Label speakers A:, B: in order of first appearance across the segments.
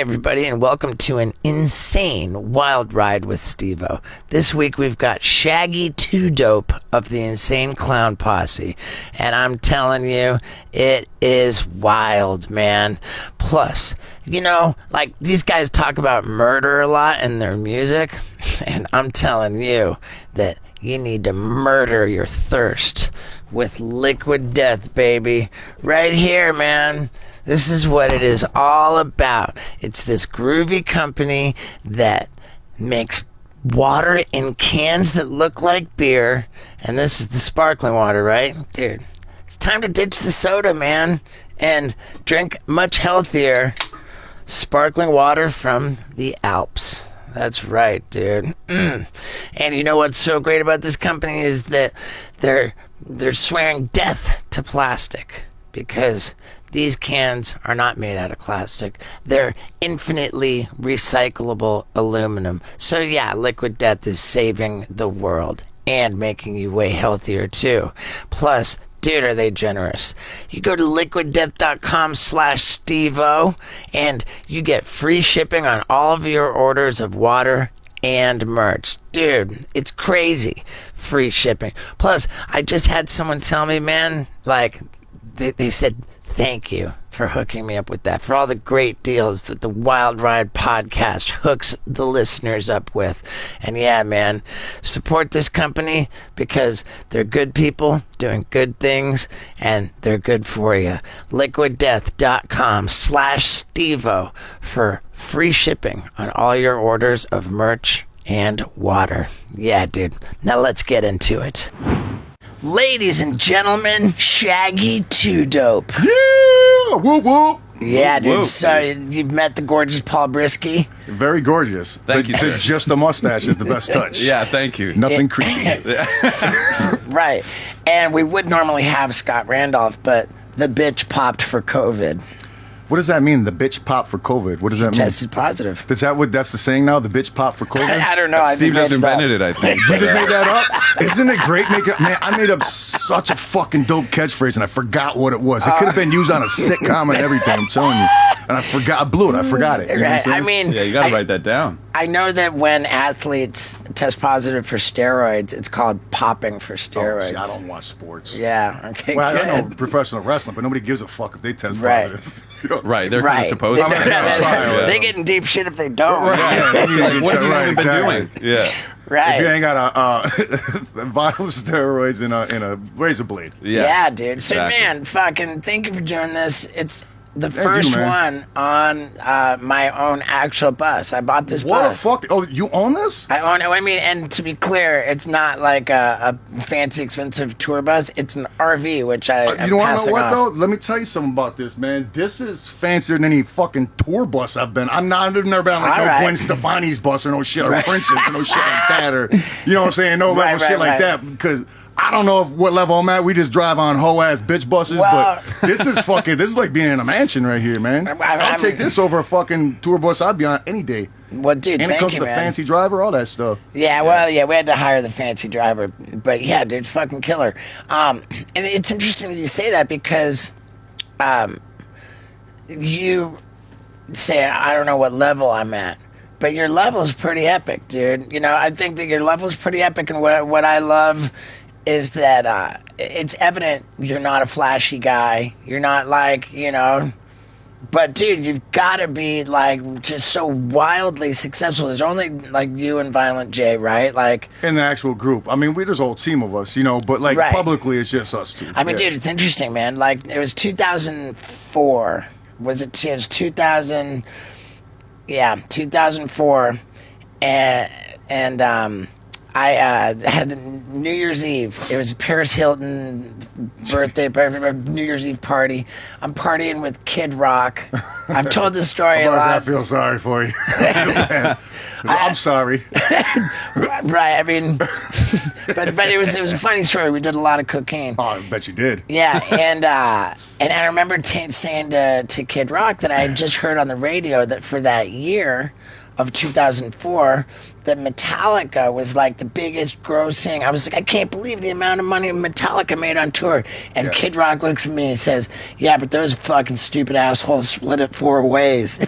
A: Hey everybody, and welcome to an insane wild ride with Steveo. This week we've got Shaggy 2 Dope of the Insane Clown Posse, and I'm telling you, it is wild, man. Plus, you know, like these guys talk about murder a lot in their music, and I'm telling you that you need to murder your thirst with liquid death, baby. Right here, man. This is what it is all about. It's this groovy company that makes water in cans that look like beer. And this is the sparkling water, right? Dude, it's time to ditch the soda, man, and drink much healthier sparkling water from the Alps. That's right, dude. And you know what's so great about this company is that they're swearing death to plastic, because these cans are not made out of plastic. They're infinitely recyclable aluminum. So yeah, liquid death is saving the world and making you way healthier too. Plus, dude, are they generous. You go to liquiddeath.com/Steveo and you get free shipping on all of your orders of water and merch. Dude, it's crazy. Free shipping. Plus, I just had someone tell me, man, like, they said, thank you for hooking me up with that, for all the great deals that the Wild Ride podcast hooks the listeners up with. And yeah, man, support this company because they're good people doing good things and they're good for you. liquiddeath.com/Steveo for free shipping on all your orders of merch and water. Yeah, dude. Now let's get into it. Ladies and gentlemen, Shaggy 2 Dope.
B: Yeah, whoop whoop.
A: Yeah, dude.
B: Whoop.
A: So you've met the gorgeous Paul Brisske.
B: Very gorgeous.
C: Thank you, sir.
B: Just the mustache is the best touch.
C: Yeah, thank you.
B: Nothing creepy.
A: Right. And we would normally have Scott Randolph, but the bitch popped for COVID.
B: What does that mean? The bitch pop for COVID. What does that mean?
A: Tested positive.
B: Is that what that's the saying now? The bitch pop for COVID?
A: I don't know.
C: Steve just invented it, I think.
B: You just made that up? Isn't it great? Man, I made up such a fucking dope catchphrase and I forgot what it was. It could have been used on a sitcom and everything, I'm telling you. And I forgot. I blew it. I forgot it. You know what I'm
A: I mean,
C: Yeah, you got to write that down.
A: I know that when athletes test positive for steroids, it's called popping for steroids.
B: See, I don't watch sports.
A: Yeah. Okay.
B: Well,
A: good.
B: I know professional wrestling, but nobody gives a fuck if they test
A: Right.
B: positive. You know?
C: Right, they're kind
A: Right.
C: of supposed to.
A: They get in deep shit if they don't.
C: Right.
B: Yeah,
C: Like, what have you
B: right,
C: even been
B: exactly.
C: doing? Yeah.
A: Right.
B: If you ain't got a vital steroids in a razor blade.
A: Yeah, dude. So,
C: Exactly.
A: man, fucking thank you for doing this. It's the
B: Thank
A: first
B: you, man.
A: one on my own actual bus. I bought this
B: What the
A: bus.
B: fuck? Oh, you own this?
A: I own it. I mean, and to be clear, it's not like a fancy, expensive tour bus. It's an RV, which I'm
B: You don't want to
A: passing
B: know what
A: off.
B: though? Let me tell you something about this, man. This is fancier than any fucking tour bus I've been. I've never been on like
A: All
B: no
A: right.
B: Gwen Stefani's bus or no shit, or Princess or no shit like that, or you know what I'm saying? No level
A: Right,
B: shit
A: right,
B: like
A: right.
B: that because. I don't know what level I'm at. We just drive on hoe-ass bitch buses,
A: Well-
B: but this is fucking. This is like being in a mansion right here, man. I'll take this over a fucking tour bus I'd be on any day.
A: Well, dude,
B: And it
A: thank
B: comes
A: you,
B: with a
A: man.
B: fancy driver, all that stuff.
A: Yeah, well, yeah, we had to hire the fancy driver, but yeah, dude, fucking killer. And it's interesting that you say that because, you say I don't know what level I'm at, but your level's pretty epic, dude. You know, I think that your level's pretty epic, and what I love is that it's evident you're not a flashy guy. You're not like, you know. But dude, you've got to be like just so wildly successful. There's only like you and Violent J, right? Like
B: In the actual group. I mean, there's a whole team of us, you know, but like
A: Right.
B: publicly it's just us two.
A: I mean,
B: Yeah.
A: dude, it's interesting, man. Like it was 2004. Was it? It was 2000. Yeah, 2004, and I had New Year's Eve. It was Paris Hilton birthday, New Year's Eve party. I'm partying with Kid Rock. I've told this story a
B: I
A: lot.
B: feel sorry for you. I'm sorry.
A: Right, I mean, but it was a funny story. We did a lot of cocaine.
B: Oh, I bet you did.
A: Yeah, and I remember saying to Kid Rock that I had just heard on the radio that for that year, of 2004 that Metallica was like the biggest grossing. I was like, I can't believe the amount of money Metallica made on tour. And Kid Rock looks at me and says, yeah, but those fucking stupid assholes split it 4 ways.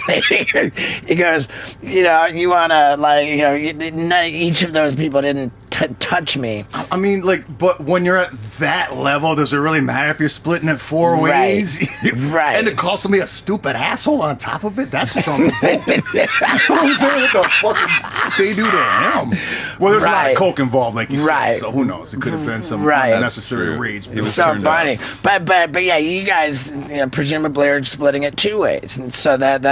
A: He goes, you know, you want to, like, you know, each of those people didn't touch me.
B: I mean, like, but when you're at that level, does it really matter if you're splitting it 4 ways?
A: Right.
B: And it costs me a stupid asshole on top of it? That's something. You know what I'm saying? What the fuck did they do to him? Well, there's a lot of coke involved, like you said, so who knows? It could have been some unnecessary rage.
A: It was so funny. But yeah, you guys, you know, presumably are splitting it 2 ways. And so that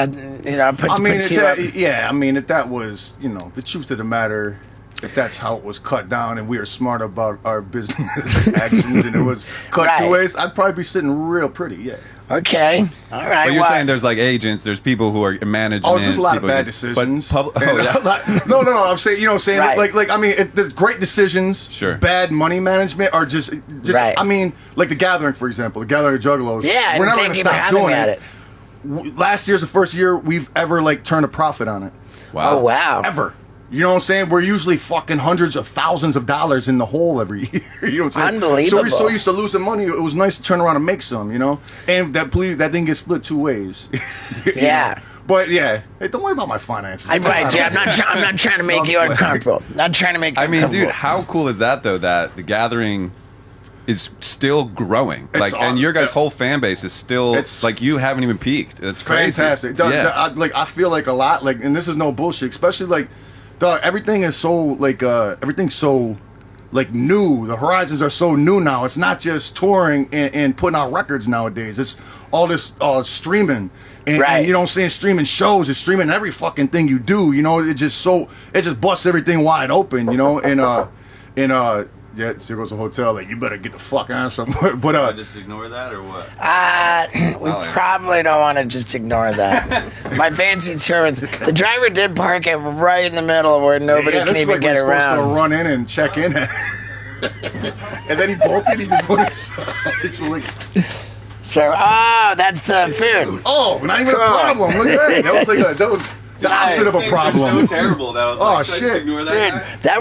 A: you know, puts you up.
B: Yeah, I mean, if that was, you know, the truth of the matter, if that's how it was cut down and we are smart about our business actions and it was cut 2 ways, I'd probably be sitting real pretty, yeah.
A: Okay, all right.
C: But you're saying there's like agents, there's people who are managing.
B: Oh, there's a lot of bad decisions.
C: No,
B: I'm saying, you know what I'm saying?
A: Right.
B: Like I mean, there's great decisions, bad money management, or just I mean, like The Gathering, for example, The Gathering of Juggalos.
A: Yeah,
B: we're never going to stop doing it. Last year's the first year we've ever, like, turned a profit on it.
C: Wow.
A: Oh, wow.
B: Ever. You know what I'm saying? We're usually fucking hundreds of thousands of dollars in the hole every year. You know what I'm saying?
A: Unbelievable.
B: So we're so used to losing money, it was nice to turn around and make some, you know? And that didn't get split 2 ways.
A: Yeah.
B: Know? But yeah, hey, don't worry about my finances.
A: I'm not trying to make you uncomfortable. Not trying to make you uncomfortable.
C: Dude, how cool is that, though, that The Gathering is still growing, like, and your guys' whole fan base is still, like, you haven't even peaked. It's crazy.
B: Fantastic. I feel like a lot, like, and this is no bullshit, especially like, dog, everything is so, like, everything's so, like, new. The horizons are so new now. It's not just touring and putting out records nowadays. It's all this streaming. And you know what I'm saying? Streaming shows, it's streaming every fucking thing you do. You know, it just busts everything wide open, you know? Yeah, so goes the hotel. Like, you better get the fuck out somewhere. But
C: I just ignore that or what?
A: We probably don't want to just ignore that. My fancy tour was, the driver did park it right in the middle where nobody can even get around.
B: Supposed to run in and check in, and then he bolted. He just put his. It's like.
A: So, that's the food.
B: Oh, not even a problem. Look at that. That was the opposite of a problem.
C: So terrible that I was
B: shit,
C: ignore that
A: dude,
C: guy?
A: that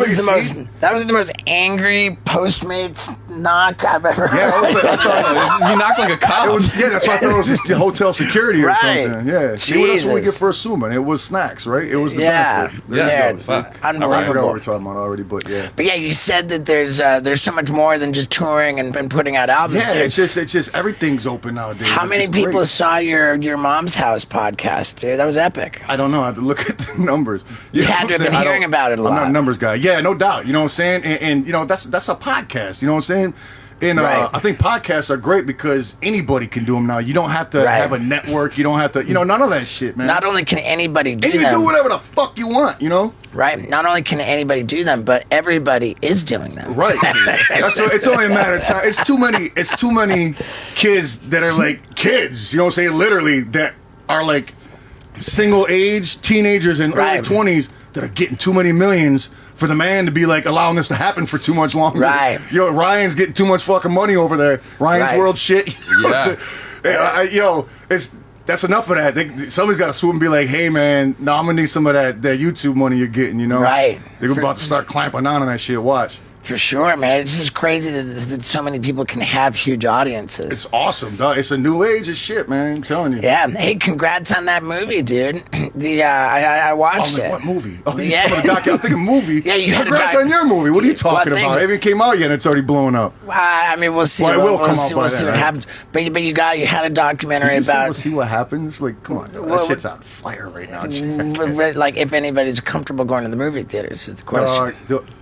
A: was the most angry Postmates knock I've ever heard.
B: Yeah,
C: you knocked like a cop.
B: That's why I thought it was just hotel security or something. Yeah,
A: Jesus.
B: What else did we get for a suman? It was snacks, right? It was the benefit.
A: Dude,
B: I
A: unbelievable.
B: forgot what we're talking about already, but yeah.
A: But yeah, you said that there's so much more than just touring and putting out albums.
B: Yeah,
A: dude.
B: it's just everything's open nowadays.
A: How many people saw your Mom's House podcast, dude? That was epic.
B: I don't know. I had to look at the numbers.
A: You had to have been hearing about it a lot.
B: I'm not a numbers guy. Yeah, no doubt. You know what I'm saying? And you know, that's a podcast. You know what I'm saying? And I think podcasts are great because anybody can do them now. You don't have to have a network. You don't have to, none of that shit, man.
A: Not only can anybody do them.
B: And you do whatever the fuck you want, you know?
A: Right. Not only can anybody do them, but everybody is doing them.
B: Right. It's only a matter of time. It's too many kids that are like kids, you know what I'm saying? Literally, that are like single age teenagers in early 20s that are getting too many millions for the man to be like allowing this to happen for too much longer.
A: Right.
B: You know, Ryan's getting too much fucking money over there. Ryan's World shit. That's enough of that. Somebody's got to swoop and be like, hey, man, no, I'm going to need some of that YouTube money you're getting, you know?
A: Right.
B: They're about to start clamping down on that shit. Watch.
A: For sure, man. It's just crazy that so many people can have huge audiences.
B: It's awesome, dog. It's a new age of shit, man. I'm telling you.
A: Yeah. Hey, congrats on that movie, dude. I watched it.
B: What movie? Oh, you talking about the documentary? I'm thinking movie.
A: Yeah, you had
B: congrats on your movie. What are you talking about? It haven't came out yet and it's already blowing up.
A: I mean, we'll see. We'll see what happens. But you had a documentary about.
B: We'll see what happens. Like, come on, that shit's on fire right now.
A: Like, if anybody's comfortable going to the movie theaters is the question.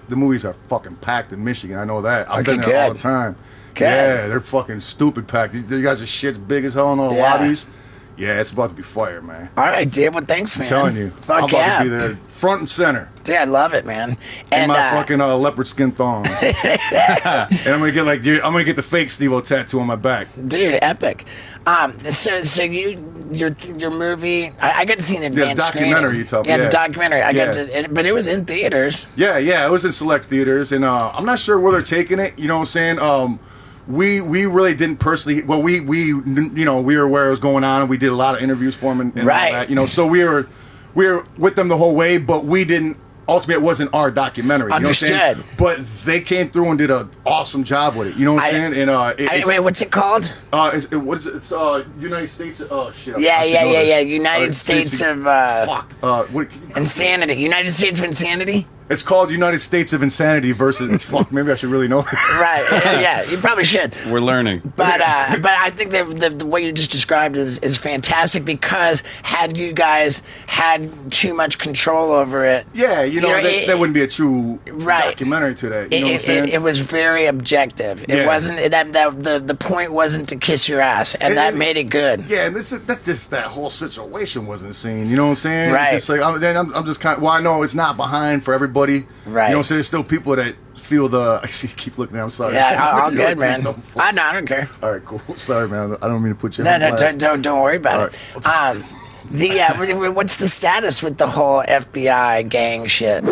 B: The movies are fucking packed in Michigan. I know that. I've been
A: there
B: there all the time.
A: Good.
B: Yeah, they're fucking stupid packed. You guys are shit's big as hell in all the lobbies. Yeah, it's about to be fire, man.
A: All right, dude. Well, thanks, man.
B: I'm telling you.
A: Fuck
B: I'm about to be there front and center.
A: Dude, I love it, man.
B: And my fucking leopard skin thongs. And I'm gonna get the fake Steve-O tattoo on my back.
A: Dude, epic. So your movie, I got to see an advanced
B: documentary.
A: The documentary. I got to, but it was in theaters.
B: Yeah, it was in select theaters, and I'm not sure where they're taking it. You know what I'm saying? We really didn't personally. Well, we were aware it was going on, and we did a lot of interviews for him and all that. You know, so we we were with them the whole way, but we didn't. Ultimately, it wasn't our documentary.
A: Understood.
B: You know what I'm saying? But they came through and did an awesome job with it. You know what I'm saying? And
A: wait, what's it called?
B: What is it? It's United States. Oh shit.
A: Yeah. United States of
B: fuck.
A: Insanity. United States of Insanity.
B: It's called United States of Insanity versus fuck. Maybe I should really know.
A: Right. Yeah. You probably should.
C: We're learning.
A: But I think that the way you just described is fantastic, because had you guys had too much control over it,
B: yeah, that wouldn't be a true documentary today. You know what I'm saying?
A: It was very objective. It wasn't that the point wasn't to kiss your ass, and that made it good.
B: Yeah, and that whole situation was insane. You know what I'm saying?
A: Right.
B: It's just like I'm just kind of, well, I know it's not behind for everybody. Right. You know what I'm saying? There's still people that feel the. I see. Keep looking at. I'm sorry.
A: Yeah, all good, man. I don't care.
B: All right, cool. Sorry, man. I don't mean to put you.
A: No, don't worry about it. What's the status with the whole FBI gang shit?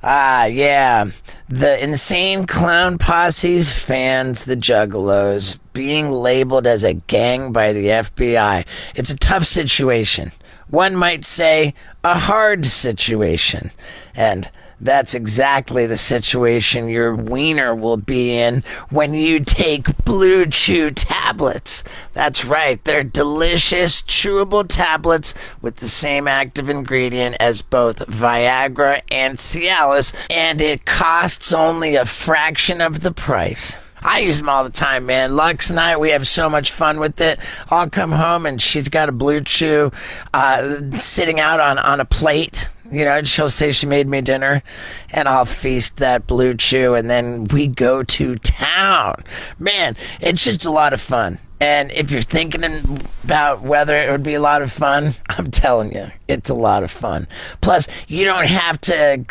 A: Yeah, the insane clown posse's fans, the juggalos, being labeled as a gang by the FBI. It's a tough situation. One might say a hard situation. And that's exactly the situation your wiener will be in when you take Blue Chew tablets. That's right, they're delicious, chewable tablets with the same active ingredient as both Viagra and Cialis, and it costs only a fraction of the price. I use them all the time, man. Lux and I, we have so much fun with it. I'll come home and she's got a Blue Chew sitting out on a plate. You know, she'll say she made me dinner, and I'll feast that Blue Chew, and then we go to town. Man, it's just a lot of fun. And if you're thinking about whether it would be a lot of fun, I'm telling you, it's a lot of fun. Plus, you don't have to,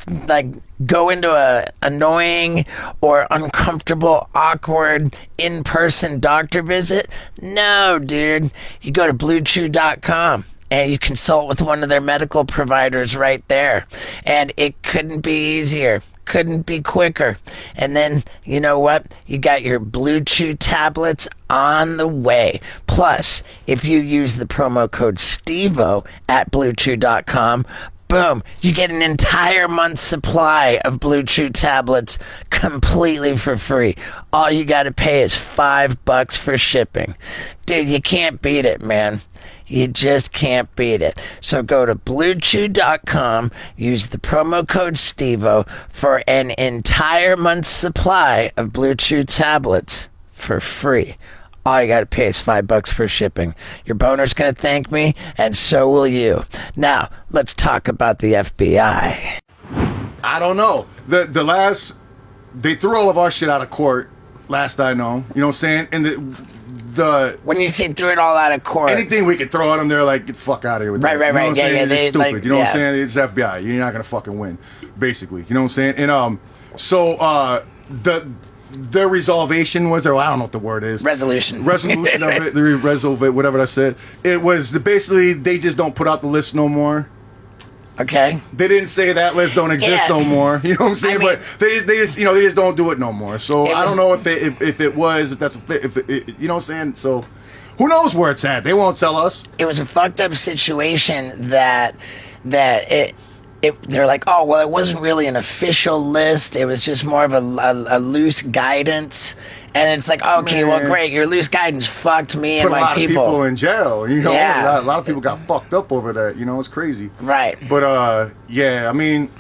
A: go into a annoying or uncomfortable, awkward, in-person doctor visit. No, dude. You go to bluechew.com. And you consult with one of their medical providers right there. And it couldn't be easier. Couldn't be quicker. And then, you know what? You got your Blue Chew tablets on the way. Plus, if you use the promo code STEVO at bluechew.com, boom, you get an entire month's supply of Blue Chew tablets completely for free. All you got to pay is $5 for shipping. Dude, you can't beat it, man. You just can't beat it. So go to bluechew.com, use the promo code STEVO for an entire month's supply of Blue Chew tablets for free. All you got to pay is $5 for shipping. Your boner's going to thank me, and so will you. Now, let's talk about the FBI.
B: I don't know. They threw all of our shit out of court, last I know. You know what I'm saying? And
A: when you say threw it all out of court,
B: anything we could throw at them, they're like, get the fuck out of here with that.
A: Right.
B: You know what I'm saying? It's stupid.
A: Like,
B: you know what I'm saying? It's FBI. You're not going to fucking win, basically. You know what I'm saying? And their resolvation was, or I don't know what the word is.
A: Resolution
B: of it. The resolve it, whatever I said. It was basically they just don't put out the list no more.
A: Okay.
B: They didn't say that list don't exist no more. You know what I'm saying? But they just they just don't do it no more. So I don't know if that's you know what I'm saying? So who knows where it's at? They won't tell us.
A: It was a fucked up situation that they're like, oh, well, it wasn't really an official list. It was just more of a loose guidance. And it's like, okay, well, great. Your loose guidance fucked me and my people.
B: Put a lot of people in jail. You know, a lot of people got fucked up over that. You know, it's crazy.
A: Right.
B: But, I mean,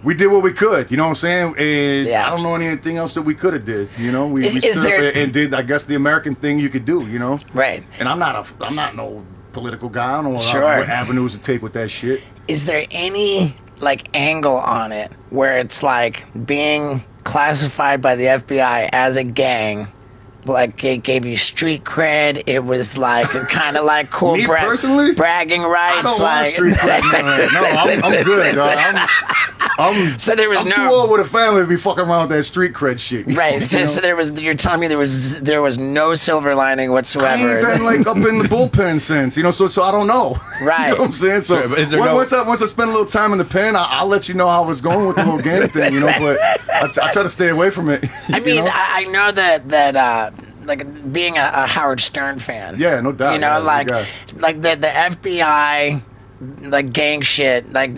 B: we did what we could. You know what I'm saying? And I don't know anything else that we could have did. You know, we stood up and did, I guess, the American thing you could do. You know,
A: right.
B: And I'm not no political guy. I don't know what avenues to take with that shit.
A: Is there any angle on it where it's like being classified by the FBI as a gang? Like, it gave you street cred. It was like kind of like cool
B: personally?
A: Bragging rights.
B: I don't want street cred. No, I'm good, dog.
A: So there was
B: I'm too old with a family to be fucking around with that street cred shit.
A: Right. So there was. You're telling me there was no silver lining whatsoever.
B: I ain't been up in the bullpen since. You know. So I don't know.
A: Right.
B: You know what I'm saying? So once I spend a little time in the pen, I'll let you know how it's going with the little gang thing. You know. But I try to stay away from it.
A: I mean, I know that. Like being a Howard Stern fan.
B: Yeah, no doubt.
A: You know, like the FBI, like gang shit. Like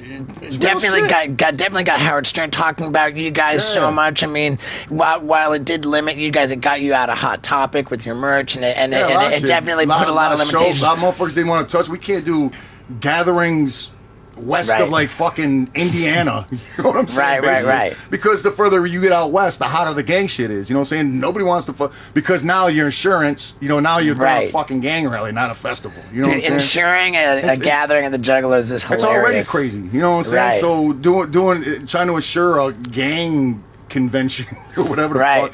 A: definitely got Howard Stern talking about you guys so much. I mean, while it did limit you guys, it got you out of Hot Topic with your merch, and it definitely put a lot of limitations.
B: A lot of motherfuckers didn't want to touch. We can't do gatherings west of like fucking Indiana. You know what I'm saying?
A: Right.
B: Because the further you get out west, the hotter the gang shit is. You know what I'm saying? Nobody wants to because now your insurance, now you're doing a fucking gang rally, not a festival. You know what I'm saying?
A: Insuring a gathering of the Juggalos is hilarious.
B: It's already crazy. You know what I'm saying? So trying to insure a gang convention or whatever the fuck.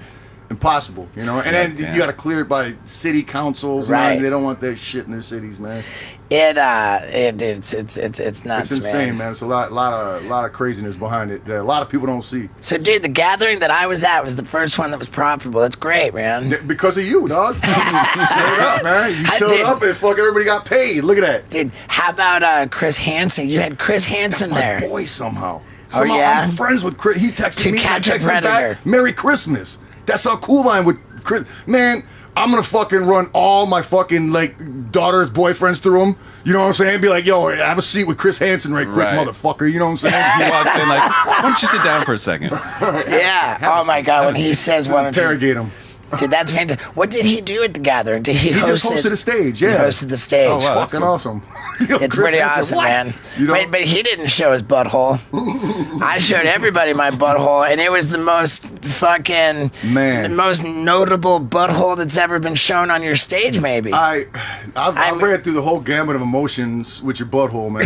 B: Impossible, and then you got to clear it by city councils. They don't want that shit in their cities, man.
A: It's nuts,
B: It's insane, man. It's a lot of craziness behind it that a lot of people don't see.
A: So, dude, the gathering that I was at was the first one that was profitable. That's great, man.
B: Because of you, dog. Straight up, man. You showed up and fucking everybody got paid. Look at that,
A: dude. How about Chris Hansen? You had Chris Hansen there.
B: My boy, somehow.
A: I'm
B: friends with Chris. He texted me.
A: I texted him back.
B: Merry Christmas. That's how cool I am with Chris. Man, I'm gonna fucking run all my fucking daughter's boyfriends through him. You know what I'm saying? Be like, yo, have a seat with Chris Hansen right quick, motherfucker. You know what I'm saying?
C: He walks in like, why don't you sit down for a second?
A: Oh my god, when he says one,
B: interrogate him.
A: Dude, that's fantastic. What did he do at the gathering? Did he
B: just hosted a stage, yeah.
A: He hosted the stage.
B: Oh, wow, fucking awesome.
A: It's pretty awesome, man. But he didn't show his butthole. I showed everybody my butthole, and it was the most fucking... the most notable butthole that's ever been shown on your stage, maybe.
B: I ran through the whole gamut of emotions with your butthole, man.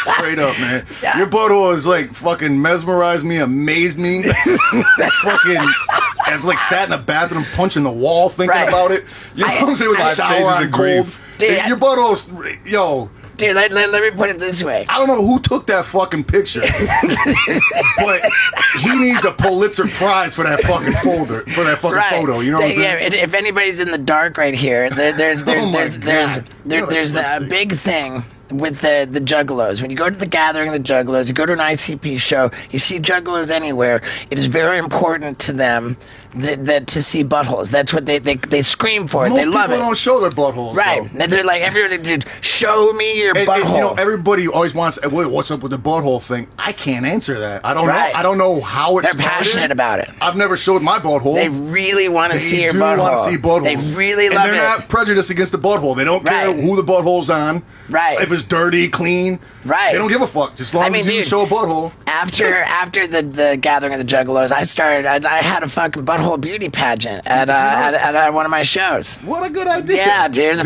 B: Straight up, man. Yeah. Your butthole is like fucking mesmerized me, amazed me. That's fucking... And sat in the bathroom punching the wall thinking about it. You know what I'm saying? With the shower on cold. Dude, your butthole's... Yo...
A: Dude, let me put it this way.
B: I don't know who took that fucking picture, but he needs a Pulitzer Prize for that fucking photo. You know what I'm saying?
A: Yeah. If anybody's in the dark right here, there's a big thing with the Juggalos. When you go to the gathering of the Juggalos, you go to an ICP show, you see Juggalos anywhere. It is very important to them that to see buttholes. That's what they scream for it. They love it.
B: Most people don't show their buttholes.
A: Right. Though. They're like, everybody, dude, show me your butthole.
B: And, everybody always wants, what's up with the butthole thing? I can't answer that. I don't know. I don't know how it's
A: They're passionate about it.
B: I've never showed my butthole.
A: They really want to see your butthole.
B: They want to see buttholes.
A: They really love it.
B: And they're not prejudiced against the butthole. They don't care who the butthole's on.
A: Right.
B: If it's dirty, clean.
A: Right.
B: They don't give a fuck. Just as long as you show a butthole.
A: After the gathering of the Juggalos, I had a fucking butthole beauty pageant at one of my shows.
B: What a good idea.
A: Yeah, dude.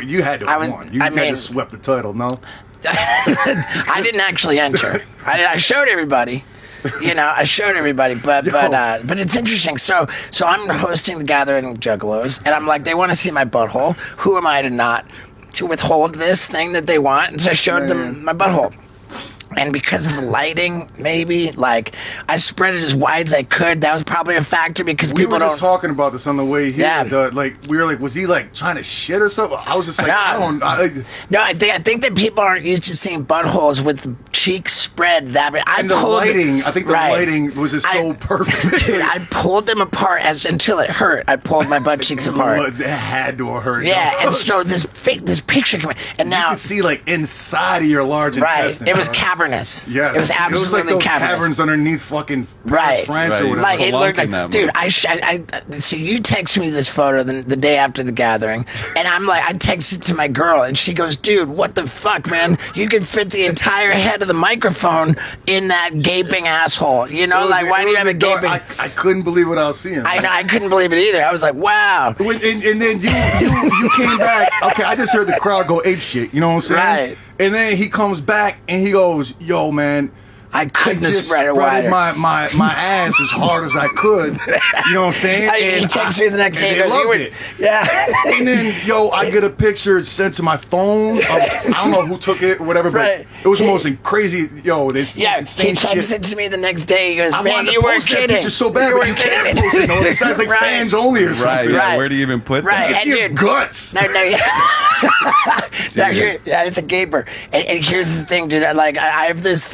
B: You had to have won. You had to swept the title, no?
A: I didn't actually enter. I showed everybody. I showed everybody, but it's interesting. So I'm hosting the gathering of Juggalos, and I'm like, they want to see my butthole. Who am I to withhold this thing that they want? And so I showed them my butthole. And because of the lighting, maybe, I spread it as wide as I could. That was probably a factor because people don't...
B: We were just talking about this on the way here.
A: Yeah.
B: We were like, was he, trying to shit or something? I was just like,
A: No, I think that people aren't used to seeing buttholes with the cheeks spread that way.
B: I think the lighting was just so perfect.
A: Dude, I pulled them apart until it hurt. I pulled my butt cheeks apart.
B: It had to have hurt.
A: Yeah, and so this picture came in. And now...
B: You can see, inside of your large intestine.
A: It was cavernous.
B: Yes.
A: It was absolutely
B: those
A: cavernous.
B: Caverns underneath fucking Paris, France or whatever.
A: It looked like, dude, so you text me this photo the day after the gathering, and I'm like, I texted to my girl, and she goes, dude, what the fuck, man? You could fit the entire head of the microphone in that gaping asshole. Why do you have a gaping...
B: I couldn't believe what I was seeing.
A: I couldn't believe it either. I was like, wow.
B: And then you came back. Okay, I just heard the crowd go ape shit. You know what I'm saying?
A: Right.
B: And then he comes back and he goes, yo, man,
A: I couldn't have
B: just
A: spread it
B: spreaded
A: wider.
B: my ass as hard as I could. You know what I'm saying?
A: He texted me the next day.
B: They loved it.
A: Yeah.
B: And then, I get a picture sent to my phone. I don't know who took it or whatever, but it was the most crazy. He
A: texted it to me the next day. He goes, man, you weren't kidding.
B: That picture so bad, but you can't post it. It sounds like fans only or something.
C: Right. Where do you even put that?
B: You can see his guts.
A: No. It's a gaper. And here's the thing, dude. I have this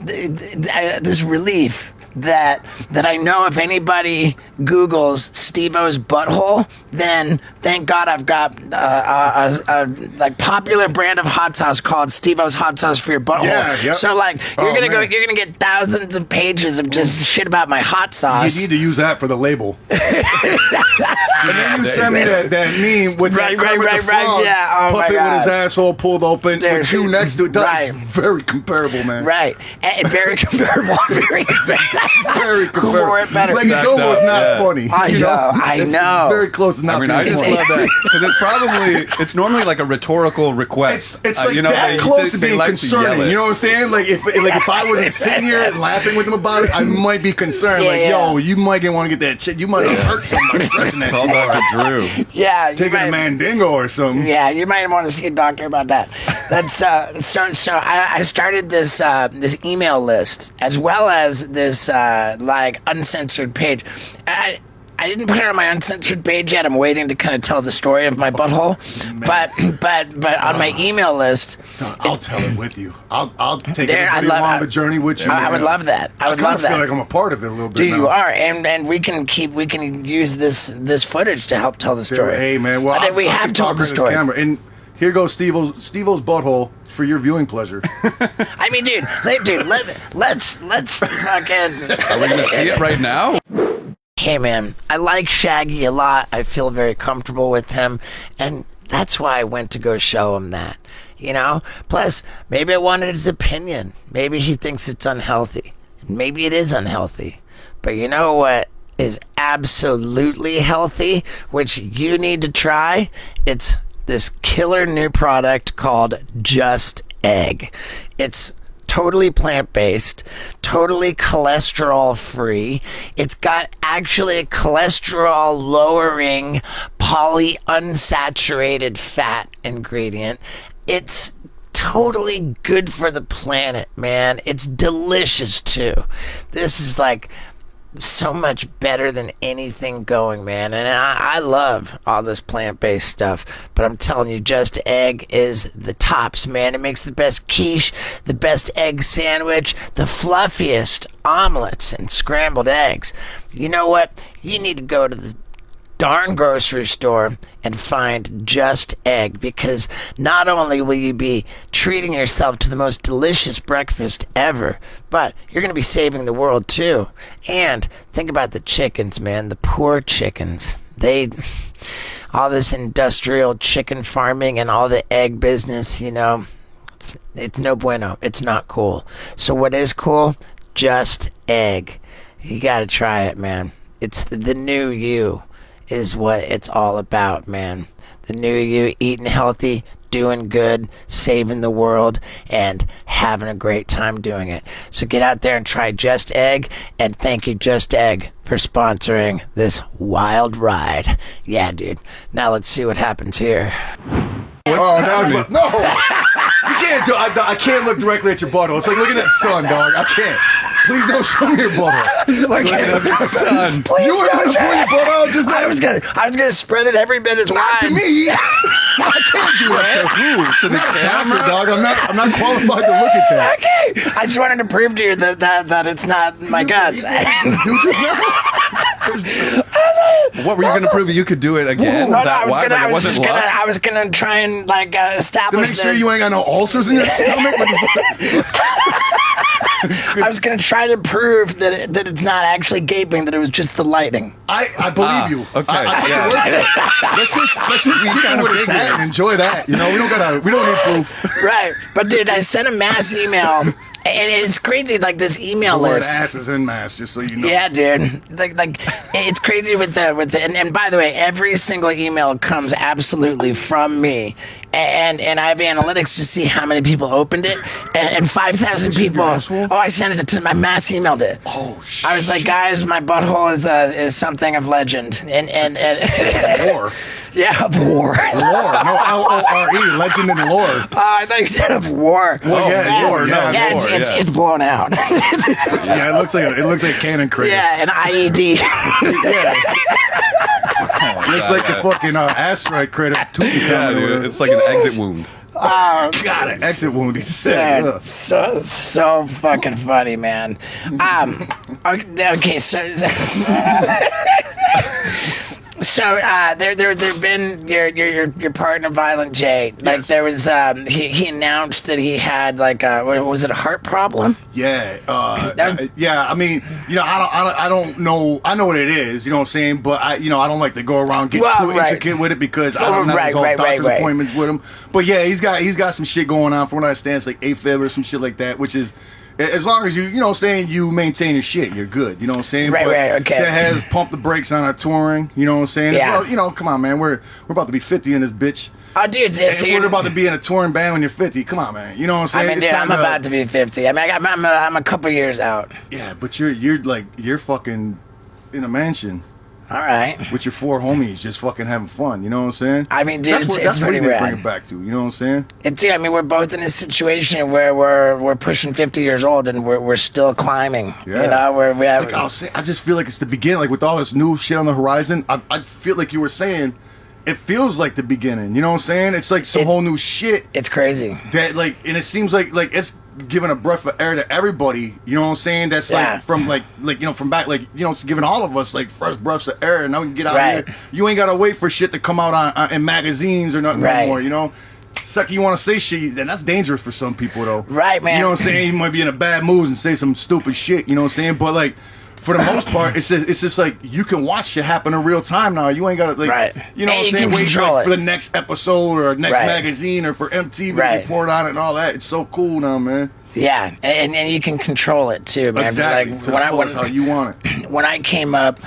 A: this relief that I know if anybody Googles Steve-O's butthole, then thank God I've got a like popular brand of hot sauce called Steve-O's hot sauce for your butthole.
B: Yeah, yep.
A: So like you're gonna get thousands of pages of just shit about my hot sauce.
B: You need to use that for the label. And then you send me that meme with that Kermit the Frog
A: yeah. Oh
B: puppet with his asshole pulled open
A: Dude,
B: with you next to it.
A: right.
B: It's very comparable, man.
A: Right, and very comparable. Very
B: comparable.
A: Who wore it better?
B: Like it's almost not funny.
A: I know.
B: Very close to not being
C: I just
B: funny.
C: love that because it's normally like a rhetorical request.
B: It's like that close to being concerning. You know what I'm saying? Like if I wasn't sitting here and laughing with him about it, I might be concerned. Yo, you might want to get that shit. You might have hurt somebody stretching that shit.
C: Dr. Drew.
A: Yeah,
B: taking a Mandingo or something.
A: Yeah, you might want to see a doctor about that. That's so. I started this this email list as well as this like uncensored page. I didn't put it on my uncensored page yet. I'm waiting to kind of tell the story of my butthole. But on my email list,
B: I'll tell it with you. I'll take everybody along the journey with you.
A: I would love that. I would love that.
B: I feel like I'm a part of it a little bit.
A: You are, and we can use this footage to help tell the story.
B: Hey man, well
A: I think we have told the story.
B: And here goes Steve-O's butthole for your viewing pleasure.
A: I mean, dude, let's fucking.
C: Are we gonna see it right now?
A: Hey man, I like Shaggy a lot. I feel very comfortable with him, and that's why I went to go show him that. You know? Plus, maybe I wanted his opinion. Maybe he thinks it's unhealthy. Maybe it is unhealthy. But you know what is absolutely healthy, which you need to try? It's this killer new product called Just Egg. It's totally plant-based, totally cholesterol-free. It's got actually a cholesterol-lowering polyunsaturated fat ingredient. It's totally good for the planet, man. It's delicious, too. This is like so much better than anything going, man. And I love all this plant-based stuff, but I'm telling you, Just Egg is the tops, man. It makes the best quiche, the best egg sandwich, the fluffiest omelets and scrambled eggs. You know what? You need to go to the darn grocery store and find Just Egg, because not only will you be treating yourself to the most delicious breakfast ever, but you're going to be saving the world too. And think about the chickens, man. The poor chickens. All this industrial chicken farming and all the egg business, you know, it's no bueno. It's not cool. So what is cool? Just Egg. You got to try it, man. It's the new you is what it's all about, man. The new you, eating healthy, doing good, saving the world, and having a great time doing it. So get out there and try Just Egg, and thank you, Just Egg, for sponsoring this wild ride. Yeah, dude. Now let's see what happens here.
B: No! You can't do I can't look directly at your butthole. It's like looking at the sun, dog. I can't. Please don't show me your butthole.
C: Like looking at the sun.
A: Please
B: you were going to pull your butthole just now.
A: I was gonna spread it every bit as
B: Not
A: wide.
B: to me. I can't do that.
C: To the camera,
B: dog. I'm not qualified to look at that.
A: Okay. I just wanted to prove to you that it's not my guts.
B: You just know.
C: What were you going to prove that you could do it again?
A: No,
C: that wide? Like it wasn't luck?
A: I was gonna try and like
B: To
A: establish
B: make sure you ain't got no ulcers in your stomach.
A: I was gonna try to prove that it's not actually gaping, that it was just the lighting.
B: I believe you.
C: Okay.
B: I take your word for it. Let's just keep it with it's at and enjoy that. You know, we don't need proof.
A: Right, but dude, I sent a mass email, and it's crazy. Like this email
B: The word
A: list.
B: ass is in mass, just so you know.
A: Yeah, dude. Like it's crazy with the and by the way, every single email comes absolutely from me. And I have analytics to see how many people opened it, and 5,000 people. Oh, I sent it to my mass emailed it.
B: Oh shit!
A: I was like, guys, my butthole is something of legend, and
B: War.
A: Yeah, of war.
B: Lore. No, L-O-R-E. Legend and lore.
A: I thought you said of war.
B: Well, yeah, war.
C: No,
A: Yeah,
C: war,
A: it's blown out.
B: Yeah, it looks like a cannon crater.
A: Yeah, an IED.
B: It's like the fucking asteroid crater.
C: Yeah, dude. It's like an exit wound.
A: Oh,
B: God, an exit wound. He said.
A: dude, so fucking funny, man. Okay, so there've been your partner, Violent J. Like
B: Yes.
A: there was he announced that he had like what was it, a heart problem?
B: Yeah, yeah. I mean, I don't know. I know what it is. You know what I'm saying? But I don't like to go around get too intricate with it because I don't have all doctor's appointments with him. But yeah, he's got some shit going on. From what I understand, it's like AFib or some shit like that, which is. As long as you know what I'm saying, you maintain your shit, you're good. You know what I'm saying?
A: Right, okay.
B: That has pumped the brakes on our touring. You know what I'm saying?
A: Yeah.
B: Well, come on, man. We're about to be 50 in this bitch.
A: Oh, dude,
B: We're about to be in a touring band when you're 50. Come on, man. You know what I'm saying?
A: I mean, dude, I'm about to be 50. I mean, I'm a couple years out.
B: Yeah, but you're fucking in a mansion.
A: All right.
B: With your 4 homies, just fucking having fun. You know what I'm saying?
A: I mean, dude,
B: that's
A: it's
B: what
A: pretty
B: we
A: rad.
B: bring it back to. You know what I'm saying?
A: I mean, we're both in a situation where we're pushing 50 years old and we're still climbing.
B: Yeah.
A: You know, we have.
B: Like I just feel like it's the beginning. Like with all this new shit on the horizon, I feel like you were saying, it feels like the beginning. You know what I'm saying? It's like some whole new shit.
A: It's crazy.
B: That and it seems like it's giving a breath of air to everybody. You know what I'm saying? That's like from from back, it's giving all of us like fresh breaths of air. And now we can get out here. You ain't gotta wait for shit to come out on in magazines or nothing anymore. You know. Second, you want to say shit, then that's dangerous for some people though.
A: Right, man.
B: You know what I'm saying? You might be in a bad mood and say some stupid shit. You know what I'm saying? But like. For the most part, it's just like you can watch shit happen in real time now. You ain't got to you know what I'm saying? Wait for the next episode or next magazine or for MTV to report on it and all that. It's so cool now, man.
A: Yeah, and you can control it too, man.
B: Exactly.
A: Like
B: how you want it.
A: When I came up,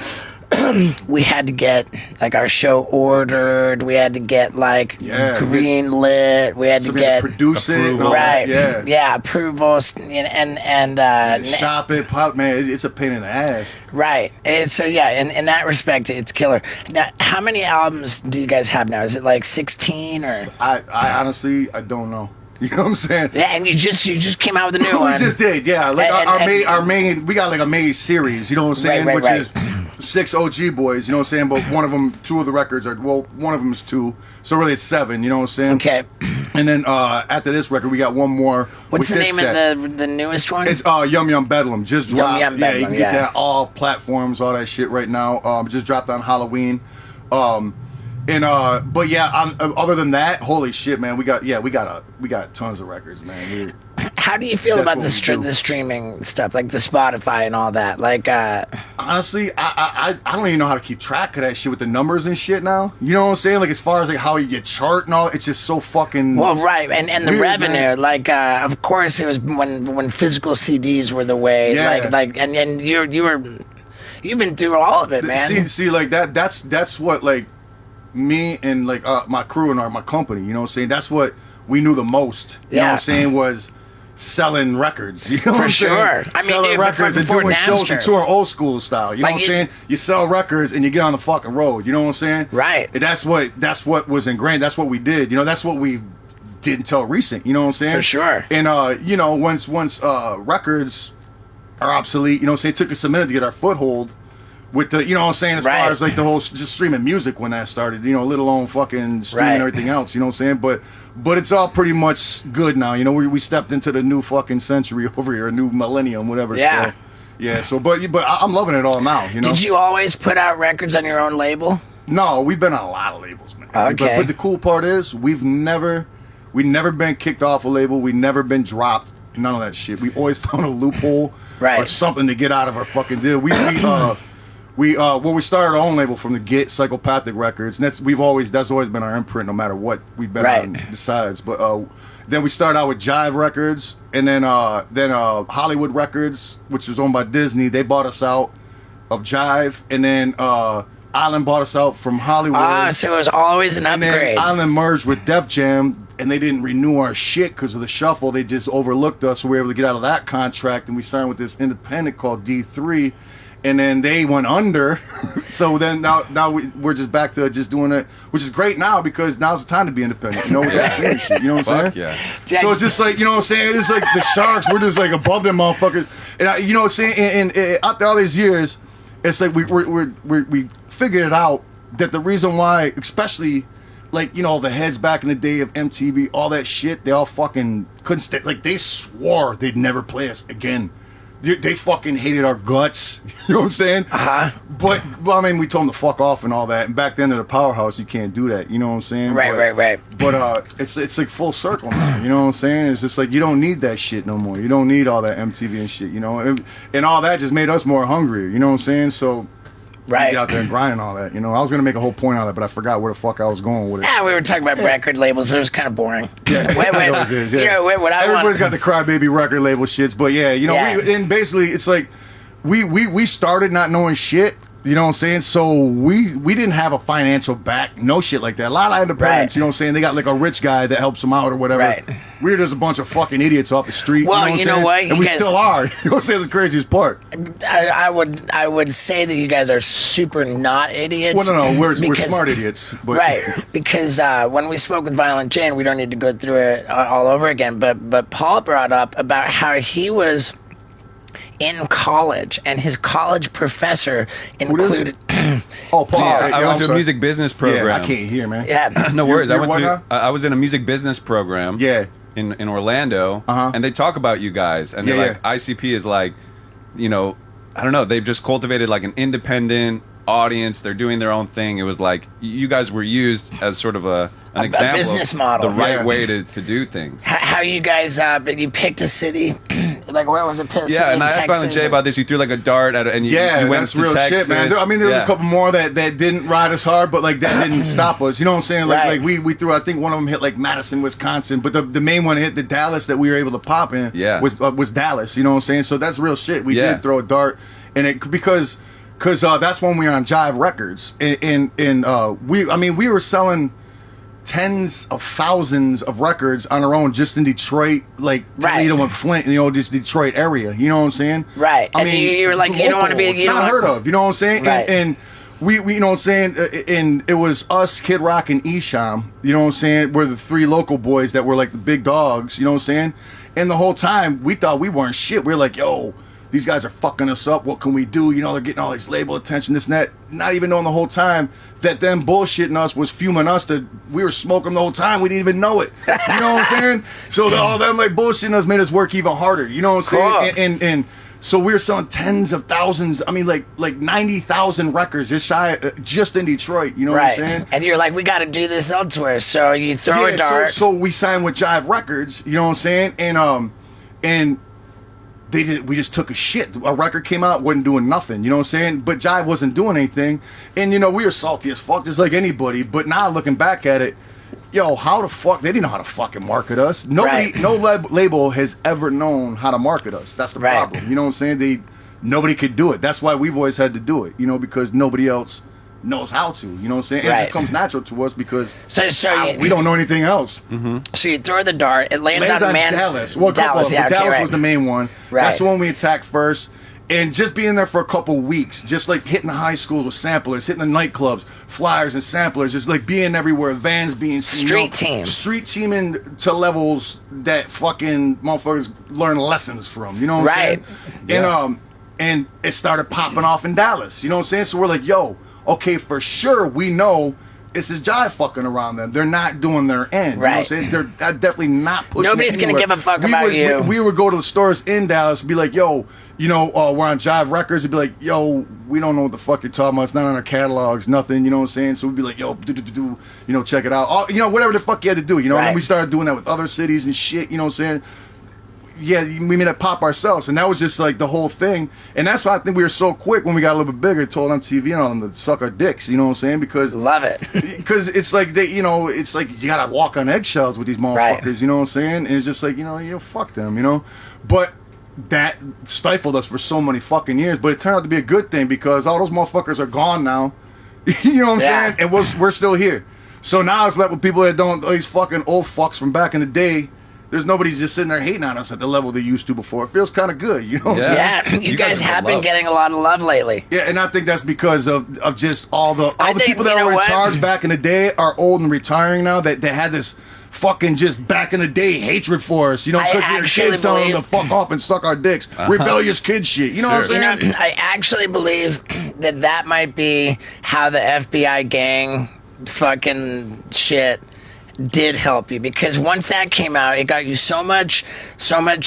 A: we had to get like our show ordered. We had to get like green lit. We had to get
B: produce it,
A: approvals and
B: shop it, pop, man. It's a pain in the ass.
A: Right. So in that respect, it's killer. Now, how many albums do you guys have now? Is it like 16 or?
B: I honestly I don't know. You know what I'm saying?
A: Yeah, and you just came out with a new one.
B: We just did, yeah. Like our main, we got like a main series. You know what I'm saying? Which is 6 OG boys. You know what I'm saying? But one of them, 2 of the records are one of them is 2. So really, it's 7. You know what I'm saying?
A: Okay.
B: And then after this record, we got one more.
A: What's the name of the newest one?
B: It's Yum Yum Bedlam. Just dropped.
A: Yum Yum Bedlam,
B: you can get that all platforms, all that shit right now. Just dropped on Halloween. But yeah, other than that, holy shit, man, we got tons of records, man.
A: How do you feel about the streaming stuff, like the Spotify and all that? Like,
B: honestly, I don't even know how to keep track of that shit with the numbers and shit now. You know what I'm saying? Like as far as like how you get chart and all, it's just so fucking.
A: Well, right, and the
B: weird,
A: revenue,
B: man.
A: like, of course, it was when physical CDs were the way, like, and you've been through all of it, man.
B: See, like that's what like. Me and like my crew and my company, you know what I'm saying? That's what we knew the most. You know what I'm saying? Was selling records. You know what I'm saying? I mean, selling records and doing shows and touring old school style. You know what I'm saying? You sell records and you get on the fucking road. You know what I'm saying?
A: Right.
B: And that's what was ingrained. That's what we did. You know, that's what we did until recent. You know what I'm saying?
A: For sure.
B: And once records are obsolete, you know what I'm saying? It took us a minute to get our foothold. With the, you know what I'm saying, as far as like the whole just streaming music when that started, you know, let alone fucking streaming everything else, you know what I'm saying? But it's all pretty much good now, you know. We stepped into the new fucking century over here, a new millennium, whatever.
A: Yeah.
B: So, yeah. So, but I'm loving it all now, you know.
A: Did you always put out records on your own label?
B: No, we've been on a lot of labels, man.
A: Okay.
B: But the cool part is we've never been kicked off a label. We never been dropped. None of that shit. We always found a loophole or something to get out of our fucking deal. We started our own label from the get, Psychopathic Records, and that's always been our imprint, no matter what we've been on besides. But then we started out with Jive Records, and then Hollywood Records, which was owned by Disney. They bought us out of Jive, and then Island bought us out from Hollywood.
A: So it was always an upgrade.
B: And then Island merged with Def Jam, and they didn't renew our shit because of the shuffle. They just overlooked us, so we were able to get out of that contract, and we signed with this independent called D3. And then they went under, so then now we're just back to just doing it, which is great now because now's the time to be independent. You know, we got to shit. You know what I'm saying?
C: Yeah.
B: So it's just like, you know what I'm saying? It's like the Sharks. We're just like above them motherfuckers. And you know what I'm saying? And after all these years, it's like we figured it out that the reason why, especially like, you know, the heads back in the day of MTV, all that shit, they all fucking couldn't stay. Like, they swore they'd never play us again. They fucking hated our guts. You know what I'm saying? But, well, I mean, we told them to fuck off and all that. And back then, at a powerhouse, you can't do that. You know what I'm saying?
A: Right.
B: But it's like full circle now. You know what I'm saying? It's just like, you don't need that shit no more. You don't need all that MTV and shit, you know? And all that just made us more hungry. You know what I'm saying? So... Get out there and grind and all that. You know, I was gonna make a whole point on it, but I forgot where the fuck I was going with it.
A: Yeah, we were talking about record labels, but it was kind of boring.
B: Yeah, it always is, yeah.
A: You know, what I
B: Everybody's got the crybaby record label shits, but yeah, you know, and basically it's like we started not knowing shit. You know what I'm saying? So we didn't have a financial back, no shit like that. A lot of independents, you know what I'm saying? They got like a rich guy that helps them out or whatever.
A: Right.
B: We're just a bunch of fucking idiots off the street.
A: Well,
B: you know what? And we still are. You know what I'm saying? The craziest part.
A: I would say that you guys are super not idiots.
B: Well, no, we're smart idiots. But.
A: Right, because when we spoke with Violent J, and we don't need to go through it all over again, but Paul brought up about how he was in college, and his college professor included.
B: Oh, Paul!
C: I went to a music business program.
B: Yeah, I can't hear, man.
A: Yeah,
C: no worries. I was in a music business program.
B: Yeah.
C: In Orlando, and they talk about you guys, and they're like, ICP is like, you know, I don't know, they've just cultivated like an independent audience. They're doing their own thing. It was like you guys were used as sort of an example,
A: business
C: of
A: model,
C: the right way to do things.
A: How you guys? You picked a city, like where was it?
C: Yeah, and I asked Violent J about this. You threw like a dart at it, and you went to
B: real
C: Texas.
B: Shit, man. I mean, there was a couple more that didn't ride us hard, but like that didn't stop us. You know what I'm saying? Like we threw. I think one of them hit like Madison, Wisconsin, but the main one hit the Dallas that we were able to pop in. Was Dallas. You know what I'm saying? So that's real shit. We did throw a dart, and it because that's when we were on Jive Records, and we were selling tens of thousands of records on our own just in Detroit, like Toledo and Flint, you know, just Detroit area. You know what I'm saying?
A: Right. I mean, you were like, you don't want to be.
B: It's not heard of. You know what I'm saying?
A: Right.
B: And we, you know what I'm saying? And it was us, Kid Rock, and Esham. You know what I'm saying? We're the three local boys that were like the big dogs. You know what I'm saying? And the whole time we thought we weren't shit. We were like, yo, these guys are fucking us up. What can we do? You know, they're getting all this label attention, this and that. Not even knowing the whole time that them bullshitting us was fuming us. We were smoking the whole time. We didn't even know it. You know what I'm saying? So all them like bullshitting us made us work even harder. You know what I'm saying? And so we were selling tens of thousands. I mean, like 90,000 records just in Detroit. You know what I'm saying?
A: And you're like, we got to do this elsewhere. So you throw a dart.
B: So we signed with Jive Records. You know what I'm saying? And we just took a shit. A record came out, wasn't doing nothing, you know what I'm saying? But Jive wasn't doing anything. And, you know, we were salty as fuck, just like anybody. But now looking back at it, yo, how the fuck, they didn't know how to fucking market us. Nobody, no label has ever known how to market us. That's the problem. You know what I'm saying? Nobody could do it. That's why we've always had to do it, you know, because nobody else knows how to, you know what I'm saying? It just comes natural to us because we don't know anything else.
A: So you throw the dart, it lands on
B: Dallas. Well, Dallas was the main one. That's the one we attacked first. And just being there for a couple weeks, just like hitting the high schools with samplers, hitting the nightclubs, flyers and samplers, just like being everywhere, vans being seen. Street teaming to levels that fucking motherfuckers learn lessons from, you know what I'm saying? And it started popping off in Dallas, you know what I'm saying? So we're like, yo, okay, for sure, we know this is Jive fucking around them. They're not doing their end. You know what I'm saying? They're definitely not pushing.
A: Nobody's going to give a fuck about you.
B: We would go to the stores in Dallas and be like, yo, you know, we're on Jive Records. We'd be like, yo, we don't know what the fuck you're talking about. It's not on our catalogs, nothing, you know what I'm saying? So we'd be like, yo, you know, check it out. You know, whatever the fuck you had to do, you know? And then we started doing that with other cities and shit, you know what I'm saying? Yeah, we made it pop ourselves, and that was just like the whole thing. And that's why I think we were so quick when we got a little bit bigger. Told MTV and all them to suck our dicks. You know what I'm saying? Because
A: love it.
B: Because it's like you know, it's like you gotta walk on eggshells with these motherfuckers. You know what I'm saying? And it's just like you know, fuck them. You know, but that stifled us for so many fucking years. But it turned out to be a good thing because all those motherfuckers are gone now. You know what I'm saying? And we're still here. So now it's left with people that don't these fucking old fucks from back in the day. There's nobody just sitting there hating on us at the level they used to before. It feels kind of good, you know what I'm saying?
A: You guys have been getting a lot of love lately.
B: Yeah, and I think that's because of just all the people that were in charge back in the day are old and retiring now that had this fucking just back in the day hatred for us, you know, because we were kids telling them to fuck off and suck our dicks. Rebellious kid shit. You know what I'm saying?
A: You know, I actually believe that might be how the FBI gang fucking shit did help you, because once that came out, it got you so much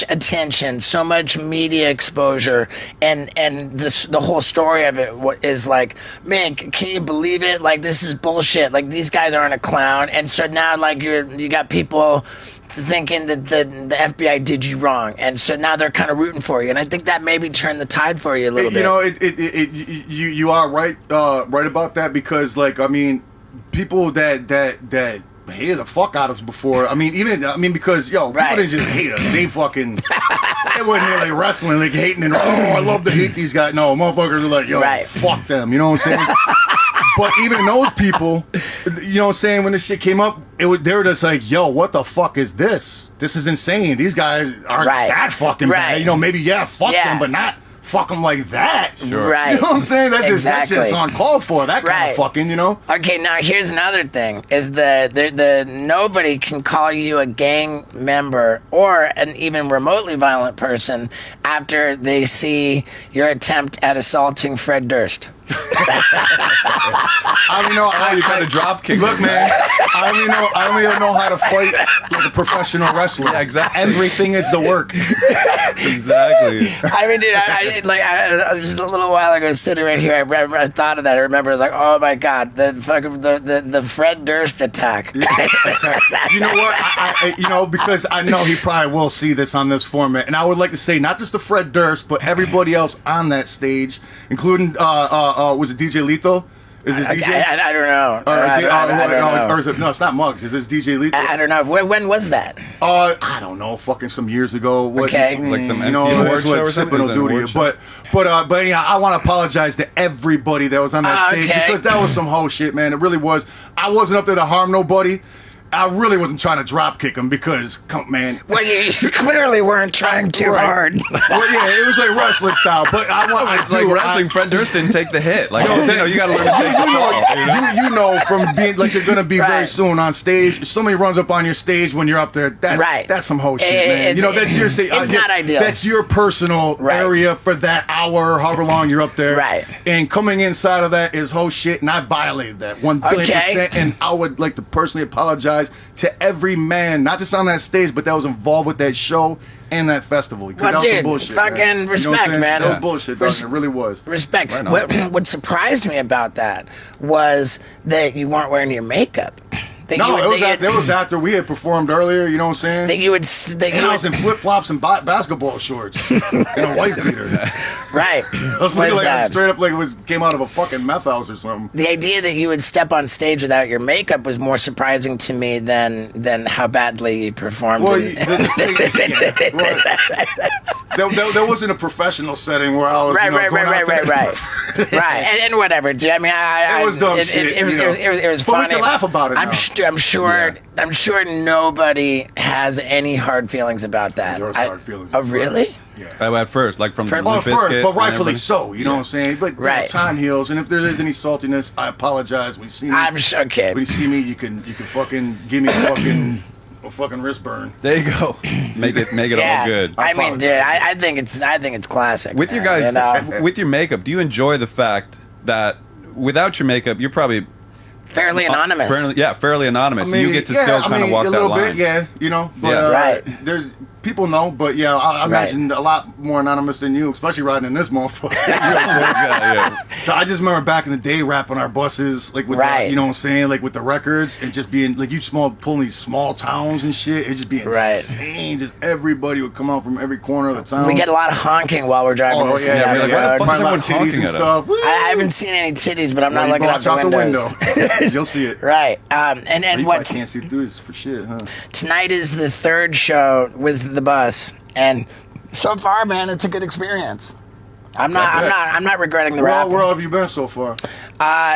A: attention, so much media exposure, and the whole story of it is like, man, can you believe it? Like, this is bullshit. Like, these guys aren't a clown, and so now like you got people thinking that the FBI did you wrong, and so now they're kind of rooting for you, and I think that maybe turned the tide for you a little bit.
B: You know, you are right about that, because like, I mean, people that hated the fuck out of us before. I mean, because people didn't just hate us. They fucking, it wasn't really wrestling, like hating and, I love to hate these guys. No, motherfuckers are like, fuck them. You know what I'm saying? But even those people, you know what I'm saying, when this shit came up, they were just like, yo, what the fuck is this? This is insane. These guys aren't that fucking bad. You know, maybe, fuck them, but not fuck them like that.
A: Sure. Right.
B: You know what I'm saying? That's just uncalled for. That kind of fucking, you know?
A: Okay, now here's another thing, is the nobody can call you a gang member or an even remotely violent person after they see your attempt at assaulting Fred Durst.
B: I don't know.
C: You got a drop kick.
B: Look, man. I don't even know how to fight like a professional wrestler.
C: Yeah, exactly.
B: Everything is the work.
C: Exactly.
A: I mean, dude, I just a little while ago, sitting right here, I thought of that. I remember, I was like, oh my god, the Fred Durst attack.
B: You know what? I because I know he probably will see this on this format, and I would like to say not just the Fred Durst, but everybody else on that stage, including was it DJ Lethal? Is this DJ?
A: I don't know.
B: I don't know.
A: Or
B: is it, no, it's not Muggs. Is this DJ Lethal?
A: I don't know. When was that?
B: I don't know. Fucking some years ago.
A: Okay.
C: Like some
B: MTV
C: award show or something?
B: Sippin' will do to you. But anyhow, I want to apologize to everybody that was on that stage, because that was some whole shit, man. It really was. I wasn't up there to harm nobody. I really wasn't trying to drop kick him, because, man.
A: Well, you clearly weren't trying too hard.
B: Well, yeah, it was like wrestling style, but
C: wrestling. Fred Durst didn't take the hit. Like, you got to learn to take the fall.
B: You know, from being like, you're going to be very soon on stage. If somebody runs up on your stage when you're up there, that's some whole shit, man. You know, that's your stage.
A: It's not ideal.
B: That's your personal area for that hour, however long you're up there.
A: Right.
B: And coming inside of that is whole shit, and I violated that 1,000,000,000%. And I would like to personally apologize to every man, not just on that stage, but that was involved with that show and that festival.
A: Well,
B: that was
A: dude,
B: some bullshit,
A: fucking
B: man.
A: respect, man.
B: That was bullshit, dog. It really was.
A: Respect.
C: Right
A: What surprised me about that was that you weren't wearing your makeup.
B: That was after we had performed earlier, you know what I'm saying?
A: That you would...
B: I was in flip-flops and basketball shorts and a white beater.
A: Right.
B: I was looking like straight up like it came out of a fucking meth house or something.
A: The idea that you would step on stage without your makeup was more surprising to me than how badly you performed.
B: Well, there wasn't a professional setting where I was
A: right. And whatever, dude. I mean,
B: it was dumb shit.
A: It was
B: but
A: funny.
B: we can laugh about it now.
A: I'm sure nobody has any hard feelings about that.
B: There was hard feelings.
A: Oh, really?
C: Yeah. At first, like from
B: first, but rightfully so. You know what I'm saying? But time heals, and if there is any saltiness, I apologize. When you see me,
A: I'm sure. Okay.
B: When you see me, you can fucking give me a fucking wrist burn.
C: There you go. Make it all good.
A: I mean, dude, I think it's classic.
C: With your guys, with your makeup, do you enjoy the fact that without your makeup, you're probably
A: fairly anonymous?
C: Fairly anonymous. I mean, you get to still kind of walk that line.
B: A little bit, you know. But, there's people know, but I imagine a lot more anonymous than you, especially riding in this motherfucker. I just remember back in the day rapping our buses, like with the, you know what I'm saying, like with the records, and just being like pulling these small towns and shit. It just be insane. Just everybody would come out from every corner of the town.
A: We get a lot of honking while we're driving.
C: Like, what the fuck is everyone honking at
B: stuff?
A: I haven't seen any titties, but I'm not looking out the window.
B: You'll see it.
A: Right. And what?
B: I can't see through this for shit, huh?
A: Tonight is the third show with the bus, and so far, man, it's a good experience. I'm not regretting the rap.
B: Where have you been so far?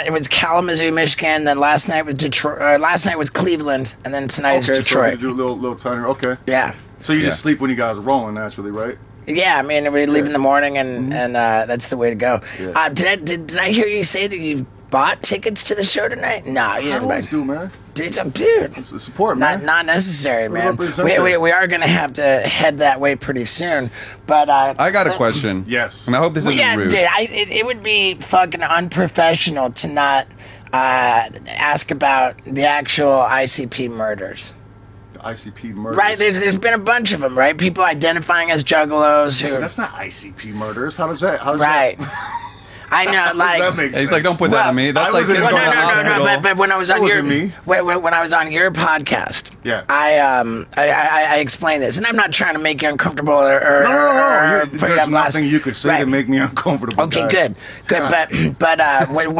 A: It was Kalamazoo, Michigan. Then last night was Detroit. Last night was Cleveland, and then tonight is Detroit.
B: So you do a little tinier. Okay.
A: Yeah.
B: So you just sleep when you guys are rolling, naturally, right?
A: Yeah, I mean, we leave in the morning, and that's the way to go. Yeah. Did I hear you say that you bought tickets to the show tonight? No, you didn't.
B: I always do, man.
A: Dude,
B: It's the support, man.
A: not necessary, man.
B: represent
A: We are gonna have to head that way pretty soon. But
C: I got a question.
B: Yes.
C: And I hope this isn't rude.
A: Dude, it would be fucking unprofessional to not ask about the actual ICP murders.
B: The ICP murders.
A: Right, there's been a bunch of them, right? People identifying as juggalos who.
B: That's not ICP murders. How does that?
A: Right. I know, like.
B: That makes
C: He's
B: sense?
C: like, don't put that on me. That's
B: I
C: like
B: was in-
C: kids
B: Well,
C: going to the hospital.
A: But when I was on your
B: wasn't me.
A: when I was on your podcast,
B: Yeah.
A: I explained this, and I'm not trying to make you uncomfortable or
B: No.
A: put you
B: There's
A: on blast.
B: nothing you could say
A: Right.
B: to make me uncomfortable.
A: Okay,
B: guy.
A: good. But when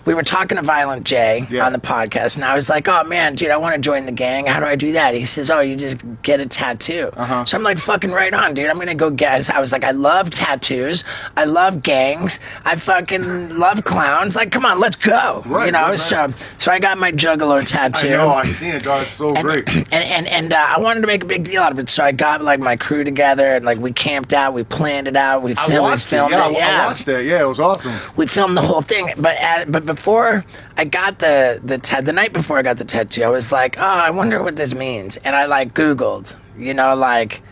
A: we were talking to Violent J
B: Yeah.
A: on the podcast, and I was like, "Oh man, dude, I want to join the gang. How do I do that?" He says, "Oh, you just get a tattoo." So I'm like, "Fucking right on, dude. I'm gonna go get." I was like, "I love tattoos. I love gangs. I fucking love clowns. Like, come on, let's go."
B: Right,
A: you know.
B: right.
A: So I got my juggalo tattoo.
B: I know. I've seen it, dog. It's so great.
A: And I wanted to make a big deal out of it, so I got like my crew together and like we camped out, we planned it out, we
B: I
A: filmed
B: watched it.
A: it.
B: I watched that. Yeah, it was awesome.
A: We filmed the whole thing, but before I got the night before I got the tattoo, I was like, oh, I wonder what this means, and I like Googled, you know, like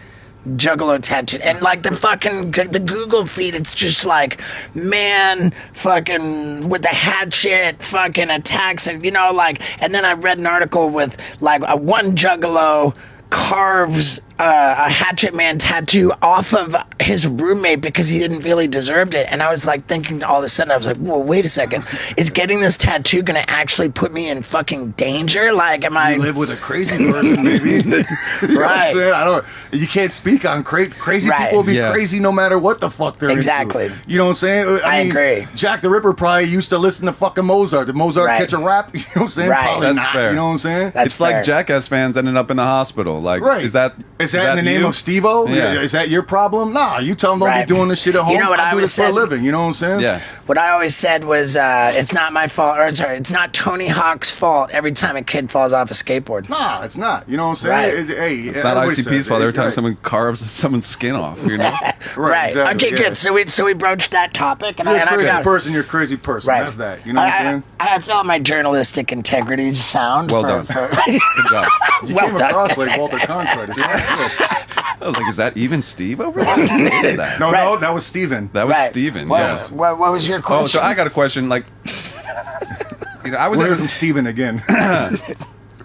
A: juggalo tattoo, and like the Google feed, it's just like man fucking with the hatchet fucking attacks, and you know, like, and then I read an article with like a one juggalo carves a hatchet man tattoo off of his roommate because he didn't feel he deserved it. And I was like thinking all of a sudden, I was like, whoa, wait a second. Is getting this tattoo going to actually put me in fucking danger? Like, am I...
B: You live with a crazy person, maybe. You know what I'm saying? You can't speak on crazy
A: Right.
B: people will be
C: Yeah.
B: crazy no matter what the fuck they're
A: Exactly.
B: into. You know what I'm saying?
A: I
B: mean,
A: agree.
B: Jack the Ripper probably used to listen to fucking Mozart. Did Mozart
A: Right.
B: catch a rap? You know what I'm saying?
A: Right.
B: Probably
C: That's
B: not.
C: fair.
B: You know what I'm saying?
A: That's
C: It's like
A: fair.
C: Jackass fans ending up in the hospital. Like,
B: Right.
C: is that
B: in the name
C: you?
B: of Steve-O?
C: Yeah.
B: Is that your problem? Nah, you tell them don't
A: Right.
B: be doing this shit at home.
A: You know what I
B: do
A: always
B: this for a
A: said?
B: living. You know what I'm saying?
C: Yeah.
A: What I always said was, it's not my fault, or sorry, it's not Tony Hawk's fault every time a kid falls off a skateboard.
B: Nah, it's not. You know what I'm saying?
A: Right.
B: Hey,
C: It's not
B: everybody
C: ICP's
B: says
C: fault
B: it.
C: every time
B: Right.
C: someone carves someone's skin off. You know?
A: Right.
B: exactly,
A: Okay,
B: yeah.
A: good. So we broached that topic, and
B: If you're
A: I
B: a crazy
A: found-
B: person, you're a crazy person.
A: Right.
B: That's that. You know what I'm saying?
A: I felt my journalistic integrity is sound.
C: Well
A: for,
C: done.
A: for-
C: Good job.
B: You
A: well
B: came
A: done.
B: across like Walter Cronkite.
C: I was like, is that even Steve over there? What is that?
B: No,
A: Right.
B: that was Steven.
C: That was
A: Right.
C: Steven,
A: What,
C: yes.
A: what was your
C: Oh,
A: question?
C: so I got a question. Like, you know, I was
B: Where's Steven again?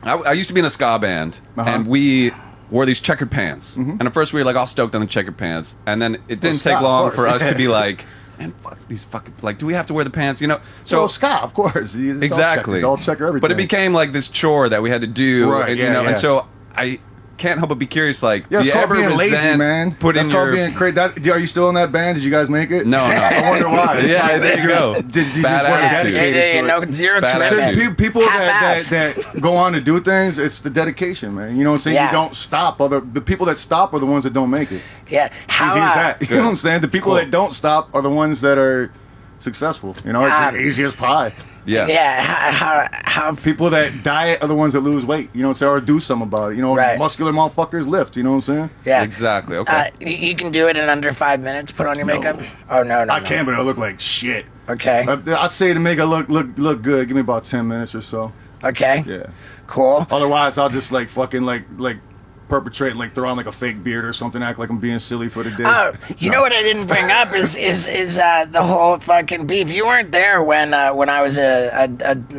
C: I used to be in a ska band, and we wore these checkered pants. And at first we were like all stoked on the checkered pants, and then it didn't
B: ska,
C: take
B: of
C: long
B: course.
C: for us to be like, man, fuck these fucking, like, do we have to wear the pants? You know? So
B: So Scott, of course. It's
C: exactly,
B: all checker everything.
C: But it became like this chore that we had to do,
B: Right,
C: and,
B: yeah,
C: you know.
B: yeah.
C: And so I can't help but be curious, like,
B: Yeah,
C: do
B: it's
C: you
B: called
C: ever
B: being lazy,
C: resent
B: man.
C: put
B: That's
C: in
B: called
C: your
B: being crazy. Are you still in that band? Did you guys make it?
C: No.
B: I wonder why.
C: Yeah, there you go.
B: Did you
C: Bad
B: just weren't
C: attitude.
B: dedicated to it?
A: no, zero
C: Bad
A: commitment.
C: attitude.
B: People
A: Half-ass.
B: that go on to do things, it's the dedication, man. You know what I'm saying?
A: Yeah.
B: You don't stop. The people that stop are the ones that don't make it.
A: Yeah. How,
B: Easy as that. You know what I'm saying? The people
C: Cool.
B: that don't stop are the ones that are successful. You know, it's easy as pie.
C: Yeah.
A: Yeah. How
B: People that diet are the ones that lose weight. You know what I'm saying? Or do something about it. You know,
A: Right.
B: muscular motherfuckers lift. You know what I'm saying?
A: yeah.
C: Exactly. Okay.
A: You can do it in under 5 minutes. Put on your makeup. Oh no.
B: I can, but I look like shit.
A: Okay.
B: I'd say to make it look good, give me about 10 minutes or so.
A: Okay.
B: Yeah.
A: Cool.
B: Otherwise, I'll just like fucking like perpetrate, like throw on like a fake beard or something, act like I'm being silly for the day.
A: Oh, you know what I didn't bring up is the whole fucking beef. You weren't there when I was a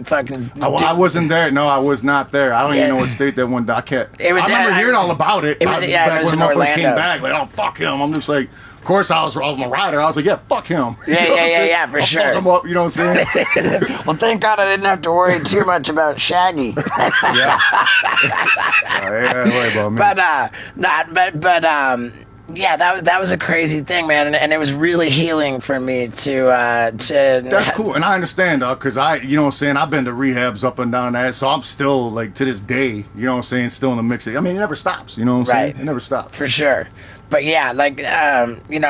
A: fucking.
B: I wasn't there. No, I was not there. I don't even know what state that one. I can't.
A: It was-
B: I remember
A: I-
B: hearing all about it.
A: it was- yeah,
B: back
A: it was
B: when
A: in
B: I first came
A: Orlando.
B: back. Like, oh fuck him. I'm just like, of course I was a rider. I was like, yeah, fuck him. You
A: Yeah,
B: know what I'm
A: yeah,
B: saying?
A: yeah, for
B: I'll
A: sure.
B: Fuck him up. You know what I'm saying?
A: Well, thank God I didn't have to worry too much about Shaggy.
C: yeah.
B: Yeah, don't worry about me.
A: Yeah, that was a crazy thing, man, and it was really healing for me to.
B: That's cool, and I understand, dog, because you know what I'm saying, I've been to rehabs up and down that, so I'm still, like, to this day, you know what I'm saying, still in the mix. I mean, it never stops, you know what I'm
A: Right.
B: saying? It never stops.
A: For sure. But yeah, like, you know,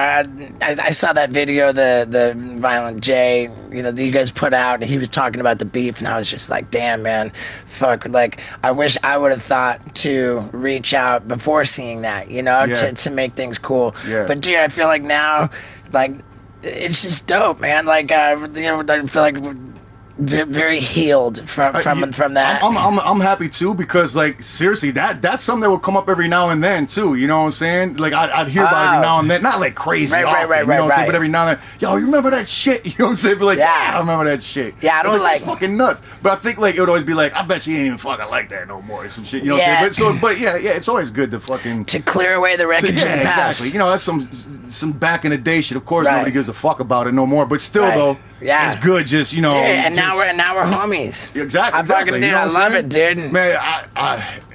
A: I saw that video, the Violent J, you know, that you guys put out, and he was talking about the beef, and I was just like, damn, man, fuck, like, I wish I would have thought to reach out before seeing that, you know,
B: Yeah.
A: to make things cool.
B: Yeah.
A: But dude, I feel like now, like, it's just dope, man. Like, you know, I feel like very healed from that.
B: I'm happy too because like seriously that's something that will come up every now and then too. You know what I'm saying? Like I'd hear about it every now and then, not like crazy often, you know what I'm saying? But every now and then, yo, you remember that shit? You know what I'm saying? But like, yeah, I remember that shit.
A: Yeah, I don't like
B: that's fucking nuts. But I think like it would always be like, I bet she ain't even fucking like that no more. Some shit, you know what I'm saying? But yeah, it's always good to fucking
A: clear away the wreckage of the past.
B: Exactly. You know, that's some back in the day shit. Of course, nobody gives a fuck about it no more. But still, though, it's good. Just you know,
A: dude, and now we're homies.
B: Exactly.
A: I'm fucking dude. I love it, dude.
B: Man,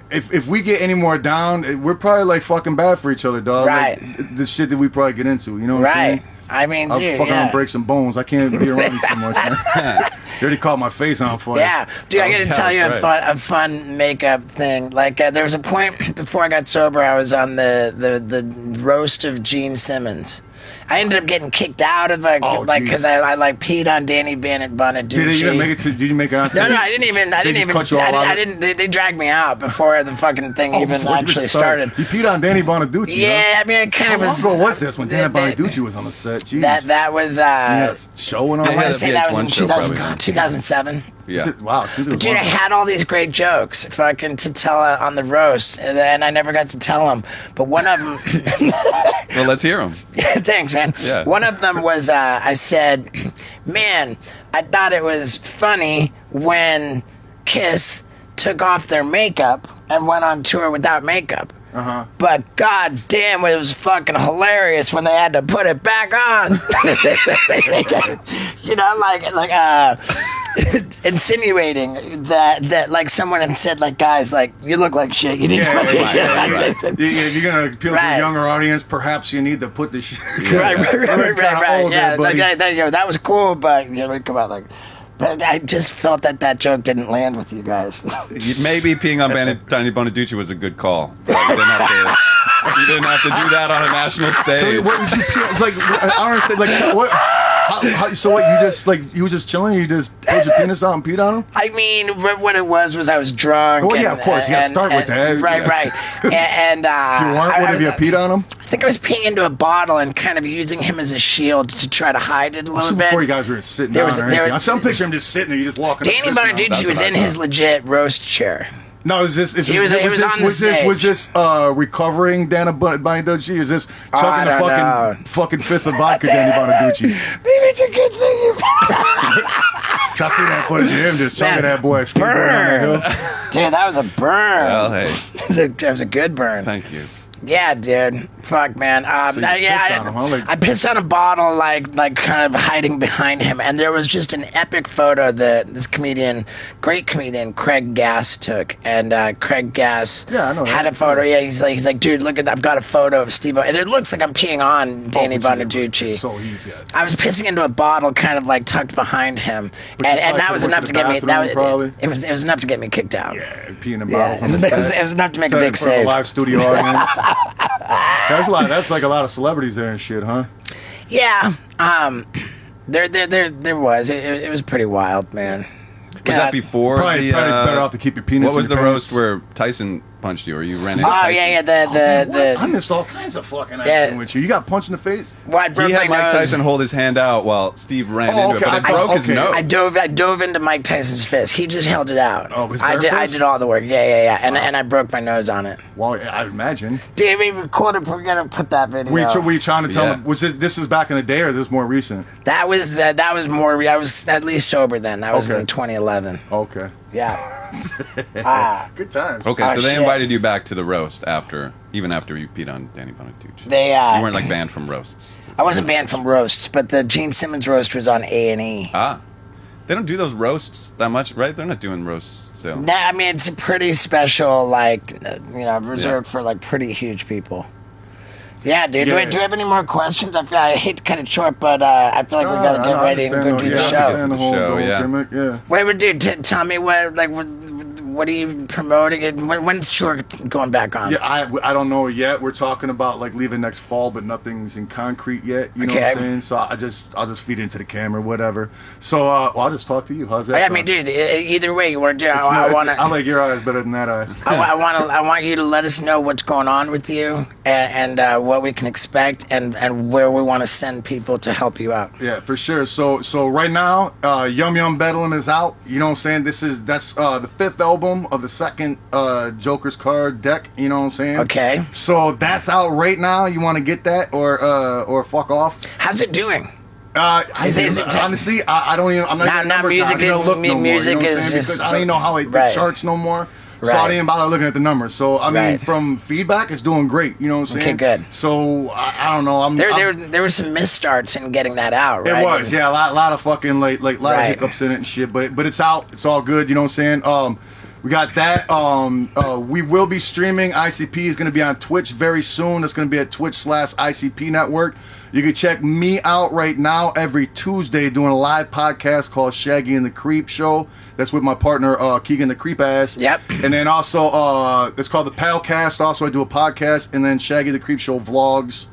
B: if we get any more down, we're probably like fucking bad for each other, dog.
A: Right.
B: Like, the shit that we probably get into. You know what I'm saying?
A: I mean, dude,
B: I'll fucking on break some bones. I can't be around you too much, man. You already caught my face on fire.
A: Yeah, dude, I gotta tell you a fun makeup thing. Like, there was a point before I got sober, I was on the roast of Gene Simmons. I ended up getting kicked out of because I like peed on Danny Bonaducci.
B: Did you even make it? Did you make it out?
A: No, I didn't even. I didn't. They dragged me out before the fucking thing even actually started.
B: You peed on Danny Bonaducci.
A: Yeah, I mean, it kind of was.
B: How long ago was this when Danny Bonaducci was on the set? Jeez.
A: That was.
B: Show and all.
A: I want to say that was in 2007.
C: Yeah.
B: Wow.
A: But dude, I had all these great jokes fucking to tell on the roast, and I never got to tell them. But one of them.
C: Well, let's hear them.
A: Thanks, man.
C: Yeah.
A: One of them was I said, man, I thought it was funny when Kiss took off their makeup and went on tour without makeup. But god damn, it was fucking hilarious when they had to put it back on. You know, like insinuating that like someone had said, like, guys, like, you look like shit. You need to
B: If you're gonna appeal to a younger audience, perhaps you need to put the shit.
A: Right. Yeah, that was cool, but you know, come on, like. But I just felt that joke didn't land with you guys.
C: Maybe peeing on Tiny Bonaducci was a good call. You didn't have to do that on a national stage.
B: So what did you pee? Like, I don't understand. Like, what? So what? You was just chilling? You just pulled your penis out and peed on him?
A: I mean, what it was I was drunk.
B: Well, yeah, of course. You got to start with that.
A: Right. And
B: you weren't? What, have you peed on him?
A: I think I was peeing into a bottle and kind of using him as a shield to try to hide it a little bit.
B: Before you guys were sitting down or anything. On some picture, I'm just sitting there. You just walking.
A: Danny Bonaducci was in his legit roast chair.
B: No, was this recovering Danny Bonaducci? Is this chugging a fucking fifth of vodka, Danny Bonaducci?
A: Maybe it's a good thing you.
B: I see that footage of him just chugging that boy skateboarding on that hill.
A: Dude, that was a burn.
C: Well, hey,
A: that was a good burn.
C: Thank you.
A: Yeah, dude. Fuck, man. I pissed on a bottle, like kind of hiding behind him, and there was just an epic photo that this great comedian, Craig Gass took, and Craig Gass had a photo. Yeah, he's like, dude, look I've got a photo of Steve-O, and it looks like I'm peeing on Danny Bonaducci.
B: So easy.
A: I was pissing into a bottle, kind of like tucked behind him, and that was enough to get me. It was enough to get me kicked out.
B: Yeah, peeing in bottles.
A: It was enough to make a big save.
B: Live studio audience. That's like a lot of celebrities there and shit, huh?
A: Yeah. There was. It was pretty wild, man.
C: Was that before?
B: Probably better off to keep your penis.
C: What was
B: in
C: the
B: your
C: roast
B: pants.
C: where Tyson punched you, or you ran into?
A: Oh yeah.
B: I missed all kinds of fucking action with you. You got punched in the face.
A: Well, I broke
C: he had
A: my
C: Mike
A: nose.
C: Tyson hold his hand out while Steve ran into it, but it broke his nose.
A: I dove into Mike Tyson's fist. He just held it out.
B: Oh, his
A: I did all the work. Yeah. And I broke my nose on it.
B: Well, I imagine.
A: Dude, we recorded. We're gonna put that video.
B: Were you trying to tell me? Was this is back in the day, or is this more recent?
A: That was more. I was at least sober then. That was in 2011.
B: Okay.
A: Yeah.
B: Good times.
C: Okay, so they invited you back to the roast even after you peed on Danny Bonaducci. You weren't like banned from roasts.
A: I wasn't banned from roasts, but the Gene Simmons roast was on A&E.
C: They don't do those roasts that much, right? They're not doing roasts. So.
A: Nah, I mean, it's a pretty special, like, reserved for like pretty huge people. Yeah, dude.
B: Yeah.
A: Do we have any more questions? I hate to cut it short, but I feel like we gotta get ready and go do the show.
C: Yeah.
A: Wait, dude, tell me what What are you promoting? When's tour going back on?
B: Yeah, I don't know yet. We're talking about like leaving next fall, but nothing's in concrete yet. You know what I'm saying? So I'll just feed into the camera, whatever. So well, I'll just talk to you. How's that?
A: I mean, dude. Either way, you want to do. I
B: like your eyes better than that eye.
A: I want you to let us know what's going on with you and what we can expect and where we want to send people to help you out.
B: Yeah, for sure. So right now, Yum Yum Bedlam is out. You know what I'm saying? That's the 5th album of the 2nd Joker's card deck. You know what I'm saying?
A: Okay.
B: So that's out right now. You want to get that or fuck off?
A: How's it doing?
B: Honestly, I don't even. I'm not
A: now music. Music is just.
B: I don't even know how it charts no more. So I didn't bother looking at the numbers. So I mean, from feedback, it's doing great. You know what I'm saying?
A: Okay, good.
B: So I don't know.
A: There were some misstarts in getting that out, right?
B: It was, yeah, a lot of fucking like a lot of hiccups in it and shit. But it's out. It's all good. You know what I'm saying? We got that. We will be streaming. ICP is going to be on Twitch very soon. It's going to be at Twitch/ICP Network. You can check me out right now every Tuesday doing a live podcast called Shaggy and the Creep Show. That's with my partner, Keegan the Creep Ass.
A: Yep.
B: And then also, it's called the Palcast. Also, I do a podcast. And then Shaggy the Creep Show vlogs,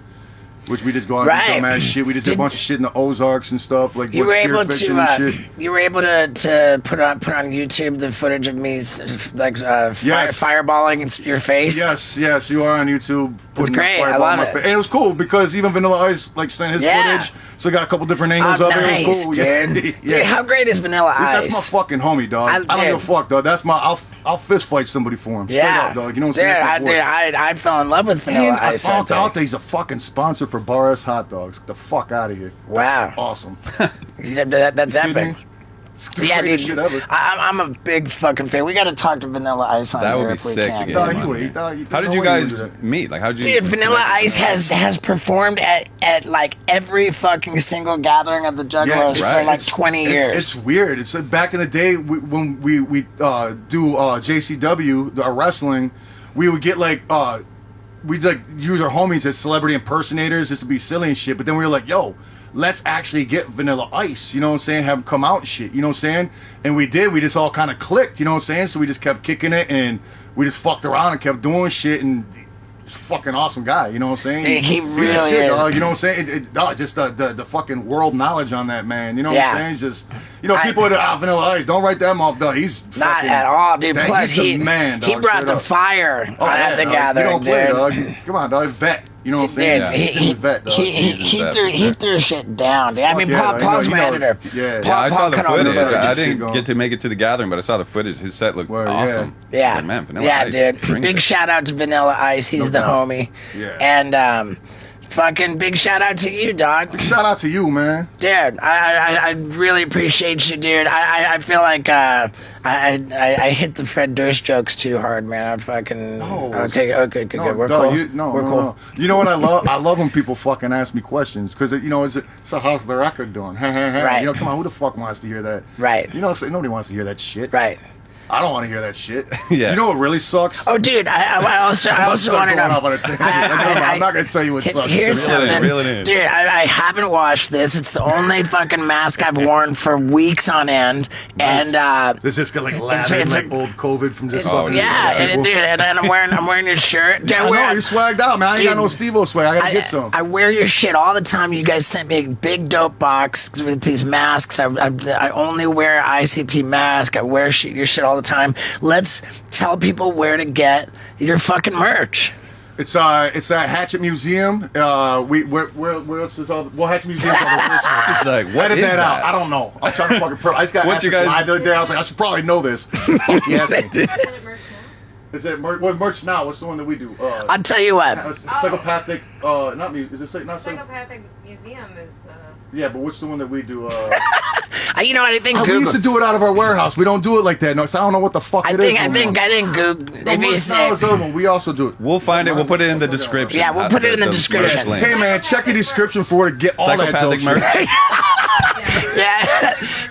B: which we just go on and do dumbass shit. We just did a bunch of shit in the Ozarks and stuff, like
A: you were able to
B: shit.
A: You were able to put on YouTube the footage of me fireballing your face.
B: Yes, you are on YouTube.
A: It's great. I love it.
B: And it was cool because even Vanilla Ice like sent his footage, so I got a couple different angles of it. It was cool,
A: dude. Dude, how great is Vanilla Ice?
B: That's my fucking homie, dog. I don't give a fuck, dog. That's my. I'll fist fight somebody for him. Straight up, dog. You know what I'm saying?
A: I fell in love with Vanilla Ice.
B: I found out that he's a fucking sponsor for Bar S Hot Dogs. Get the fuck out of here.
A: Wow.
B: That's awesome.
A: That's epic.
B: Yeah, dude. Shit ever.
A: I'm a big fucking fan. We got to talk to Vanilla Ice on
C: that
A: here
C: would be
A: if we
C: sick
A: can.
C: to get him on. How did you guys meet? Like, how did you?
A: Dude, Vanilla Ice has performed at like every fucking single gathering of the Juggalos for like 20 years.
B: It's weird. It's back in the day when we do JCW, our wrestling, we would get like we'd like use our homies as celebrity impersonators just to be silly and shit. But then we were like, yo, let's actually get Vanilla Ice, you know what I'm saying, have him come out and shit, you know what I'm saying? And we did, we just all kind of clicked, you know what I'm saying? So we just kept kicking it and we just fucked around and kept doing shit and fucking awesome guy, you know what I'm saying?
A: Dude, he really
B: shit,
A: is.
B: Dog, you know what I'm saying? Just the fucking world knowledge on that man, you know what I'm saying? It's just, you know, people that Vanilla Ice, don't write them off, dog. He's
A: not
B: fucking,
A: at all, dude. Plus
B: he brought
A: the fire at the gathering,
B: you don't play,
A: dude.
B: dog. Come on, dog, vet. You know what I'm saying?
A: He threw shit down. Dude. I mean, Paul's my editor.
C: I saw the footage. I didn't get to make it to the gathering, but I saw the footage. His set looked awesome.
A: Yeah,
C: like, man, Vanilla Ice,
A: dude. Big shout out to Vanilla Ice. He's the homie.
B: Yeah.
A: And fucking big shout out to you, dog.
B: Big shout out to you, man.
A: Dude, I really appreciate you, dude. I feel like I hit the Fred Durst jokes too hard, man. I fucking okay, good. We're cool. We're cool.
B: No. You know what I love? I love when people fucking ask me questions because you know so how's the record doing?
A: Right.
B: You know, come on, who the fuck wants to hear that?
A: Right.
B: You know, nobody wants to hear that shit.
A: Right.
B: I don't want to hear that shit.
C: Yeah.
B: You know what really sucks?
A: Oh, dude, I also want to know.
B: I'm not going to tell you what sucks.
A: Here's something. Dude, I haven't washed this. It's the only fucking mask I've worn for weeks on end. And
B: does this get like lathered like old COVID from just fucking
A: and I'm wearing your shirt. Dude,
B: I know, you're swagged out, man. I ain't got no steveo swag. I got to get some.
A: I wear your shit all the time. You guys sent me a big dope box with these masks. I only wear ICP mask. I wear your shit all the time. Let's tell people where to get your fucking merch.
B: It's at Hatchet Museum. Where else is all? Well, Hatchet Museum.
C: It's like, what
B: edit
C: is
B: that out. I don't know. I'm trying to fucking. I just got asked the other day. I was like, I should probably know this. Yes. Is it merch? What merch now? What's the one that we do?
A: I'll tell you what.
B: Psychopathic. Not me. Is it not
D: Psychopathic Museum is the.
B: Yeah, but what's the one that we do?
A: You know what I think?
B: We used to do it out of our warehouse. We don't do it like that. No, so I don't know what the fuck it is.
A: I think Google.
B: We also do it.
C: We'll find it. We'll put it in the description.
A: Yeah, we'll put it in the description.
B: Hey man, check the description for it to get all that dope
C: merch.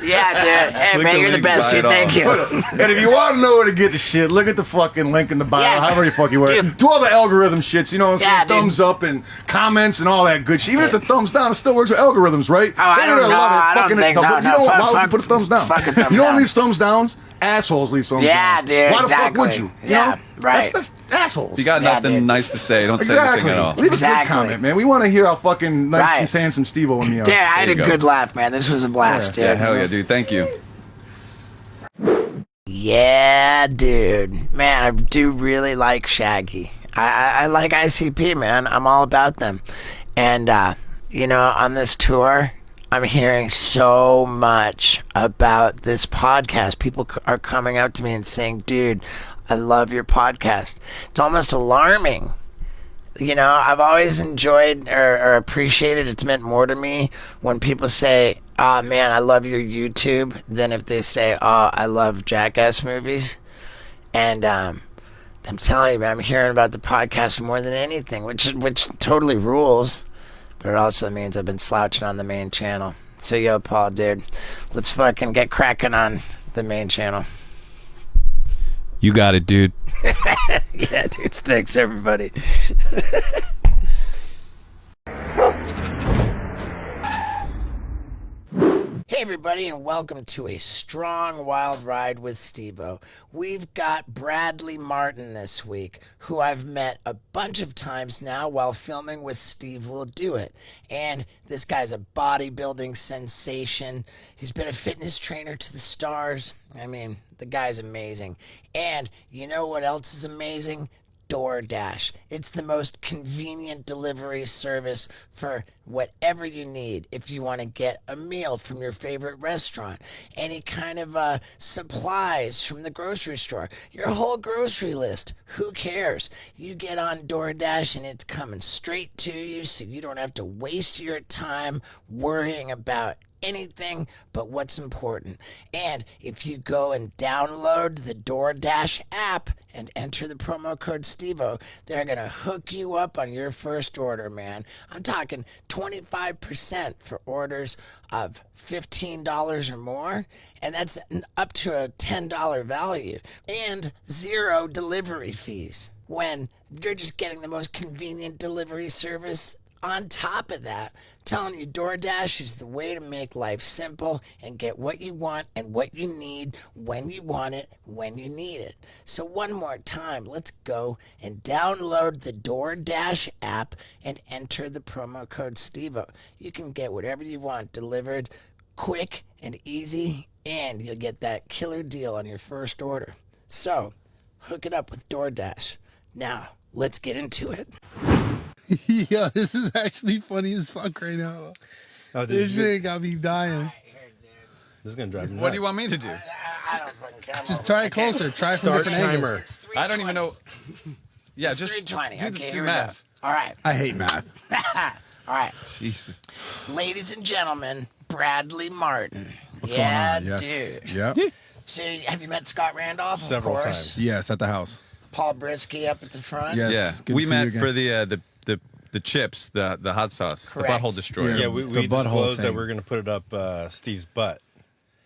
A: Yeah, dude. Hey man, you're the best, dude. Thank you.
B: And if you want to know where to get the shit, look at the fucking link in the bio.
A: Yeah.
B: However you fucking wear it. Do all the algorithm shits. You know what I'm saying?
A: Yeah,
B: thumbs up and comments and all that good shit. Even if it's a thumbs down, it still works with algorithms, right?
A: Oh, I don't know. I don't think
B: you know what? Why would you put a thumbs down? You know what these thumbs downs? assholes, Lisa.
A: Yeah, dude.
B: Why the
A: exactly.
B: fuck would you?
A: Yeah,
B: know?
A: right.
B: That's assholes.
C: If you got
A: Yeah,
C: nothing
A: dude.
C: nice to say, don't say
B: Exactly.
C: anything at all.
B: Leave a
A: Exactly.
B: good comment, man. We want to hear how fucking nice
A: Right.
B: and handsome Steve-O and me are.
A: Dude, I had
C: There
A: a
C: you go.
A: good laugh, man. This was a blast,
C: Yeah,
A: dude.
C: hell yeah, dude. Thank you.
A: Yeah, dude. Man, I do really like Shaggy. I like ICP, man. I'm all about them. And, on this tour, I'm hearing so much about this podcast. People are coming up to me and saying, dude, I love your podcast. It's almost alarming. I've always enjoyed or appreciated, it's meant more to me when people say, oh, man, I love your YouTube, than if they say, oh, I love Jackass movies. And I'm telling you, man, I'm hearing about the podcast more than anything, which totally rules. But it also means I've been slouching on the main channel. So, yo, Paul, dude, let's fucking get cracking on the main channel.
C: You got it, dude.
A: Yeah, dude. Thanks, everybody. Hey everybody, and welcome to a strong wild ride with Steve-O. We've got Bradley Martin this week, who I've met a bunch of times now while filming with Steve Will Do It. And this guy's a bodybuilding sensation. He's been a fitness trainer to the stars. I mean, the guy's amazing. And you know what else is amazing? DoorDash. It's the most convenient delivery service for whatever you need. If you want to get a meal from your favorite restaurant, any kind of supplies from the grocery store, your whole grocery list, who cares? You get on DoorDash and it's coming straight to you, so you don't have to waste your time worrying about anything but what's important. And if you go and download the DoorDash app and enter the promo code STEVO, they're gonna hook you up on your first order, man. I'm talking 25% for orders of $15 or more, and that's up to a $10 value, and 0 delivery fees when you're just getting the most convenient delivery service. On top of that, I'm telling you, DoorDash is the way to make life simple and get what you want and what you need when you want it, when you need it. So one more time, let's go and download the DoorDash app and enter the promo code STEVO. You can get whatever you want delivered quick and easy, and you'll get that killer deal on your first order. So hook it up with DoorDash. Now, let's get into it.
E: Yeah, this is actually funny as fuck right now.
F: Oh,
E: This shit got me dying.
F: This is gonna drive me nuts.
C: What do you want me to do?
A: I don't fucking care.
E: Just try it closer. Try it from
F: Start
E: different angles.
F: timer.
C: I don't even know. Yeah,
A: It's
C: just
A: 3:20.
C: do,
A: Okay,
C: do
A: here
C: math.
A: we go. All right.
E: I hate math.
A: All right.
C: Jesus.
A: Ladies and gentlemen, Bradley Martin.
E: What's
A: yeah,
E: going on? Yes.
A: dude.
E: Yep.
A: So, have you met Scott Randolph?
F: Several
A: of course.
F: times.
E: Yes, at the house.
A: Paul Brisske up at the front.
E: Yes.
C: Yeah,
E: good to
C: we
E: see
C: met
E: you again.
C: for the chips, the hot sauce,
A: Correct.
C: the butthole destroyer.
F: Yeah,
E: The
F: we
E: butthole
F: disclosed that
E: thing.
F: we're gonna put it up Steve's butt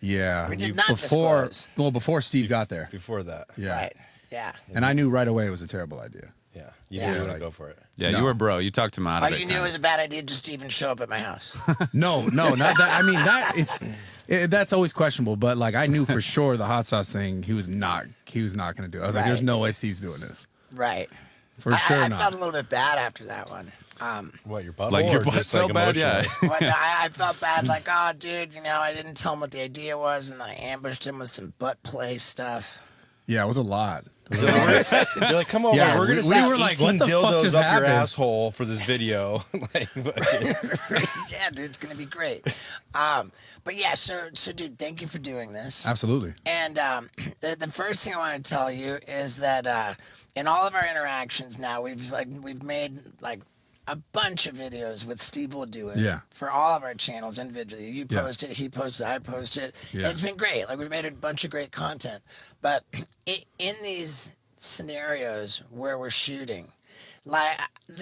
E: Yeah.
A: We did not
E: before,
A: disclose.
E: well, before Steve got there.
F: before that.
E: Yeah.
A: Right. Yeah.
E: And I knew right away it was a terrible idea.
F: Yeah, you
A: Yeah.
F: didn't want
E: Like-
F: to go for it.
C: Yeah,
E: No.
C: you were bro. You talked him out
A: Oh,
C: of it.
A: you knew it
C: kinda.
A: was a bad idea just to even show up at my house.
E: No, not that. I mean, that's always questionable. But like, I knew for sure the hot sauce thing, he was not going to do. I was like, there's
A: Right.
E: no way Steve's doing this.
A: Right.
E: For sure
A: I
E: not.
A: felt a little bit bad after that one.
F: What, your butthole?
C: Like your
F: or
C: butt
F: just,
C: felt bad, yeah.
F: emotionally?
A: Well, no, I felt bad, like, oh, dude, I didn't tell him what the idea was, and then I ambushed him with some butt play stuff.
E: Yeah, it was a lot.
F: You're like, come over.
E: Yeah,
F: we're gonna
E: we
F: stick
E: were like,
F: 18
E: what the fuck
F: dildos
E: just
F: up
E: happened?
F: your asshole for this video. Like,
A: Yeah, dude, it's gonna be great. But yeah, so dude, thank you for doing this.
E: Absolutely.
A: And the first thing I want to tell you is that in all of our interactions now, we've made like a bunch of videos with Steve Will Do It.
E: Yeah.
A: For all of our channels individually. You
E: Yeah.
A: post it, he posts it, I post it.
E: Yeah.
A: It's been great. Like we've made a bunch of great content. But in these scenarios where we're shooting, like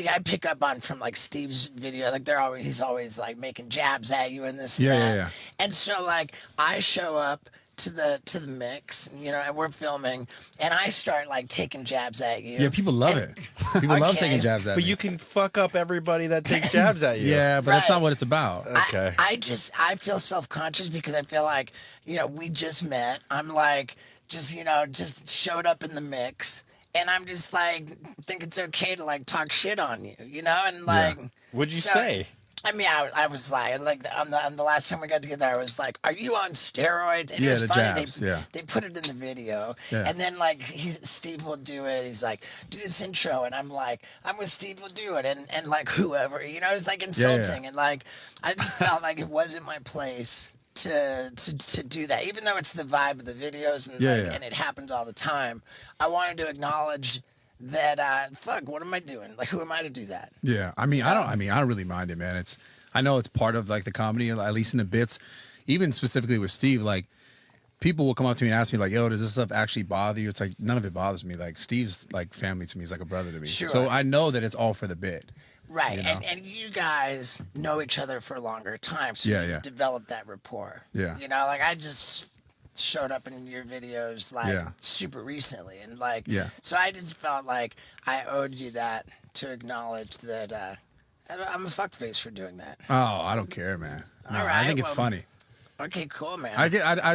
A: I pick up on from like Steve's video, like he's always like making jabs at you and this and
E: Yeah,
A: that.
E: yeah, yeah.
A: And so like I show up to the mix, and we're filming, and I start like taking jabs at you.
E: Yeah, people love it. People love
A: Okay.
E: taking jabs at
F: but
E: me.
F: you can fuck up everybody that takes jabs at you.
E: Yeah, but that's
A: Right.
E: not what it's about.
F: Okay.
A: I feel self-conscious because I feel like, we just met. I'm like just showed up in the mix. And I'm just like, think it's okay to like talk shit on you, and like.
F: Yeah. What'd you say?
A: I mean, I was like on the last time we got together, I was like, "Are you on steroids?" And it was
E: the
A: funny.
E: jabs,
A: They put it in the video,
E: Yeah.
A: and then like Steve will do it. He's like, "Do this intro," and I'm like, "I'm with Steve. Will do it," and like whoever, it's like insulting, and like I just felt like it wasn't my place to do that, even though it's the vibe of the videos and and it happens all the time. I wanted to acknowledge that fuck, what am I doing? Like, who am I to do that?
E: Yeah, I don't really mind it, man. I know it's part of like the comedy, at least in the bits. Even specifically with Steve, like people will come up to me and ask me like, "Yo, does this stuff actually bother you?" It's like none of it bothers me. Like Steve's like family to me. He's like a brother to me.
A: Sure.
E: So I know that it's all for the bit.
A: Right, and you guys know each other for a longer time, so you've developed that rapport.
E: Yeah.
A: Like I just showed up in your videos like super recently, and like so I just felt like I owed you that to acknowledge that I'm a fuckface for doing that.
E: Oh, I don't care, man. No,
A: All right,
E: I think it's funny.
A: Okay, cool, man.
E: I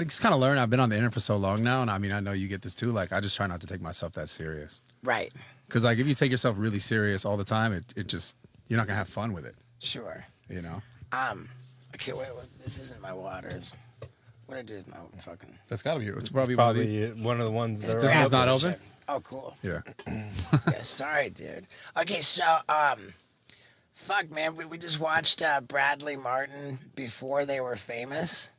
E: just kind of learned. I've been on the internet for so long now, and I mean, I know you get this too. Like, I just try not to take myself that serious.
A: Right.
E: Because like, if you take yourself really serious all the time, it just you're not gonna have fun with it.
A: Sure. Okay, wait. This isn't my waters. What do I do with my fucking?
E: That's gotta be. It's probably
F: One of the ones that are
E: This one's not open.
A: Oh, cool.
E: Yeah.
A: Yeah, sorry, dude. Okay, so fuck, man, we just watched Bradley Martin before they were famous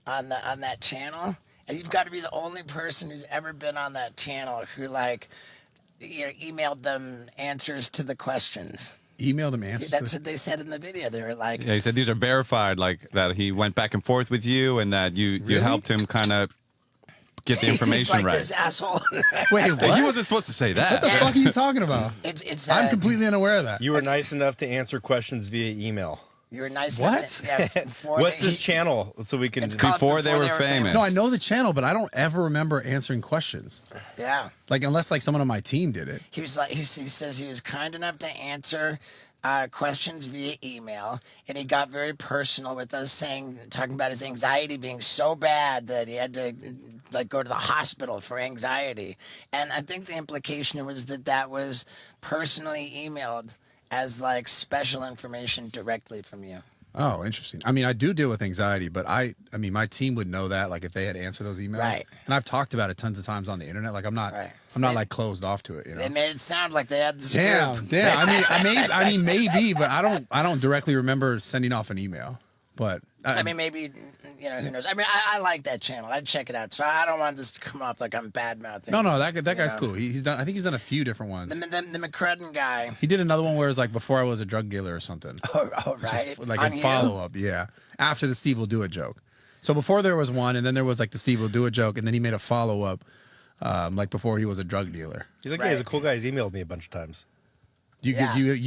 A: on that channel, and you've got to be the only person who's ever been on that channel who like emailed them answers to the questions.
E: Email them answers.
A: That's what they said in the video. They were like,
C: Yeah, he said these are verified, like that he went back and forth with you, and that you helped him kind of get the information
A: he's like
C: right.
A: this asshole.
E: Wait, what?
C: He wasn't supposed to say that.
E: What the fuck are you talking about?
A: It's
E: I'm completely unaware of that.
F: You were nice enough to answer questions via email.
A: You were nice.
E: What?
F: What's this channel? So we can.
A: It's called
C: Before they were famous.
E: No, I know the channel, but I don't ever remember answering questions.
A: Yeah.
E: Like, unless like someone on my team did it.
A: He was like, he says he was kind enough to answer questions via email, and he got very personal with us, talking about his anxiety being so bad that he had to like go to the hospital for anxiety. And I think the implication was that was personally emailed as like special information directly from you.
E: Oh, interesting. I mean, I do deal with anxiety, but I mean, my team would know that, like, if they had answered those emails.
A: Right.
E: And I've talked about it tons of times on the internet. Like, I'm not like closed off to it.
A: They made it sound like they had the script.
E: Damn. I mean, maybe, but I don't directly remember sending off an email. But
A: I mean, maybe, who knows? I mean, I like that channel. I'd check it out. So I don't want this to come off like I'm bad mouthing.
E: No, that guy's cool. He's done. I think he's done a few different ones.
A: The McCrudden guy.
E: He did another one where it was like before I was a drug dealer or something.
A: Oh right.
E: Just like
A: On
E: a follow up, yeah. After the Steve will do it joke. So before there was one, and then there was like the Steve will do it joke, and then he made a follow up, like before he was a drug dealer.
F: He's like, yeah, he's a cool guy. He's emailed me a bunch of times.
E: You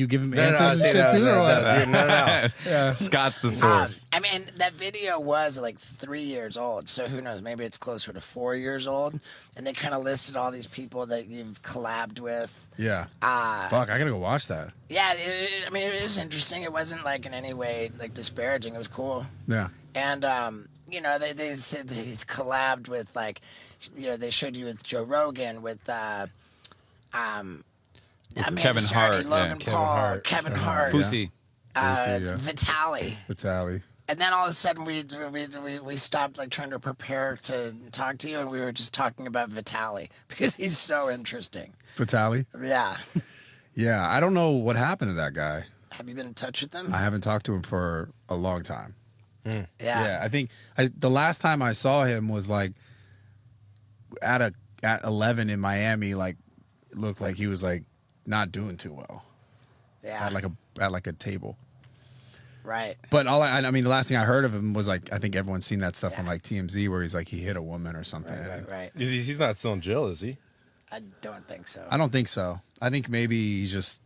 E: give him
F: No,
E: answers and shit too, or what?
F: No.
E: Yeah.
C: Scott's the source.
A: I mean, that video was like 3 years old, so who knows? Maybe it's closer to 4 years old. And they kind of listed all these people that you've collabed with.
E: Yeah. Fuck, I gotta go watch that.
A: Yeah, it was interesting. It wasn't like in any way like disparaging. It was cool.
E: Yeah.
A: And they said that he's collabed with like, they showed you with Joe Rogan, with
C: Kevin Hart,
A: Logan Paul, Kevin Hart,
C: Fusi.
A: Vitaly. And then all of a sudden we stopped like trying to prepare to talk to you, and we were just talking about Vitaly because he's so interesting.
E: Vitaly?
A: Yeah.
E: Yeah, I don't know what happened to that guy.
A: Have you been in touch with him?
E: I haven't talked to him for a long time.
A: Yeah.
E: I think the last time I saw him was like at 11 in Miami. Like, it looked like he was like not doing too well.
A: Yeah.
E: At like a table.
A: Right.
E: But I mean, the last thing I heard of him was like, I think everyone's seen that stuff on like TMZ where he's like he hit a woman or something.
A: Right.
F: He's not still in jail, is he?
A: I don't think so.
E: I don't think so. I think maybe he's just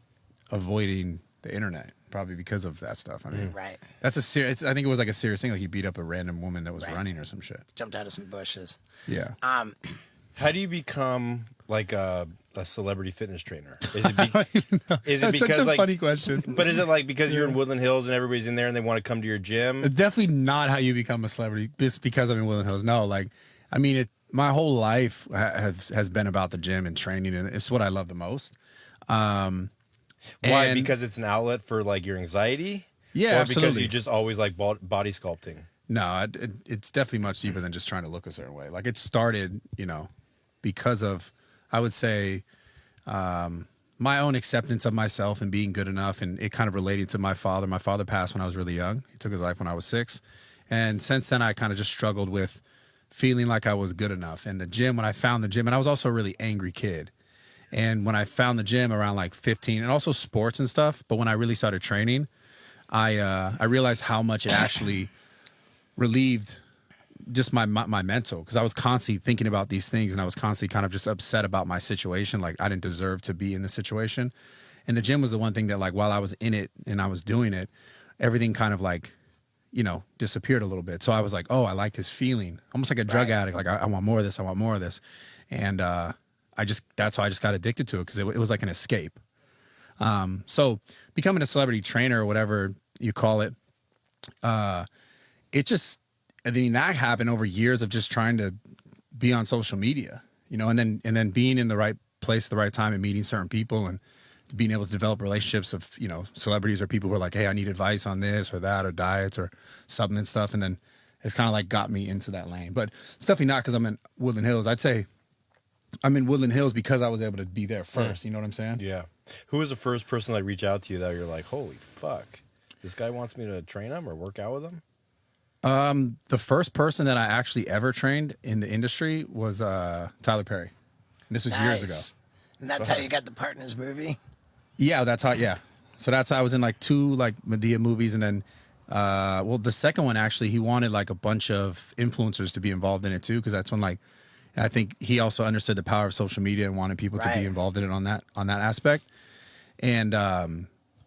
E: avoiding the internet, probably because of that stuff. I mean,
A: Right.
E: that's a serious. I think it was like a serious thing. Like he beat up a random woman that was running or some shit.
A: Jumped out of some bushes.
E: Yeah.
F: How do you become like a celebrity fitness trainer? Is it, is it
E: That's
F: because
E: such a
F: like
E: funny question?
F: But is it like because you're in Woodland Hills and everybody's in there and they want to come to your gym?
E: It's definitely not how you become a celebrity just because I'm in Woodland Hills. No, like, I mean, my whole life has been about the gym and training, and it's what I love the most.
F: Why? Because it's an outlet for like your anxiety?
E: Yeah,
F: or
E: absolutely.
F: because you just always like body sculpting?
E: No, it's definitely much deeper than just trying to look a certain way. Like it started, because of, I would say, my own acceptance of myself and being good enough, and it kind of related to my father. My father passed when I was really young. He took his life when I was 6. And since then, I kind of just struggled with feeling like I was good enough. And the gym, when I found the gym, and I was also a really angry kid. And when I found the gym around like 15, and also sports and stuff, but when I really started training, I realized how much it actually relieved just my mental, because I was constantly thinking about these things, and I was constantly kind of just upset about my situation. Like I didn't deserve to be in this situation. And the gym was the one thing that, like, while I was in it and I was doing it, everything kind of like, disappeared a little bit. So I was like, oh, I like this feeling, almost like a drug addict. Like I want more of this. I want more of this. And that's how I just got addicted to it, because it was like an escape. So becoming a celebrity trainer or whatever you call it, that happened over years of just trying to be on social media, and then being in the right place at the right time and meeting certain people and being able to develop relationships of, celebrities or people who are like, hey, I need advice on this or that or diets or supplement stuff. And then it's kind of like got me into that lane. But it's definitely not because I'm in Woodland Hills. I'd say I'm in Woodland Hills because I was able to be there first. You know what I'm saying?
F: Yeah. Who was the first person that reached out to you that you're like, holy fuck, this guy wants me to train him or work out with him?
E: The first person that I actually ever trained in the industry was Tyler Perry. And this was years ago.
A: And that's how you got the part in his movie?
E: Yeah, that's how. Yeah, so that's how I was in like 2 like Medea movies, and then, the second one actually, he wanted like a bunch of influencers to be involved in it too, because that's when like I think he also understood the power of social media and wanted people to be involved in it on that aspect. And I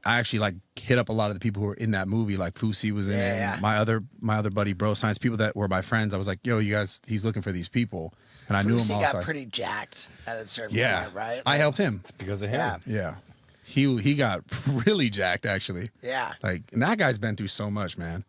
E: actually like hit up a lot of the people who were in that movie, like Fusi was in it. And my other buddy, Bro Science, people that were my friends. I was like, yo, you guys, he's looking for these people. And I knew him also.
A: He got pretty jacked at a certain point, right? Like,
E: I helped him.
F: It's because of him.
E: Yeah. He got really jacked, actually.
A: Yeah.
E: Like, and that guy's been through so much, man.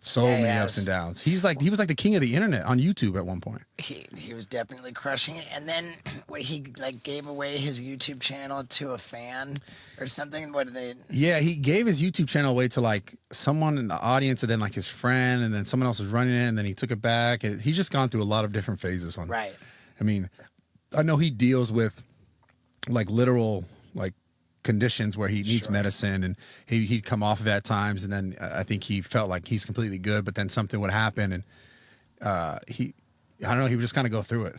E: So many ups and downs. He was like the king of the internet on YouTube at one point.
A: He was definitely crushing it. And then when he like gave away his YouTube channel to a fan or something. What did they?
E: Yeah, he gave his YouTube channel away to like someone in the audience, and then like his friend, and then someone else was running it, and then he took it back. And he's just gone through a lot of different phases on.
A: Right.
E: I mean, I know he deals with like literal like conditions where he needs medicine, and he'd come off of it at times, and then I think he felt like he's completely good, but then something would happen, and I don't know, he would just kind of go through it.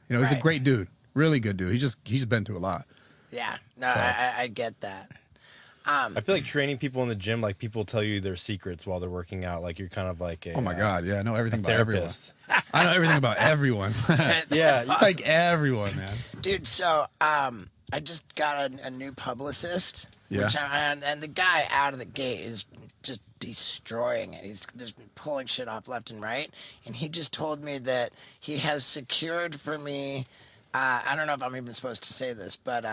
E: He's a great dude, really good dude. He's been through a lot.
A: Yeah, no, so. I get that.
F: I feel like training people in the gym, like people tell you their secrets while they're working out, like you're kind of like a,
E: oh my god, yeah, I know everything about everyone.
F: I
E: know everything about everyone.
F: Yeah,
A: awesome.
E: Like everyone, man.
A: Dude, so I just got a new publicist.
E: Yeah.
A: And the guy out of the gate is just destroying it. He's just pulling shit off left and right. And he just told me that he has secured for me, I don't know if I'm even supposed to say this, but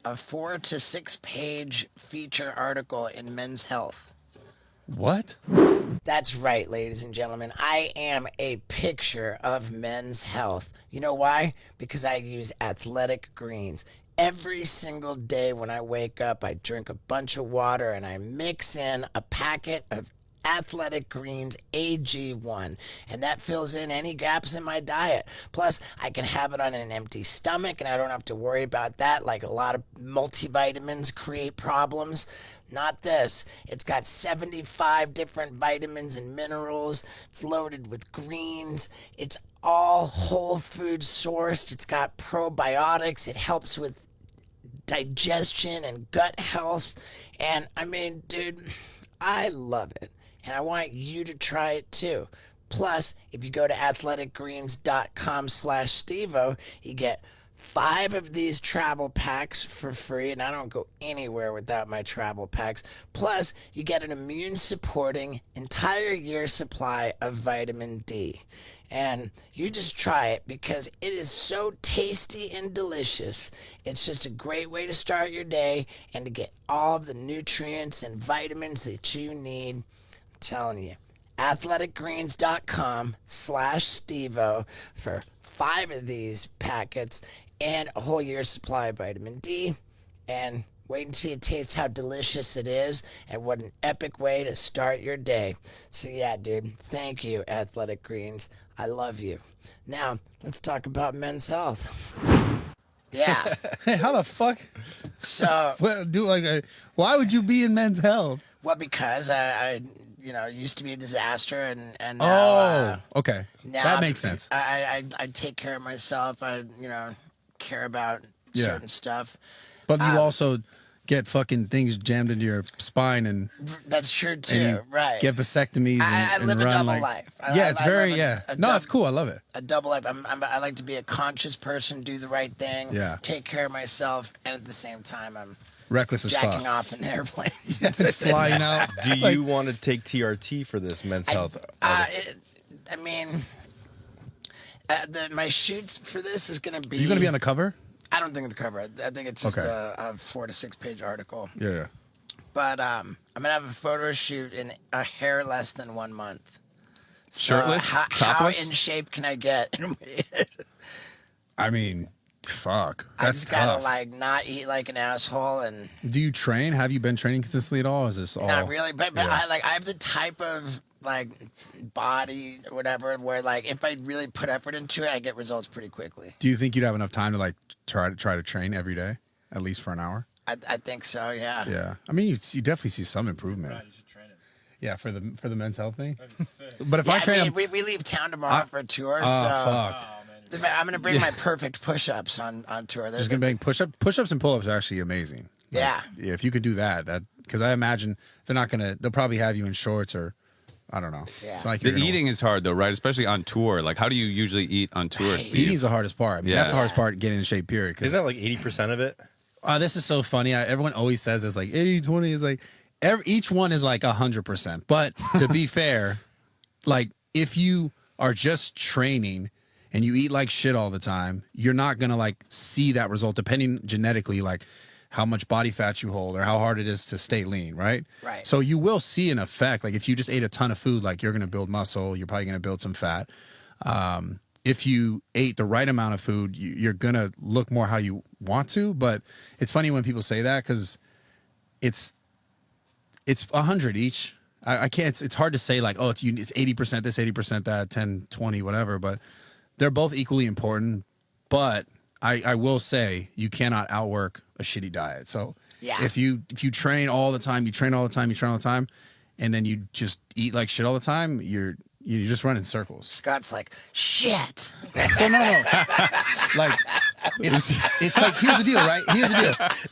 A: a 4 to 6 page feature article in Men's Health.
E: What?
A: That's right, ladies and gentlemen. I am a picture of Men's Health. You know why? Because I use athletic greens. Every single day when I wake up, I drink a bunch of water and I mix in a packet of Athletic Greens AG1, and that fills in any gaps in my diet. Plus, I can have it on an empty stomach, and I don't have to worry about that like a lot of multivitamins create problems. Not this. It's got 75 different vitamins and minerals. It's loaded with greens. It's all whole food sourced. It's got probiotics. It helps with digestion and gut health. And I mean, dude, I love it. And I want you to try it too. Plus, if you go to athleticgreens.com/Stevo, you get 5 of these travel packs for free, and I don't go anywhere without my travel packs. Plus, you get an immune-supporting entire year supply of vitamin D. And you just try it because it is so tasty and delicious. It's just a great way to start your day and to get all of the nutrients and vitamins that you need. I'm telling you, athleticgreens.com/Stevo for 5 of these packets and a whole year's supply of vitamin D. And wait until you taste how delicious it is and what an epic way to start your day. So yeah, dude, thank you, Athletic Greens. I love you. Now, let's talk about men's health. Yeah.
E: Hey, how the fuck?
A: So,
E: why would you be in men's health?
A: well, because I used to be a disaster, and now,
E: Okay,
A: now
E: that makes sense.
A: I take care of myself. I care about certain stuff.
E: But you also get fucking things jammed into your spine and
A: That's true too,
E: you
A: right?
E: get vasectomies.
A: I
E: and
A: live a
E: run
A: double
E: like,
A: life.
E: It's very No, it's cool. I love it.
A: A double life. I like to be a conscious person, do the right thing, take care of myself, and at the same time, I'm
E: Reckless as
A: jacking
E: fuck.
A: off in airplanes.
E: Flying out.
F: Do you want to take TRT for this men's health?
A: My shoot for this is going to be.
E: Are you going to be on the cover?
A: I don't think the cover. I think it's just a 4 to 6 page article.
E: Yeah.
A: But I'm going to have a photo shoot in a hair less than 1 month.
C: Shirtless?
A: How
C: Topless?
A: in shape can I get?
E: I mean, fuck.
A: I
E: That's
A: just gotta
E: tough.
A: not eat like an asshole and
E: Do you train? Have you been training consistently at all? Is this all?
A: not really. But
E: Yeah.
A: I have the type of body or whatever where if I really put effort into it, I get results pretty quickly.
E: Do you think you'd have enough time to try to train every day, at least for an hour?
A: I think so. Yeah.
E: Yeah. I mean, you definitely see some improvement.
G: God, you should train it.
E: Yeah, for the men's health thing.
G: That'd be sick.
E: But if
A: Yeah,
E: I train,
A: we leave town tomorrow for a tour.
E: oh
A: so
E: fuck.
G: Oh man.
A: I'm gonna bring my perfect push-ups on tour. There's
E: Just gonna make push-ups and pull-ups are actually amazing.
A: Yeah.
E: Yeah, if you could do that because I imagine they'll probably have you in shorts or I don't know.
A: Yeah.
E: It's like
C: The eating is hard though, right? Especially on tour. Like, how do you usually eat on tour,
A: Right.
C: Steve?
E: eating's the hardest part. I mean,
C: Yeah.
E: that's the hardest part, getting in shape. Period. 'Cause
F: Isn't that like 80% of it?
E: this is so funny. Everyone always says it's like 80-20. It's like each one is like 100%. But to be fair, if you are just training and you eat like shit all the time, you're not gonna see that result. Depending genetically, how much body fat you hold or how hard it is to stay lean, right?
A: Right.
E: So you will see an effect. If you just ate a ton of food, you're gonna build muscle. You're probably gonna build some fat. If you ate the right amount of food, you're gonna look more how you want to. But it's funny when people say that because it's 100 each. I can't. It's hard to say it's 80% this, 80% that, 10, 20, whatever. But they're both equally important. But I will say you cannot outwork a shitty diet. So
A: Yeah.
E: if you train all the time, and then you just eat like shit all the time, you just run in circles.
A: Scott's like shit.
E: So no. It's here's the deal, right? Here's the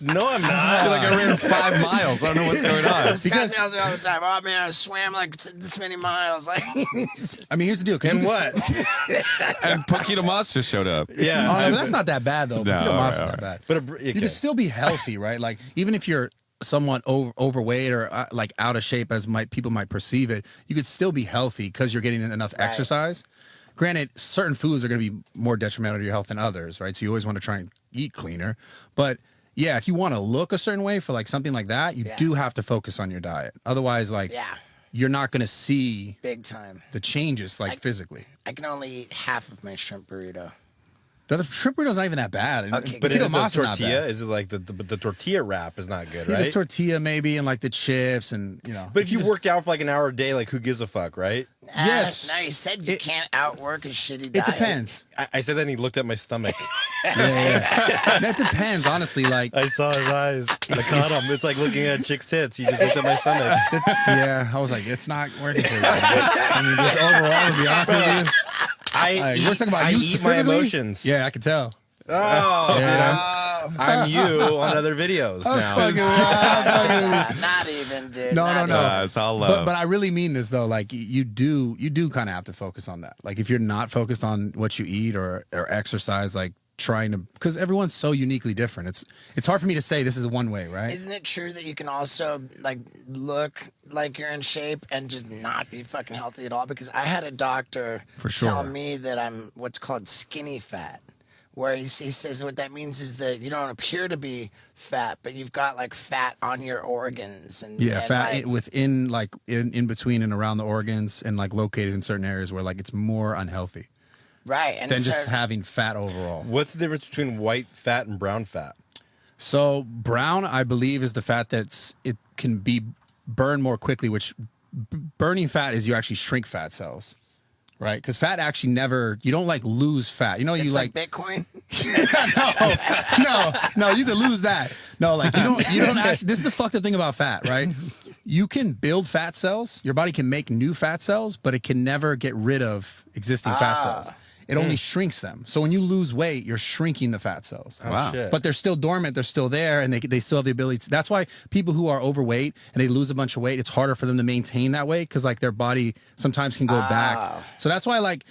E: deal.
F: No, I'm not.
C: I feel like I ran 5 miles. I don't know what's going on.
A: Scott tells me all the time, "Oh man, I swam this many miles."
E: I mean, here's the deal.
F: And what?
C: And Pokito Moss just showed up.
F: Yeah.
E: Oh, no, that's not that bad though.
C: No,
E: Keto
C: all
E: Moss is
C: right,
E: not bad.
F: But
E: You can still be healthy, right? Even if you're somewhat overweight or out of shape as people might perceive it, you could still be healthy because you're getting enough exercise. Granted, certain foods are going to be more detrimental to your health than others, right? So you always want to try and eat cleaner. But yeah, if you want to look a certain way for something like that, you do have to focus on your diet. Otherwise, you're not going to see
A: Big time.
E: the changes physically.
A: I can only eat half of my shrimp burrito.
E: The shrimp burrito's not even that bad. And
A: Okay,
F: But
E: keto
F: is it the
E: moss is not
F: tortilla?
E: bad.
F: Is it like the tortilla wrap is not good,
E: Yeah,
F: right?
E: the tortilla maybe and the chips and
F: But if you worked out for an hour a day, who gives a fuck, right?
E: Yes.
A: Now you said you can't outwork a shitty diet.
E: it depends.
F: I said that and he looked at my stomach.
E: Yeah. That depends, honestly.
F: I saw his eyes. I caught him. It's like looking at a chick's tits. He just looked at my stomach.
E: Yeah, I was like, it's not working for you. I mean, just overall, to be honest with you, we're talking about
F: I
E: you
F: eat my
E: specifically?
F: emotions.
E: Yeah, I could tell.
F: Oh,
E: Yeah.
F: dude, I'm you on other videos now.
A: Not even, dude.
E: No,
A: Not
E: no, no.
A: even.
C: It's all love.
E: But I really mean this though. You do kind of have to focus on that. If you're not focused on what you eat or exercise, trying to, because everyone's so uniquely different. It's hard for me to say this is one way, right?
A: Isn't it true that you can also look like you're in shape and just not be fucking healthy at all? Because I had a doctor
E: For sure.
A: tell me that I'm what's called skinny fat, where he says what that means is that you don't appear to be fat, but you've got fat on your organs and
E: Yeah, fat
A: like,
E: within in between and around the organs and located in certain areas where it's more unhealthy.
A: Right. And
E: than
A: so,
E: just having fat overall.
F: What's the difference between white fat and brown fat?
E: So brown, I believe, is the fat it can be burned more quickly, which burning fat is you actually shrink fat cells. Right, because fat actually you don't like lose fat. You know,
A: it's
E: you
A: like Bitcoin.
E: no, you can lose that. No, like you don't actually. This is the fucked up thing about fat, right? You can build fat cells. Your body can make new fat cells, but it can never get rid of existing fat cells. It only shrinks them. So when you lose weight, you're shrinking the fat cells.
F: Oh,
C: Wow.
F: shit.
E: But they're still dormant. They're still there, and they still have the ability to. That's why people who are overweight and they lose a bunch of weight, it's harder for them to maintain that weight because like their body sometimes can go back. So that's why like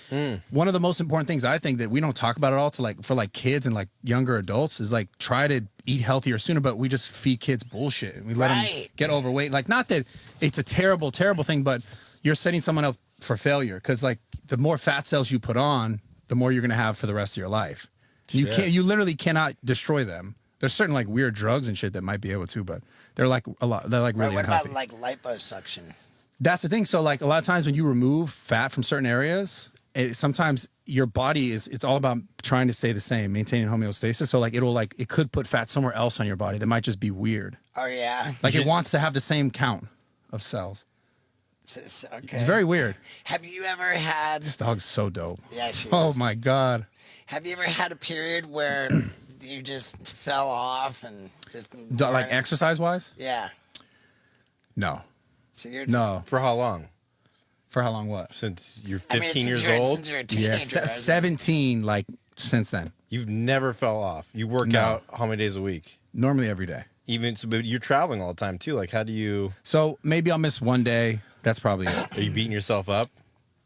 E: one of the most important things I think that we don't talk about at all to like for like kids and like younger adults is like try to eat healthier sooner. But we just feed kids bullshit and we let them get overweight. Like not that it's a terrible thing, but you're setting someone up for failure because like the more fat cells you put on, the more you're going to have for the rest of your life. You literally cannot destroy them. There's certain like weird drugs and shit that might be able to, but they're like really
A: What
E: unhealthy.
A: about like liposuction?
E: That's the thing. So like a lot of times when you remove fat from certain areas, sometimes your body it's all about trying to stay the same, maintaining homeostasis. So like it could put fat somewhere else on your body that might just be weird.
A: Oh yeah.
E: Like it wants to have the same count of cells.
A: Okay.
E: It's very weird.
A: Have you ever had?
E: This dog's so dope.
A: Yeah, she
E: Oh
A: is.
E: my God.
A: Have you ever had a period where you just fell off and just
E: Like exercise wise?
A: Yeah.
E: No.
A: So you're just,
E: No.
F: For how long?
E: For how long? What?
F: Since you're
A: I mean,
F: 15
A: since
F: years
A: you're,
F: old?
A: Since you're a
E: Yeah,
A: teenager, right?
E: 17. Like since then.
F: You've never fell off. You work
E: No.
F: out how many days a week?
E: Normally every day.
F: But you're traveling all the time too. Like, how do you?
E: So maybe I'll miss one day. That's probably it.
F: Are you beating yourself up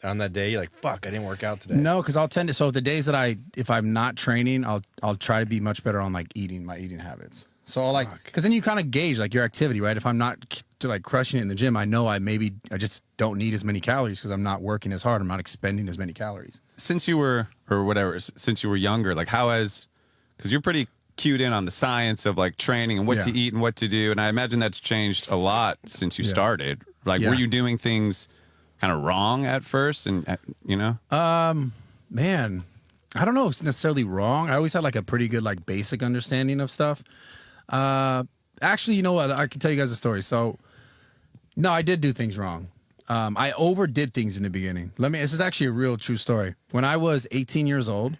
F: on that day? You're like, fuck, I didn't work out today.
E: No, because I'll tend to. So the days that if I'm not training, I'll try to be much better on like my eating habits. So I'll like, because then you kind of gauge like your activity, right? If I'm not like crushing it in the gym, I know I just don't need as many calories because I'm not working as hard. I'm not expending as many calories.
C: Since you were younger, like because you're pretty cued in on the science of like training and what to eat and what to do, and I imagine that's changed a lot since you started. Like, were you doing things kind of wrong at first, and
E: Man, I don't know if it's necessarily wrong. I always had like a pretty good like basic understanding of stuff. Actually, you know what? I can tell you guys a story. So, no, I did do things wrong. I overdid things in the beginning. This is actually a real true story. When I was 18 years old,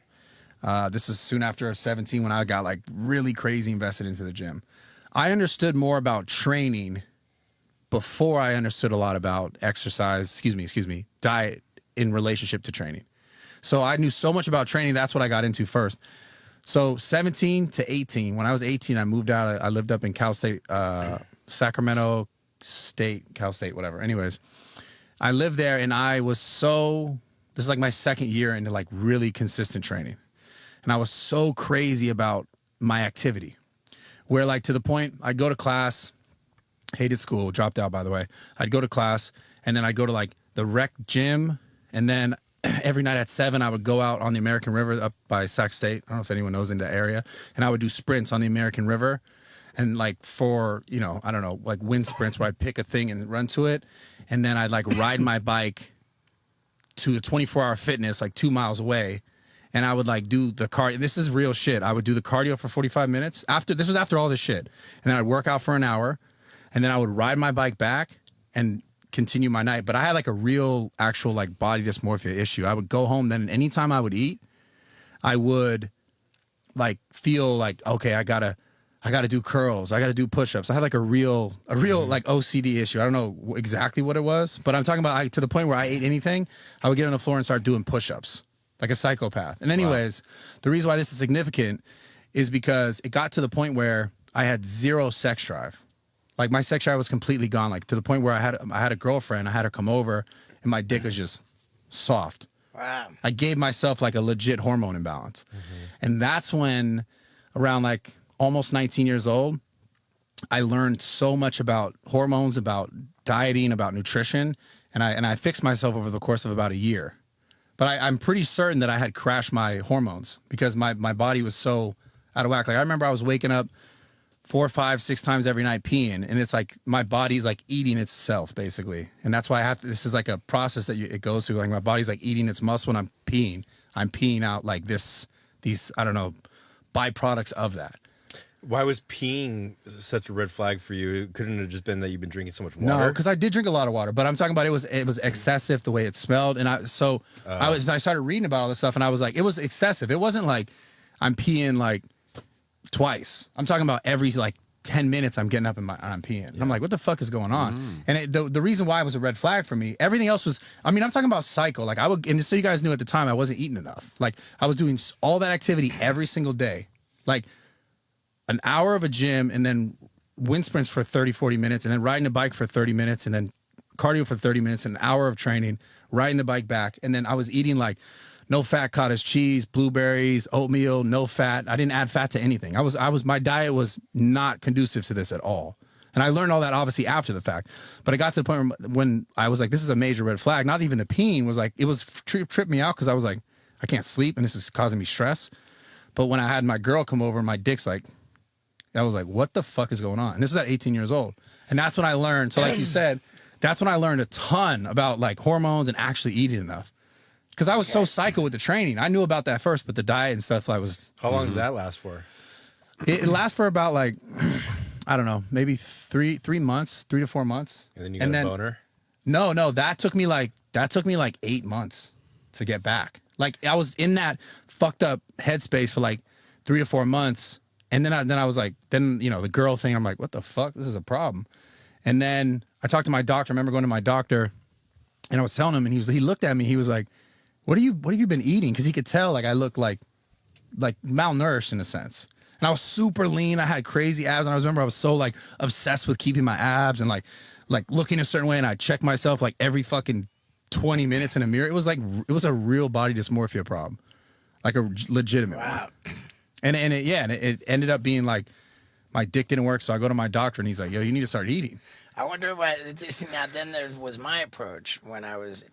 E: this is soon after 17 when I got like really crazy invested into the gym. I understood more about training before I understood a lot about exercise, diet in relationship to training. So I knew so much about training. That's what I got into first. So 17 to 18, when I was 18, I moved out. I lived up in Cal State, Sacramento State, Cal State, whatever. Anyways, I lived there and this is like my second year into like really consistent training. And I was so crazy about my activity where like to the point I'd go to class, hated school, dropped out by the way. I'd go to class and then I'd go to like the rec gym. And then every night at 7, I would go out on the American River up by Sac State. I don't know if anyone knows in the area. And I would do sprints on the American River. And like for, I don't know, like wind sprints where I'd pick a thing and run to it. And then I'd like ride my bike to a 24-hour fitness like 2 miles away. And I would like do the cardio. This is real shit. I would do the cardio for 45 minutes. This was after all this shit. And then I'd work out for an hour. And then I would ride my bike back and continue my night. But I had like a real actual like body dysmorphia issue. I would go home, then anytime I would eat, I would like feel like, okay, I gotta do curls, I gotta do push-ups. I had like a real like OCD issue. I don't know exactly what it was, but I'm talking about to the point where I ate anything, I would get on the floor and start doing push-ups like a psychopath. And anyways, the reason why this is significant is because it got to the point where I had zero sex drive. Like my sex drive was completely gone, like to the point where I had a girlfriend, I had her come over and my dick was just soft.
A: Wow.
E: I gave myself like a legit hormone imbalance. And that's when around like almost 19 years old, I learned so much about hormones, about dieting, about nutrition. And I fixed myself over the course of about a year. But I'm pretty certain that I had crashed my hormones because my body was so out of whack. Like I remember I was waking up 4, 5, 6 times every night peeing, and it's like my body's like eating itself basically. And that's why this is like a process that it goes through. Like my body's like eating its muscle when I'm peeing. I'm peeing out like these, I don't know, byproducts of that.
F: Why was peeing such a red flag for you? Couldn't it have just been that you've been drinking so much water?
E: No, because I did drink a lot of water, but I'm talking about it was excessive the way it smelled, and I started reading about all this stuff, and I was like, it was excessive. It wasn't like I'm peeing like twice. I'm talking about every like 10 minutes I'm getting up and I'm peeing. And I'm like, what the fuck is going on? And the reason why it was a red flag for me, everything else was, I mean, I'm talking about cycle. Like and just so you guys knew at the time, I wasn't eating enough. Like I was doing all that activity every single day. Like an hour of a gym and then wind sprints for 30, 40 minutes and then riding a bike for 30 minutes and then cardio for 30 minutes, an hour of training, riding the bike back. And then I was eating like no fat cottage cheese, blueberries, oatmeal, no fat. I didn't add fat to anything. My diet was not conducive to this at all. And I learned all that obviously after the fact. But I got to the point when I was like, this is a major red flag. Not even the peeing was like, it was tripped me out because I was like, I can't sleep and this is causing me stress. But when I had my girl come over, my dick's like, I was like, what the fuck is going on? And this was at 18 years old. And that's when I learned. So like you said, that's when I learned a ton about like hormones and actually eating enough. Because I was so psycho with the training. I knew about that first, but the diet and stuff, I was...
F: How long did that last for?
E: It lasts for about like, I don't know, maybe 3 months, 3 to 4 months.
F: And then you got a boner?
E: No, that took me like 8 months to get back. Like I was in that fucked up headspace for like 3 to 4 months. And then I was like, the girl thing, I'm like, what the fuck? This is a problem. And then I talked to my doctor. I remember going to my doctor and I was telling him and he looked at me. He was like, what have you been eating? Because he could tell like I looked like malnourished in a sense. And I was super lean. I had crazy abs. And I remember I was so like obsessed with keeping my abs and like looking a certain way. And I checked myself like every fucking 20 minutes in a mirror. It was a real body dysmorphia problem. Like a legitimate one. And it ended up being like my dick didn't work. So I go to my doctor and he's like, yo, you need to start eating.
A: I wonder what this now. Then there was my approach when I was,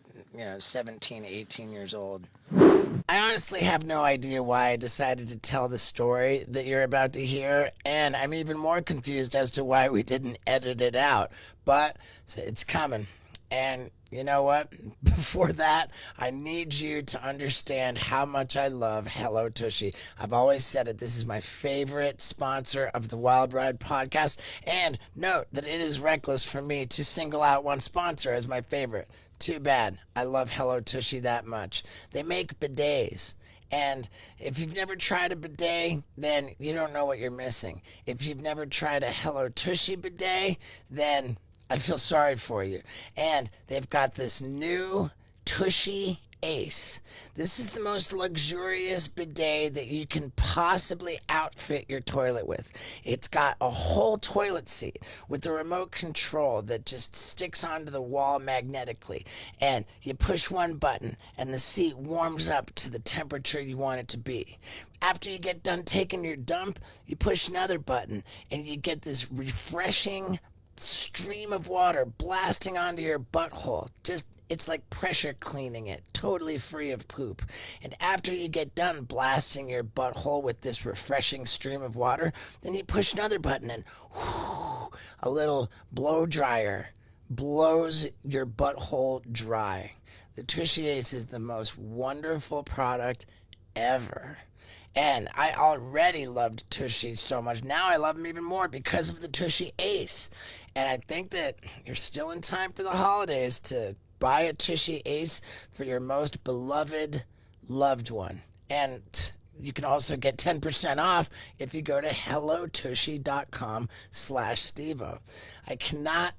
A: 17, 18 years old. I honestly have no idea why I decided to tell the story that you're about to hear, and I'm even more confused as to why we didn't edit it out. But it's coming, and you know what? Before that, I need you to understand how much I love Hello Tushy. I've always said it. This is my favorite sponsor of the Wild Ride podcast. And note that it is reckless for me to single out one sponsor as my favorite. Too bad. I love Hello Tushy that much. They make bidets. And if you've never tried a bidet, then you don't know what you're missing. If you've never tried a Hello Tushy bidet, then I feel sorry for you. And they've got this new Tushy Ace. This is the most luxurious bidet that you can possibly outfit your toilet with. It's got a whole toilet seat with a remote control that just sticks onto the wall magnetically. And you push one button and the seat warms up to the temperature you want it to be. After you get done taking your dump, you push another button and you get this refreshing stream of water blasting onto your butthole. It's like pressure cleaning it, totally free of poop. And after you get done blasting your butthole with this refreshing stream of water, then you push another button and whoo, a little blow dryer blows your butthole dry. The Tushy Ace is the most wonderful product ever. And I already loved Tushy so much. Now I love them even more because of the Tushy Ace. And I think that you're still in time for the holidays to buy a Tushy Ace for your most beloved loved one. And you can also get 10% off if you go to hellotushy.com/Stevo. I cannot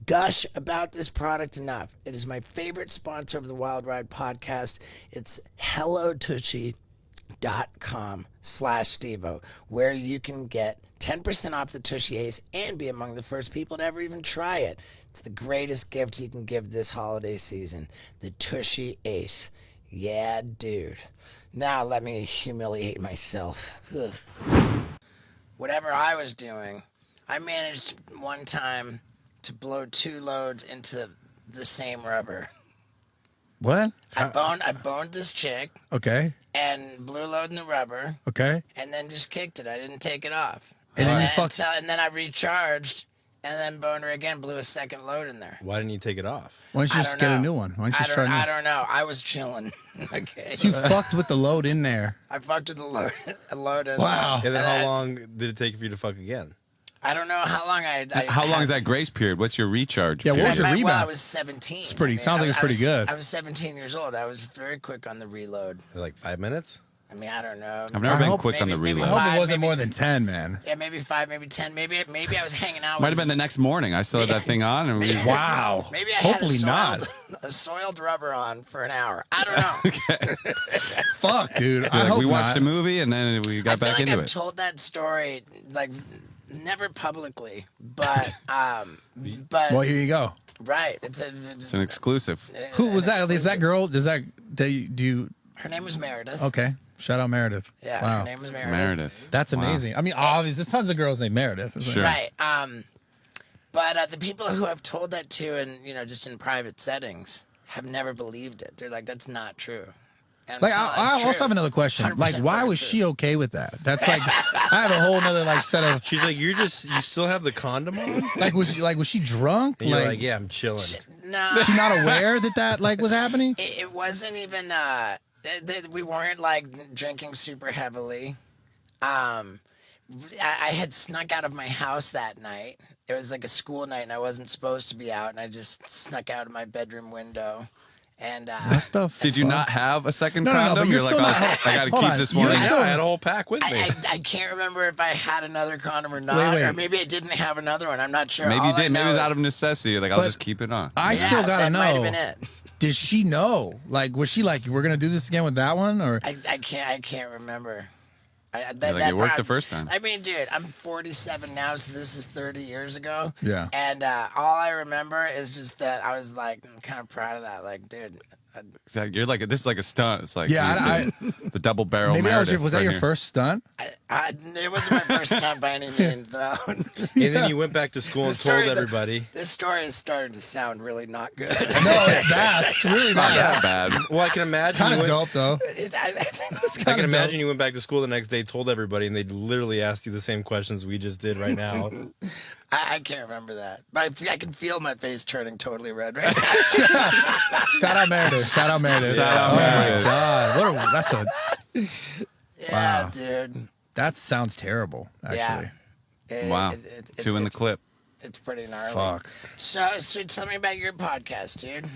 A: gush about this product enough. It is my favorite sponsor of the Wild Ride podcast. It's hellotushy.com/Stevo, where you can get 10% off the Tushy Ace and be among the first people to ever even try it. It's the greatest gift you can give this holiday season. The Tushy Ace. Yeah, dude. Now let me humiliate myself. Ugh. Whatever I was doing, I managed one time to blow 2 loads into the same rubber.
E: What?
A: I boned this chick.
E: Okay.
A: And blew a load in the rubber.
E: Okay.
A: And then just kicked it. I didn't take it off.
E: And then you
A: and then I recharged and then boner again, blew a second load in there.
F: Why didn't you take it off?
E: Why don't you
A: I
E: just
A: don't
E: get a
A: know.
E: new one? Why don't you just try a new
A: I don't know. I was chilling. Okay.
E: So you fucked with the load in there.
A: I fucked with the load. A load in
E: Wow.
F: And then how long did it take for you to fuck again?
A: I don't know how long I
C: How long
A: had-
C: is that grace period? What's your recharge
E: Yeah, what
C: period?
E: was your
A: Well,
E: rebound?
A: I was 17.
E: It's pretty- sounds like it's pretty good.
A: I was 17 years old. I was very quick on the reload.
F: Like 5 minutes?
A: I mean, I don't know.
C: I've never
E: I
C: been
E: hope-
C: quick on the
A: maybe-
E: I
C: reload.
E: hope
A: Five,
E: it wasn't
A: maybe-
E: more than 10, man.
A: Yeah, maybe 5, maybe 10. Maybe I was hanging out.
C: Might
A: with
C: have been the next morning. I still had that thing on, and we.
E: Wow.
A: Maybe I
E: Hopefully
A: had
E: not.
A: a soiled rubber on for an hour. I don't know.
E: Fuck, dude. I
C: Like,
E: hope
C: we watched
E: not.
C: the movie, and then we
A: I
C: got
A: feel
C: back
A: like
C: into
A: I've
C: it.
A: told that story like never publicly, but
E: Well, here you go.
A: right.
C: It's an exclusive.
E: Who was
A: an
E: that? Is that
A: exclusive.
E: girl? Does that do you?
A: Her name was Meredith.
E: Okay, shout out Meredith.
A: Yeah,
E: wow,
A: her name was Meredith.
C: Meredith.
E: that's
C: Wow.
E: amazing. I mean, obviously, there's tons of girls named Meredith. isn't
C: Sure.
E: there?
A: Right. But the people who I've told that to, and just in private settings, have never believed it. They're like, "That's not true." And
E: Like,
A: I'm telling-
E: I
A: it's
E: also
A: true.
E: have another question.
A: 100%
E: Like, why was
A: true.
E: she okay with that? That's like, I have a whole nother like set of
F: She's like, you still have the condom on?
E: like, was she drunk?
F: And you're like, yeah, I'm chilling.
A: No,
E: was she not aware that like was happening?
A: it wasn't even. We weren't like drinking super heavily. I had snuck out of my house that night. It was like a school night, and I wasn't supposed to be out, and I just snuck out of my bedroom window. And
E: What the?
C: Did you
E: fuck?
C: not have a second
E: No, no, no,
C: condom?
E: but you're
C: You're like,
E: still
C: oh,
E: not-
C: I got to
E: hold
C: keep
E: on.
C: this
E: You're
C: one.
F: Yeah,
E: still-
F: I had a whole pack with me.
A: I can't remember if I had another condom or not,
E: Wait.
A: or maybe I didn't have another one. I'm not sure.
C: Maybe
A: All
C: you
A: I
C: did. Maybe it
A: know
C: was
A: is-
C: out of necessity. Like, I'll
E: But
C: just keep it on.
E: I
A: Yeah,
E: still gotta
A: that might have
E: know.
A: been it.
E: Did she know? Like, was she like, we're gonna do this again with that one, or
A: I can't remember.
C: It worked the first time.
A: I mean, dude, I'm 47 now, so this is 30 years ago.
E: Yeah.
A: And all I remember is just that I was like, I'm kind of proud of that. Like, dude,
C: Exactly. You're like, this is like a stunt. It's like
E: Yeah,
C: the double barrel.
E: maybe
C: Meredith
E: was that
C: right
E: your
C: here.
E: first stunt?
A: it wasn't my first time by any means. Though.
F: And then you went back to school and told everybody.
A: This story is starting to sound really not good.
E: No, it's bad. It's really
C: Not
E: not.
C: that bad.
F: Well, I can imagine.
E: Kind
F: you
E: of
F: went-
E: dope though.
F: I can imagine you went back to school the next day, told everybody, and they literally asked you the same questions we just did right now.
A: I can't remember that. I can feel my face turning totally red right now.
E: Shout out Meredith. Shout out Meredith.
C: Shout out
E: oh
C: Meredith.
E: my god, that's a
A: Yeah,
E: Wow.
A: dude.
E: that sounds terrible. Actually,
C: Wow.
A: It's
C: Two in the clip.
A: It's pretty gnarly.
E: fuck.
A: So tell me about your podcast, dude.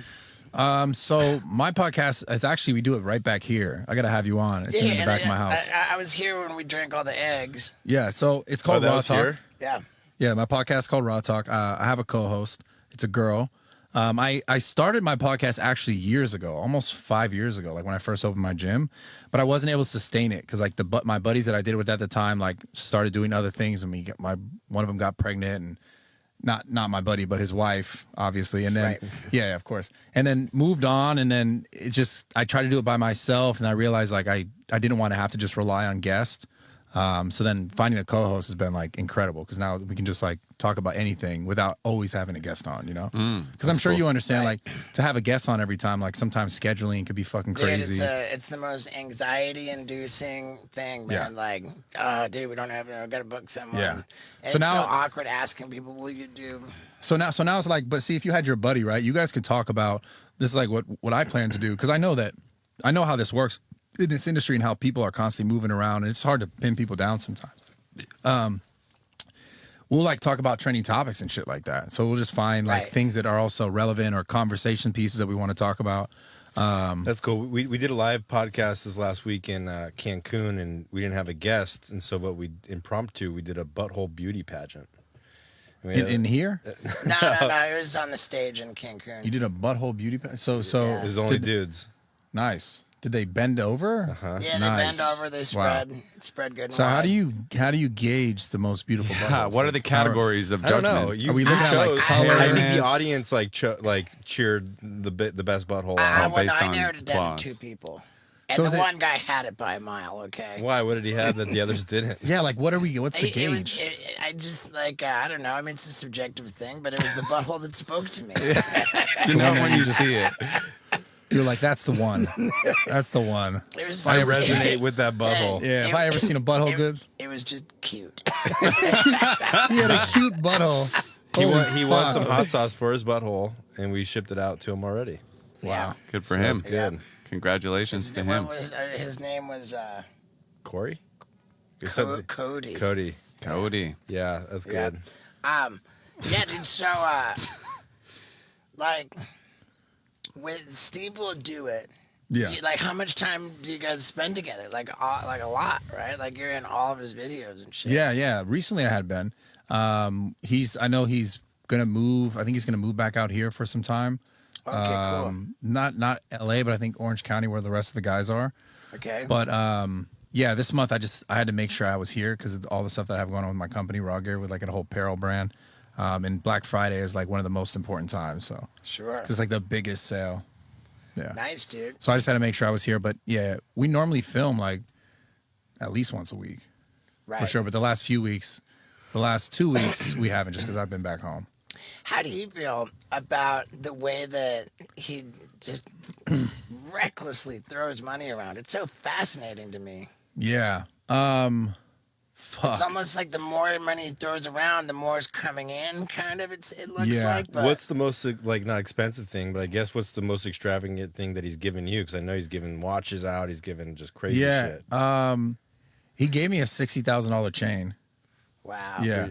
E: So my podcast is actually we do it right back here. I gotta have you on. It's in the
A: and
E: back of my house.
A: I was here when we drank all the eggs.
E: Yeah, so it's called
F: that
E: Raw
F: was
E: Talk.
F: here?
A: Yeah.
E: Yeah, my podcast is called Raw Talk. I have a co-host. It's a girl. I started my podcast actually years ago, almost 5 years ago, like when I first opened my gym, but I wasn't able to sustain it because like my buddies that I did it with at the time like started doing other things, and one of them got pregnant, and not my buddy, but his wife, obviously, and then
A: Right.
E: yeah, of course, and then moved on, and then I tried to do it by myself, and I realized like I didn't want to have to just rely on guests. So then finding a co-host has been like incredible because now we can just like talk about anything without always having a guest on, you know? Because I'm sure you understand, like to have a guest on every time, like sometimes scheduling could be fucking
A: Dude,
E: crazy.
A: it's the most anxiety-inducing thing, man.
E: Yeah.
A: Like, dude, we gotta book someone.
E: Yeah.
A: And
E: So
A: it's
E: now-
A: so awkward asking people, will you do?
E: So now it's like, but see, if you had your buddy, right, you guys could talk about this, is like what I plan to do, because I know how this works in this industry and how people are constantly moving around, and it's hard to pin people down sometimes. We'll like talk about trending topics and shit like that. So we'll just find like
A: Right.
E: things that are also relevant or conversation pieces that we want to talk about.
F: That's cool. We did a live podcast this last week in Cancun, and we didn't have a guest, and so what we did a butthole beauty pageant. And we had-
E: In here,
A: No, it was on the stage in Cancun.
E: you did a butthole beauty. So
A: Yeah.
F: it was only
E: did-
F: dudes.
E: nice. Did they bend over?
A: Yeah, they
E: Nice.
A: bend over, they
E: Wow.
A: spread good and
E: So how
A: wide.
E: do you gauge the most beautiful buttholes?
C: What are the
E: Like, how-
C: categories of
F: I don't
C: judgment?
F: know. You,
E: Are we
F: you
E: looking at, like,
F: chose-
E: color?
F: I think the
C: Fairness?
F: audience cheered the best butthole.
A: I
F: on.
C: based on
A: narrowed it down
C: claws.
A: to 2 people. And
E: So is
A: the
E: it-
A: one guy had it by a mile, okay?
F: Why? What did he have that the others didn't?
E: Yeah, like what's the
A: It was-
E: gauge?
A: I just like I don't know. I mean, it's a subjective thing, but it was the butthole that spoke to me.
C: You know when you see it.
E: You're like, that's the one. That's the one.
A: It was
F: I resonate with that butthole.
E: Yeah, have I ever seen a butthole
A: it,
E: good?
A: It was just cute.
E: He had a cute butthole.
F: He won some hot sauce for his butthole, and we shipped it out to him already.
A: Wow.
C: Good for him.
F: That's good.
C: Congratulations to him.
A: His name was
F: Corey?
A: Cody.
F: Cody. Yeah, that's good.
A: Yeah, dude. So, like, with Steve will do it.
E: Yeah.
A: Like, how much time do you guys spend together? Like a lot, right? Like, you're in all of his videos and shit.
E: Yeah. Recently, I had been. I know he's gonna move. I think he's gonna move back out here for some time.
A: Okay, cool.
E: Not LA, but I think Orange County, where the rest of the guys are.
A: Okay.
E: But yeah, this month I had to make sure I was here because of all the stuff that I have going on with my company, Raw Gear, with like a whole apparel brand. And Black Friday is like one of the most important times. So
A: Sure.
E: it's like the biggest sale. Yeah.
A: Nice, dude.
E: So I just had to make sure I was here. But yeah, we normally film like at least once a week.
A: Right.
E: For sure. But the last 2 weeks, we haven't, just because I've been back home.
A: How do you feel about the way that he just recklessly throws money around? It's so fascinating to me.
E: Yeah. Fuck.
A: It's almost like the more money he throws around, the more is coming in, kind of, it looks
E: Yeah.
A: like. But
F: What's the most, like, not expensive thing, but I guess what's the most extravagant thing that he's given you? Because I know he's given watches out. He's given just crazy shit.
E: He gave me a $60,000 chain.
A: Wow.
E: Yeah.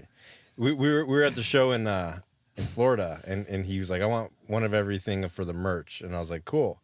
F: We were at the show in Florida, and he was like, I want one of everything for the merch. And I was like, cool.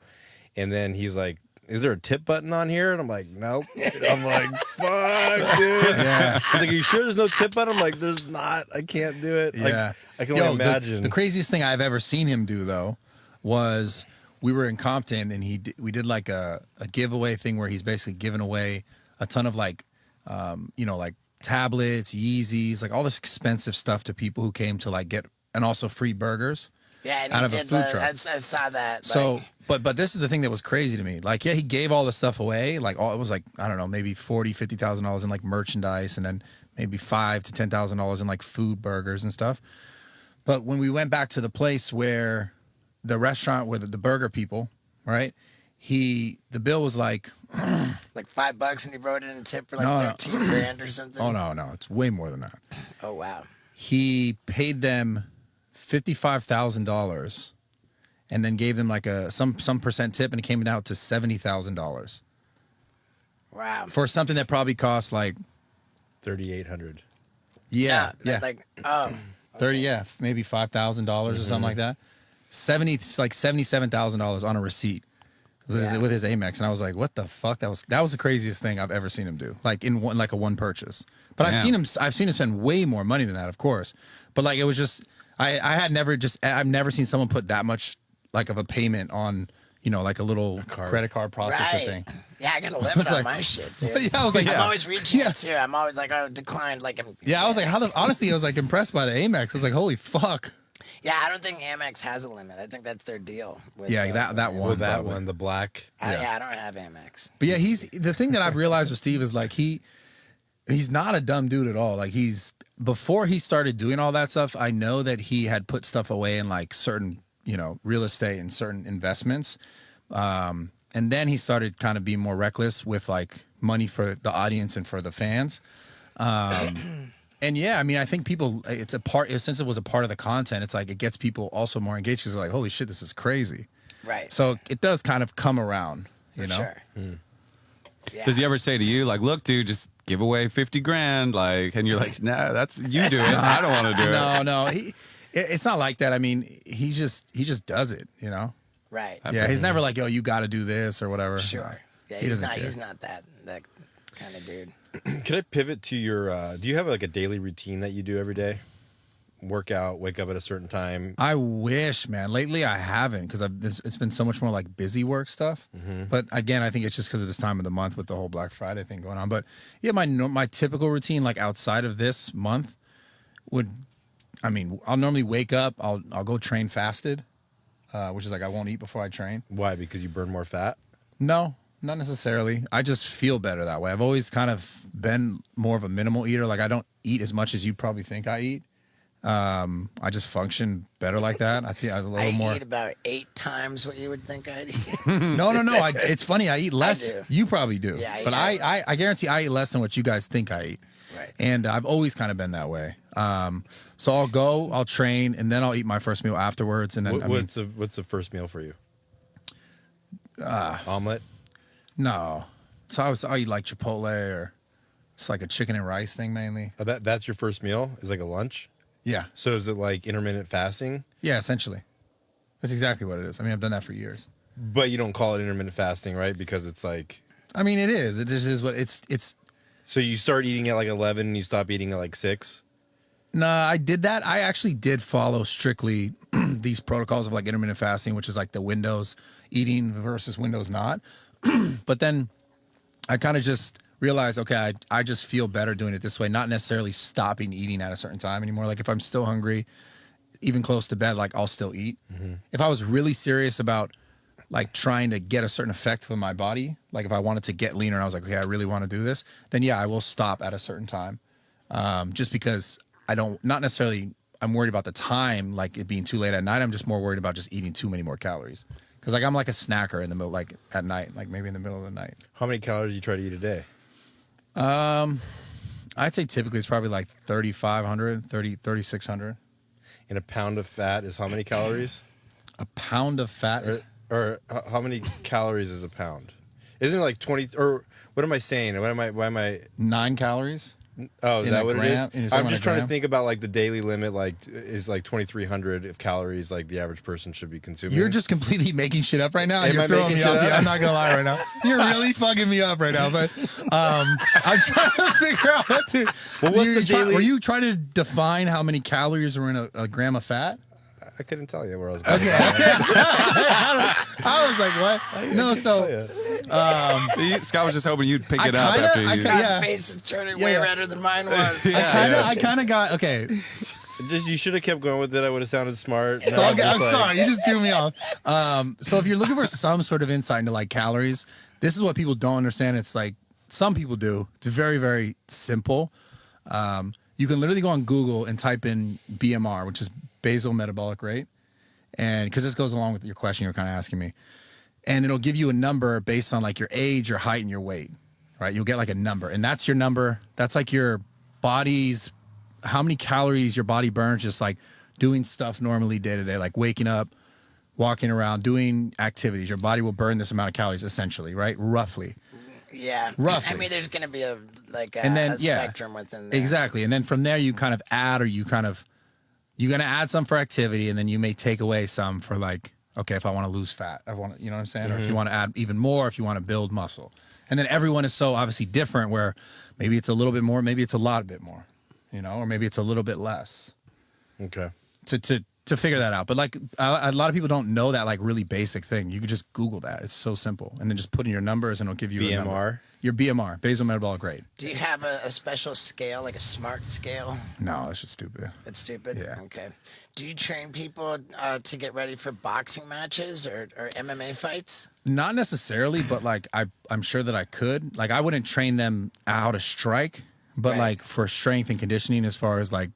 F: And then he's like, is there a tip button on here? And I'm like, nope. And I'm like, fuck, dude.
E: Yeah.
F: He's like, are you sure there's no tip button? I'm like, there's not. I can't do it. Like,
E: Yeah.
F: I can only imagine.
E: The craziest thing I've ever seen him do, though, was we were in Compton, and we did like a giveaway thing where he's basically giving away a ton of like, like tablets, Yeezys, like all this expensive stuff to people who came to like get, and also free burgers.
A: Yeah, and
E: out
A: he
E: of a
A: did
E: food
A: the,
E: truck.
A: I saw that.
E: So, but this is the thing that was crazy to me. Like, yeah, he gave all the stuff away. Like, it was like, I don't know, maybe $40,000-$50,000 in like merchandise, and then maybe $5,000 to $10,000 in like food, burgers and stuff. But when we went back to the place where the restaurant where the burger people, right? The bill was like
A: like $5, and he wrote it in a tip for like 13 grand or something.
E: Oh no, it's way more than that.
A: Oh wow.
E: He paid them $55,000 and then gave them like some percent tip, and it came out to $70,000
A: Wow.
E: for something that probably cost like
F: $3,800.
E: yeah.
A: Like
E: 30, yeah, maybe $5,000 or something like that. $77,000 on a receipt with his Amex, and I was like, "What the fuck?" That was the craziest thing I've ever seen him do, like in one purchase. But I've seen him spend way more money than that, of course. But like, it was just I've never seen someone put that much like of a payment on, like a little credit card processor thing.
A: Yeah, I got a limit on my shit, dude.
E: Yeah, I was like,
A: I'm always reaching it too. I'm always like, oh, declined. Like,
E: I was like, honestly, I was like impressed by the Amex. I was like, holy fuck.
A: Yeah, I don't think Amex has a limit. I think that's their deal. With,
E: Yeah, that one.
F: Well, that
E: probably.
F: one, the black.
A: Yeah, I don't have Amex.
E: But yeah, the thing that I've realized with Steve is like he's not a dumb dude at all. Like before he started doing all that stuff, I know that he had put stuff away in like certain, real estate and certain investments. And then he started kind of being more reckless with like money for the audience and for the fans. And yeah, I mean, I think people, since it was a part of the content, it's like it gets people also more engaged because they're like, holy shit, this is crazy.
A: Right.
E: So it does kind of come around, you know?
A: Sure. Yeah.
C: Does he ever say to you, like, look, dude, just give away 50 grand? Like, and you're like, nah, you do it. I don't want to do it.
E: No. It's not like that. I mean, he just does it,
A: Right.
E: Yeah, he's never like, yo, you got to do this or whatever.
A: Sure. Yeah,
E: He
A: he's
E: doesn't care.
A: not that kind of dude.
F: Can I pivot to your, do you have like a daily routine that you do every day? Work out, wake up at a certain time?
E: I wish, man. Lately, I haven't because it's been so much more like busy work stuff. But again, I think it's just because of this time of the month with the whole Black Friday thing going on. But yeah, my typical routine, like outside of this month, I'll normally wake up. I'll go train fasted, which is like I won't eat before I train.
F: Why? Because you burn more fat?
E: No, not necessarily. I just feel better that way. I've always kind of been more of a minimal eater. Like I don't eat as much as you probably think I eat. I just function better like that. I think I
A: eat about 8 times what you would think I'd eat.
E: No. It's funny. I eat less. You probably do.
A: Yeah,
E: but I guarantee I eat less than what you guys think I eat.
A: Right.
E: And I've always kind of been that way. So I'll go, I'll train, and then I'll eat my first meal afterwards. And then
F: what's the first meal for you? Omelet?
E: No. So I'll eat like Chipotle, or it's like a chicken and rice thing mainly.
F: Oh, that's your first meal? Is like a lunch?
E: Yeah.
F: So is it like intermittent fasting?
E: Yeah, essentially. That's exactly what it is. I mean, I've done that for years.
F: But you don't call it intermittent fasting, right? Because it's like...
E: I mean, it is. It just is what it's.
F: So you start eating at like 11 and you stop eating at like 6?
E: No, I did that. I actually did follow strictly these protocols of like intermittent fasting, which is like the windows eating versus windows not. But then I kind of just realized, okay, I just feel better doing it this way, not necessarily stopping eating at a certain time anymore. Like if I'm still hungry, even close to bed, like I'll still eat. If I was really serious about like trying to get a certain effect with my body, like if I wanted to get leaner and I was like, okay, I really want to do this, then yeah, I will stop at a certain time. Just because not necessarily I'm worried about the time, like it being too late at night. I'm just more worried about just eating too many more calories. Cause like I'm like a snacker in the middle, like at night, like maybe in the middle of the night.
F: How many calories do you try to eat a day?
E: I'd say typically it's probably like 3,500, 3,600.
F: And a pound of fat is how many calories?
E: A pound of fat is...
F: Or how many calories is a pound? Isn't it like 20? Or what am I saying? Why am I
E: 9 calories?
F: Oh, is
E: in
F: that
E: a
F: what
E: gram?
F: it is? I'm just trying to think about like the daily limit. Like is like 2,300 of calories like the average person should be consuming.
E: You're just completely making shit up right now.
F: Am
E: You're
F: I
E: throwing
F: making
E: me
F: shit
E: off.
F: up?
E: I'm not gonna lie right now. You're really fucking me up right now. But I'm trying to figure out what to.
F: Well, what's the daily?
E: Were you trying to define how many calories are in a gram of fat?
F: I couldn't tell you where I was going.
E: Okay. I was like, what? No, so
C: Scott was just hoping you'd pick it up
E: kinda-
C: after
E: I
C: you.
E: kinda-
A: Scott's
E: yeah.
A: face is turning way
E: Yeah.
A: redder than mine was.
E: I kind of got okay.
F: You should have kept going with it. I would have sounded smart.
E: It's
F: No,
E: all good.
F: just
E: I'm
F: like-
E: sorry, you just threw me off. So if you're looking for some sort of insight into like calories, this is what people don't understand. It's like some people do. It's very, very simple. You can literally go on Google and type in BMR, which is basal metabolic rate, and because this goes along with your question you're kind of asking me, and it'll give you a number based on like your age, your height, and your weight. Right? You'll get like a number, and that's your number. That's like your body's how many calories your body burns just like doing stuff normally day to day, like waking up, walking around, doing activities. Your body will burn this amount of calories essentially, right? Roughly.
A: Yeah.
E: Roughly.
A: I mean, there's going to be a spectrum within there.
E: Exactly. And then from there you kind of add, or you're going to add some for activity, and then you may take away some for like, okay, if I want to lose fat, you know what I'm saying? Or if you want to add even more, if you want to build muscle. And then everyone is so obviously different where maybe it's a little bit more, maybe it's a lot bit more, you know, or maybe it's a little bit less.
F: Okay.
E: To figure that out. But like a lot of people don't know that like really basic thing. You could just Google that. It's so simple. And then just put in your numbers and it'll give you a number.
F: BMR?
E: Your BMR, basal metabolic rate.
A: Do you have a special scale, like a smart scale?
E: No, that's just stupid.
A: It's stupid?
E: Yeah.
A: Okay. Do you train people to get ready for boxing matches or MMA fights?
E: Not necessarily, but like I'm sure that I could. Like I wouldn't train them how to strike, but
A: Right.
E: like for strength and conditioning as far as like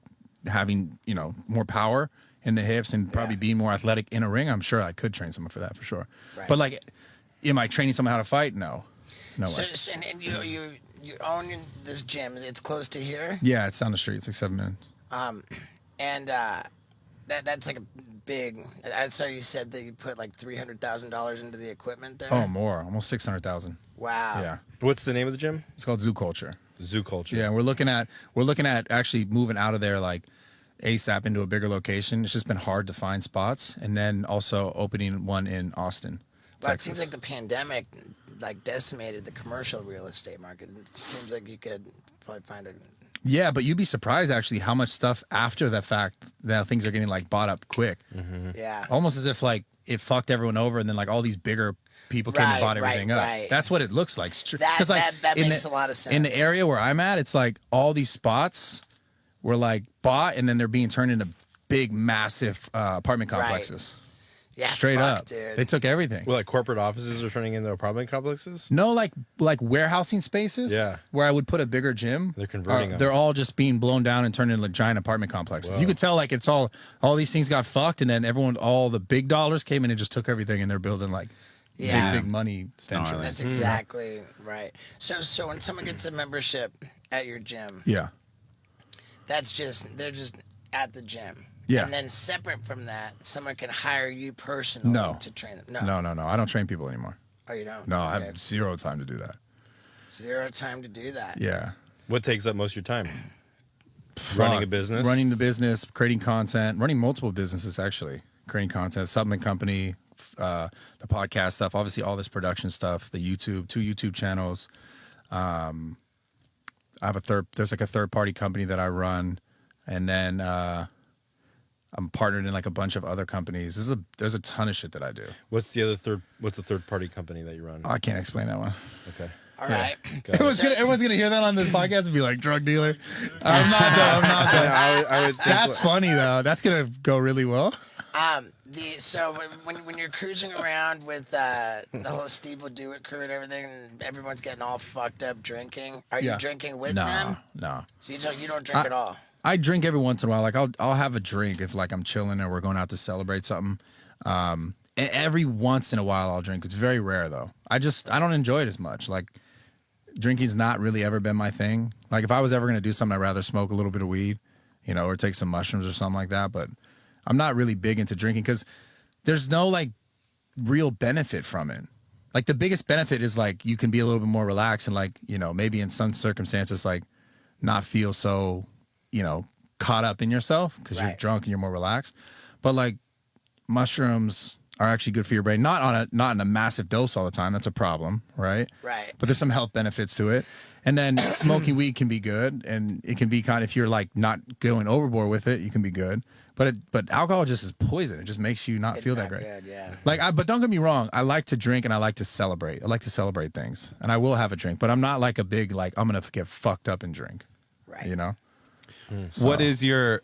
E: having, you know, more power in the hips and probably being more athletic in a ring, I'm sure I could train someone for that for sure.
A: Right.
E: But like, am I training someone how to fight? No. No way.
A: And you own this gym. It's close to here.
E: Yeah, it's down the street. It's like 7 minutes.
A: And that's like a big. I saw you said that you put like $300,000 into the equipment there.
E: Oh, more. Almost 600,000.
A: Wow.
E: Yeah.
F: What's the name of the gym?
E: It's called Zoo Culture.
F: Zoo Culture.
E: Yeah, we're looking at actually moving out of there like ASAP into a bigger location. It's just been hard to find spots, and then also opening one in Austin,
A: Well, it
E: Texas.
A: seems like the pandemic like decimated the commercial real estate market. It seems like you could probably find a.
E: Yeah, but you'd be surprised actually how much stuff after the fact that things are getting like bought up quick.
A: Yeah.
E: Almost as if like it fucked everyone over, and then like all these bigger people came and bought everything up.
A: Right.
E: That's what it looks like.
A: That makes a lot of sense.
E: In the area where I'm at, it's like all these spots were like bought, and then they're being turned into big, massive apartment complexes.
A: Yeah,
E: Straight
A: fuck,
E: up,
A: dude.
E: they took everything.
F: Well, like corporate offices are turning into apartment complexes?
E: No, like warehousing spaces.
F: Yeah.
E: Where I would put a bigger gym.
F: They're converting them.
E: They're all just being blown down and turned into like giant apartment complexes. You could tell like it's all these things got fucked, and then all the big dollars came in and just took everything, and they're building like
A: Yeah.
E: big money ventures.
A: That's exactly right. So when someone gets a membership at your gym,
E: Yeah.
A: they're just at the gym.
E: Yeah.
A: And then separate from that, someone can hire you personally to train them.
E: No. I don't train people anymore.
A: Oh, you don't?
E: No, I
A: Okay.
E: have zero time to do that.
A: Zero time to do that.
E: Yeah.
F: What takes up most of your time? Running a business?
E: Running the business, creating content, running multiple businesses, actually. Creating content, supplement company, the podcast stuff, obviously all this production stuff, the YouTube, 2 YouTube channels. I have there's like a third-party company that I run, and then I'm partnered in like a bunch of other companies. There's a ton of shit that I do.
F: What's the third party company that you run?
E: I can't explain that one.
F: Okay.
A: All right.
E: Everyone's gonna hear that on the podcast and be like, drug dealer. I'm not
F: I would think
E: That's funny though. That's gonna go really well.
A: So when you're cruising around with the whole Steve Will Do It crew and everything, and everyone's getting all fucked up drinking, are you drinking with them?
E: No.
A: So you don't drink at all?
E: I drink every once in a while. Like I'll have a drink if like I'm chilling or we're going out to celebrate something. And every once in a while I'll drink. It's very rare though. I don't enjoy it as much. Like drinking's not really ever been my thing. Like if I was ever gonna do something, I'd rather smoke a little bit of weed, or take some mushrooms or something like that. But I'm not really big into drinking because there's no like real benefit from it. Like the biggest benefit is like you can be a little bit more relaxed and like, maybe in some circumstances like not feel so, caught up in yourself because you're drunk and you're more relaxed. But like mushrooms are actually good for your brain. Not in a massive dose all the time. That's a problem, right?
A: Right.
E: But there's some health benefits to it. And then smoking weed can be good, and it can be kind of, if you're like not going overboard with it, you can be good. But alcohol just is poison. It just makes you not feel that great.
A: Good, yeah.
E: But don't get me wrong. I like to drink and I like to celebrate. I like to celebrate things, and I will have a drink. But I'm not like a big like I'm gonna get fucked up and drink.
A: Right.
E: So,
C: What is your?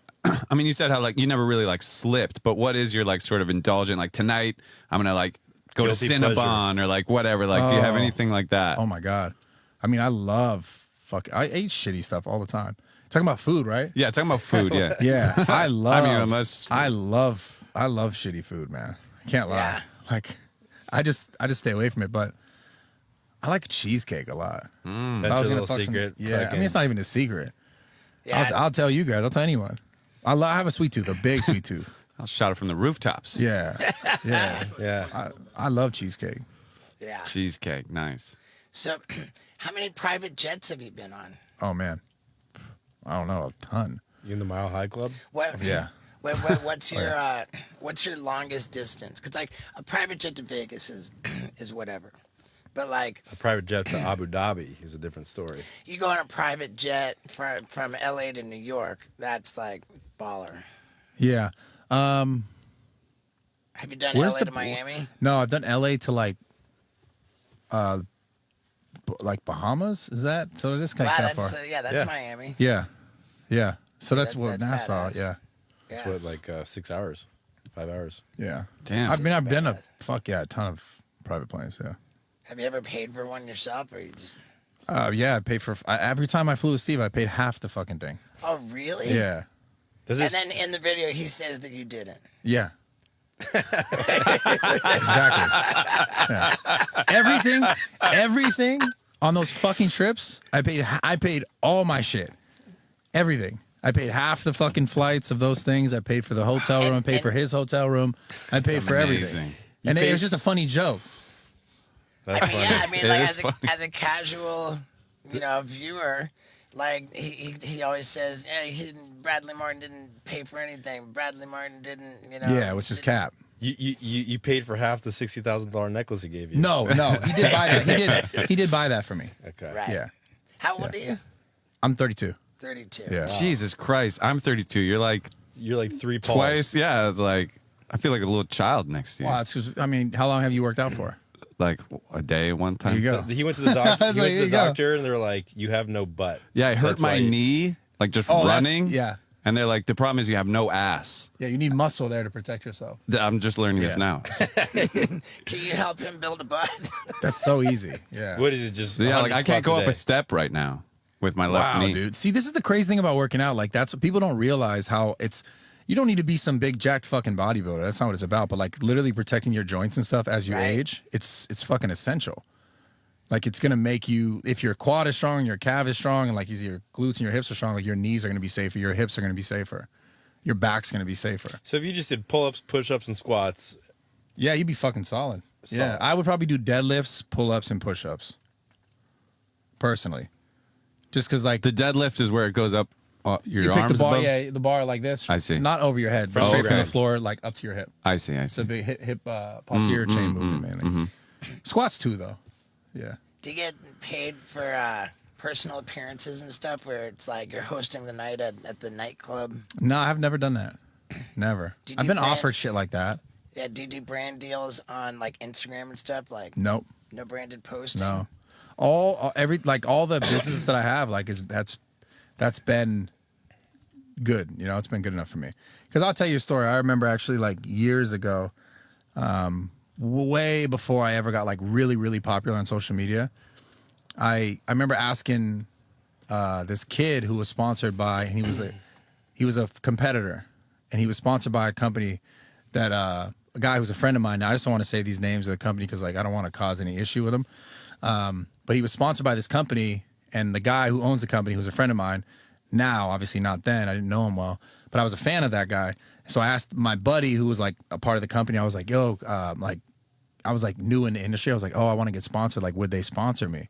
C: I mean, you said how like you never really like slipped, but what is your like sort of indulgent? Like tonight, I'm gonna like go
F: Guilty
C: to Cinnabon or like whatever. Like, do you have anything like that?
E: Oh my god. I mean, I love I ate shitty stuff all the time. Talking about food, right?
C: Yeah, talking about food. Yeah.
E: Yeah, I love.
C: unless
E: I love shitty food, man. I can't lie.
A: Yeah.
E: Like, I just stay away from it. But I like cheesecake a lot.
F: That's
E: I was
F: your
E: gonna
F: little
E: fuck
F: secret.
E: I mean, it's not even a secret.
A: Yeah.
E: I'll tell you guys. I'll tell anyone. I have a sweet tooth, a big sweet tooth.
C: I'll shout it from the rooftops.
E: Yeah, yeah,
F: Yeah.
E: I love cheesecake.
A: Yeah.
C: Cheesecake, nice.
A: So, how many private jets have you been on?
E: Oh man, I don't know, a ton.
F: You in the Mile High Club?
A: What?
E: Yeah.
A: What's your what's your longest distance? Because like a private jet to Vegas is whatever, but like
F: A private jet to Abu Dhabi is a different story.
A: you go on a private jet from LA to New York, that's like baller.
E: Yeah.
A: Have you done
E: Where's
A: LA
E: the-
A: to Miami?
E: No, I've done LA to like Bahamas. Is that so? This kind
A: Wow,
E: of
A: that's
E: far.
A: that's
F: Yeah.
A: Miami.
E: Yeah, yeah. So that's what
A: that's
E: Nassau.
A: badass.
E: Yeah,
F: It's
A: Yeah.
F: what, like 6 hours, 5 hours.
E: yeah.
C: Damn.
E: I've been a
A: Badass.
E: a ton of private planes. Yeah.
A: Have you ever paid for one yourself, or you just?
E: Yeah. I paid for every time I flew with Steve. I paid half the fucking thing.
A: Oh, really?
E: Yeah,
F: Does
A: And
F: this,
A: then in the video, he says that you didn't.
E: yeah. Exactly. Yeah. Everything on those fucking trips. I paid all my shit. Everything. I paid half the fucking flights of those things. I paid for the hotel room. I paid for his hotel room. I paid for everything.
C: amazing.
E: And it was just a funny joke.
F: that's
A: I mean,
F: funny.
A: yeah, I mean,
C: It
A: like
C: is funny.
A: as a casual, viewer, like he always says, yeah, Bradley Martin didn't pay for anything. Bradley Martin didn't,
E: Yeah, which is cap.
F: You paid for half the $60,000 necklace he gave you.
E: No, he did buy that. He did buy that for me.
F: Okay.
A: Right.
E: Yeah.
A: How old are you?
E: I'm 32.
A: 32.
E: Yeah.
C: Jesus Christ, I'm 32. You're like
F: You're like 3 Pauls.
C: twice. Yeah, it's like I feel like a little child next to you.
E: Wow, it's 'cause, I mean, how long have you worked out for?
C: Like a day, one time.
E: There you go.
F: He went to the doctor.
E: I was
F: He
E: like,
F: went to
E: there
F: the
E: you go.
F: doctor, and they're like, "You have no butt."
C: Yeah, I hurt
F: That's
C: my
F: why-
C: knee, like just
E: Oh, that's-
C: running.
E: yeah.
C: And they're like, the problem is you have no ass.
E: Yeah, you need muscle there to protect yourself.
C: I'm just learning this
E: Yeah.
C: now.
A: Can you help him build a butt?
E: That's so easy. Yeah.
F: What is it? Just
C: Yeah, like
F: 100
C: I can't go
F: squats
C: up a
F: day?
C: step right now with my left
E: Wow,
C: knee.
E: dude. See, this is the crazy thing about working out. Like, that's what people don't realize how it's. You don't need to be some big jacked fucking bodybuilder. That's not what it's about. But like, literally protecting your joints and stuff as you
A: Right.
E: age, it's fucking essential. Like it's gonna make you, if your quad is strong, your calf is strong, and like your glutes and your hips are strong, like your knees are gonna be safer, your hips are gonna be safer, your back's gonna be safer.
F: So if you just did pull-ups, push-ups, and squats,
E: Yeah, you'd be fucking solid. Yeah, I would probably do deadlifts, pull-ups, and push-ups. Personally, just because like
C: The deadlift is where it goes up your
E: you pick
C: arms
E: the bar,
C: above?
E: yeah, the bar like this.
C: I see.
E: Not over your head, but
C: Oh,
E: straight from
C: okay.
E: the floor, like up to your hip.
C: I see.
E: It's a big hip posterior chain movement, mainly. Squats too, though. Yeah.
A: Do you get paid for personal appearances and stuff where it's like you're hosting the night at the nightclub?
E: No, I've never done that. Never.
A: Do you
E: I've
A: do
E: been
A: brand-
E: offered shit like that.
A: Yeah, do you do brand deals on like Instagram and stuff? Like
E: Nope.
A: no branded posting?
E: No. All the businesses that I have, like that's been good. You know, it's been good enough for me. Because I'll tell you a story. I remember actually like years ago, way before I ever got like really, really popular on social media, I remember asking this kid who was sponsored by, and he was a competitor, and he was sponsored by a company that a guy who's a friend of mine. Now I just don't want to say these names of the company because like I don't want to cause any issue with him. But he was sponsored by this company, and the guy who owns the company, who's a friend of mine, now obviously not then. I didn't know him well, but I was a fan of that guy. So I asked my buddy who was like a part of the company. I was like, "Yo, like." I was like new in the industry. I was like, oh, I want to get sponsored. Like, would they sponsor me?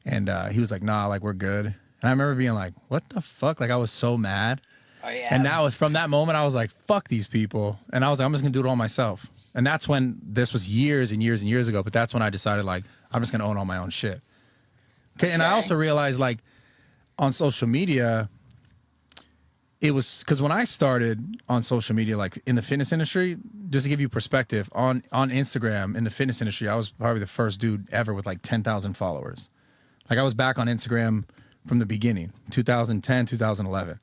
E: And he was like, nah, like we're good. And I remember being like, what the fuck? Like I was so mad.
A: Oh yeah.
E: And now from that moment, I was like, fuck these people. And I was like, I'm just gonna do it all myself. And that's when, this was years and years and years ago, but that's when I decided like, I'm just gonna own all my own shit. Okay. And I also realized like on social media, it was because when I started on social media, like in the fitness industry, just to give you perspective, on Instagram in the fitness industry, I was probably the first dude ever with like 10,000 followers. Like I was back on Instagram from the beginning, 2010, 2011.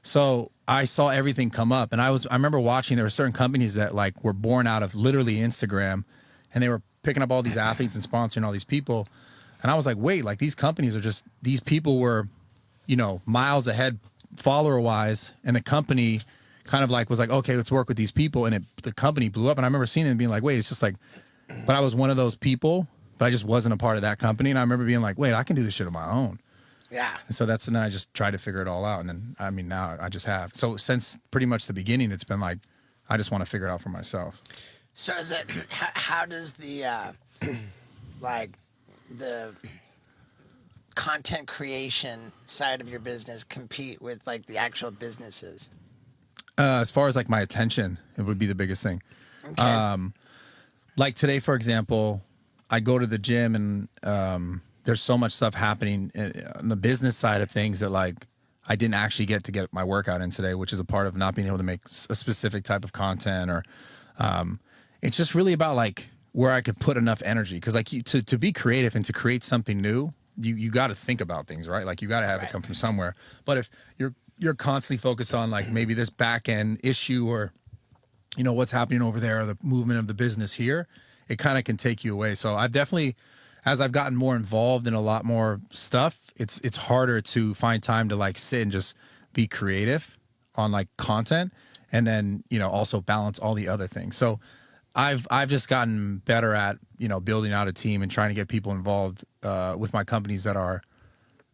E: So I saw everything come up, and I remember watching, there were certain companies that like were born out of literally Instagram, and they were picking up all these athletes and sponsoring all these people. And I was like, wait, like these companies are just, these people were, you know, miles ahead follower wise, and the company kind of like was like, okay, let's work with these people, and the company blew up. And I remember seeing it and being like, wait, it's just like, but I was one of those people, but I just wasn't a part of that company. And I remember being like, wait, I can do this shit on my own.
A: Yeah.
E: And so and then I just tried to figure it all out, and then I mean now I just have. So since pretty much the beginning, it's been like I just want to figure it out for myself.
A: So is it how does the like the content creation side of your business compete with like the actual businesses?
E: As far as like my attention, it would be the biggest thing.
A: Okay.
E: Like today, for example, I go to the gym, and there's so much stuff happening on the business side of things that like I didn't actually get to get my workout in today, which is a part of not being able to make a specific type of content, or it's just really about like where I could put enough energy. Because like to be creative and to create something new, you got to think about things, right? Like you got to have it come from somewhere. But if you're constantly focused on like maybe this back end issue, or you know what's happening over there, or the movement of the business here, it kind of can take you away. So I've definitely, as I've gotten more involved in a lot more stuff, it's harder to find time to like sit and just be creative on like content, and then you know also balance all the other things. So I've just gotten better at, you know, building out a team and trying to get people involved with my companies that are,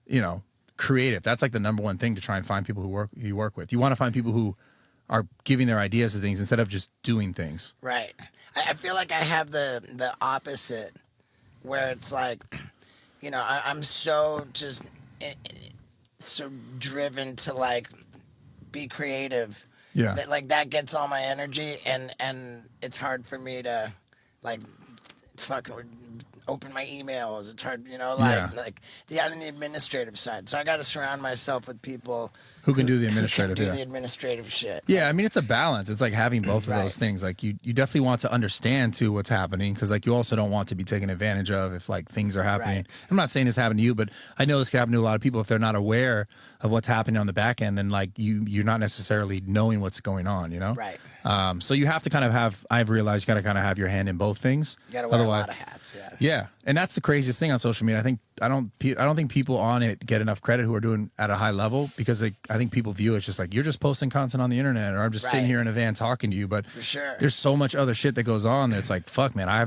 E: you know, creative. That's like the number one thing, to try and find people who you work with. You want to find people who are giving their ideas to things instead of just doing things.
A: Right. I feel like I have the opposite, where it's like, you know, I'm so just so driven to like be creative.
E: Yeah.
A: That like that gets all my energy, and it's hard for me to like fucking open my emails. It's hard, you know, like on the administrative side. So I got to surround myself with people
E: who can do the administrative,
A: who can do the administrative shit.
E: Yeah, I mean, it's a balance. It's like having both of those things. Like you definitely want to understand too what's happening, because like you also don't want to be taken advantage of if like things are happening.
A: Right.
E: I'm not saying this happened to you, but I know this can happen to a lot of people if they're not aware of what's happening on the back end. Then like you're not necessarily knowing what's going on, you know?
A: Right.
E: So you have to kind of have. I've realized you got to kind of have your hand in both things.
A: You got to wear a lot of hats. Yeah.
E: Yeah, and that's the craziest thing on social media. I think don't think people on it get enough credit who are doing at a high level, because I think people view it just like, you're just posting content on the internet, or I'm just sitting here in a van talking to you. But
A: For sure.
E: there's so much other shit that goes on that's like, fuck, man, I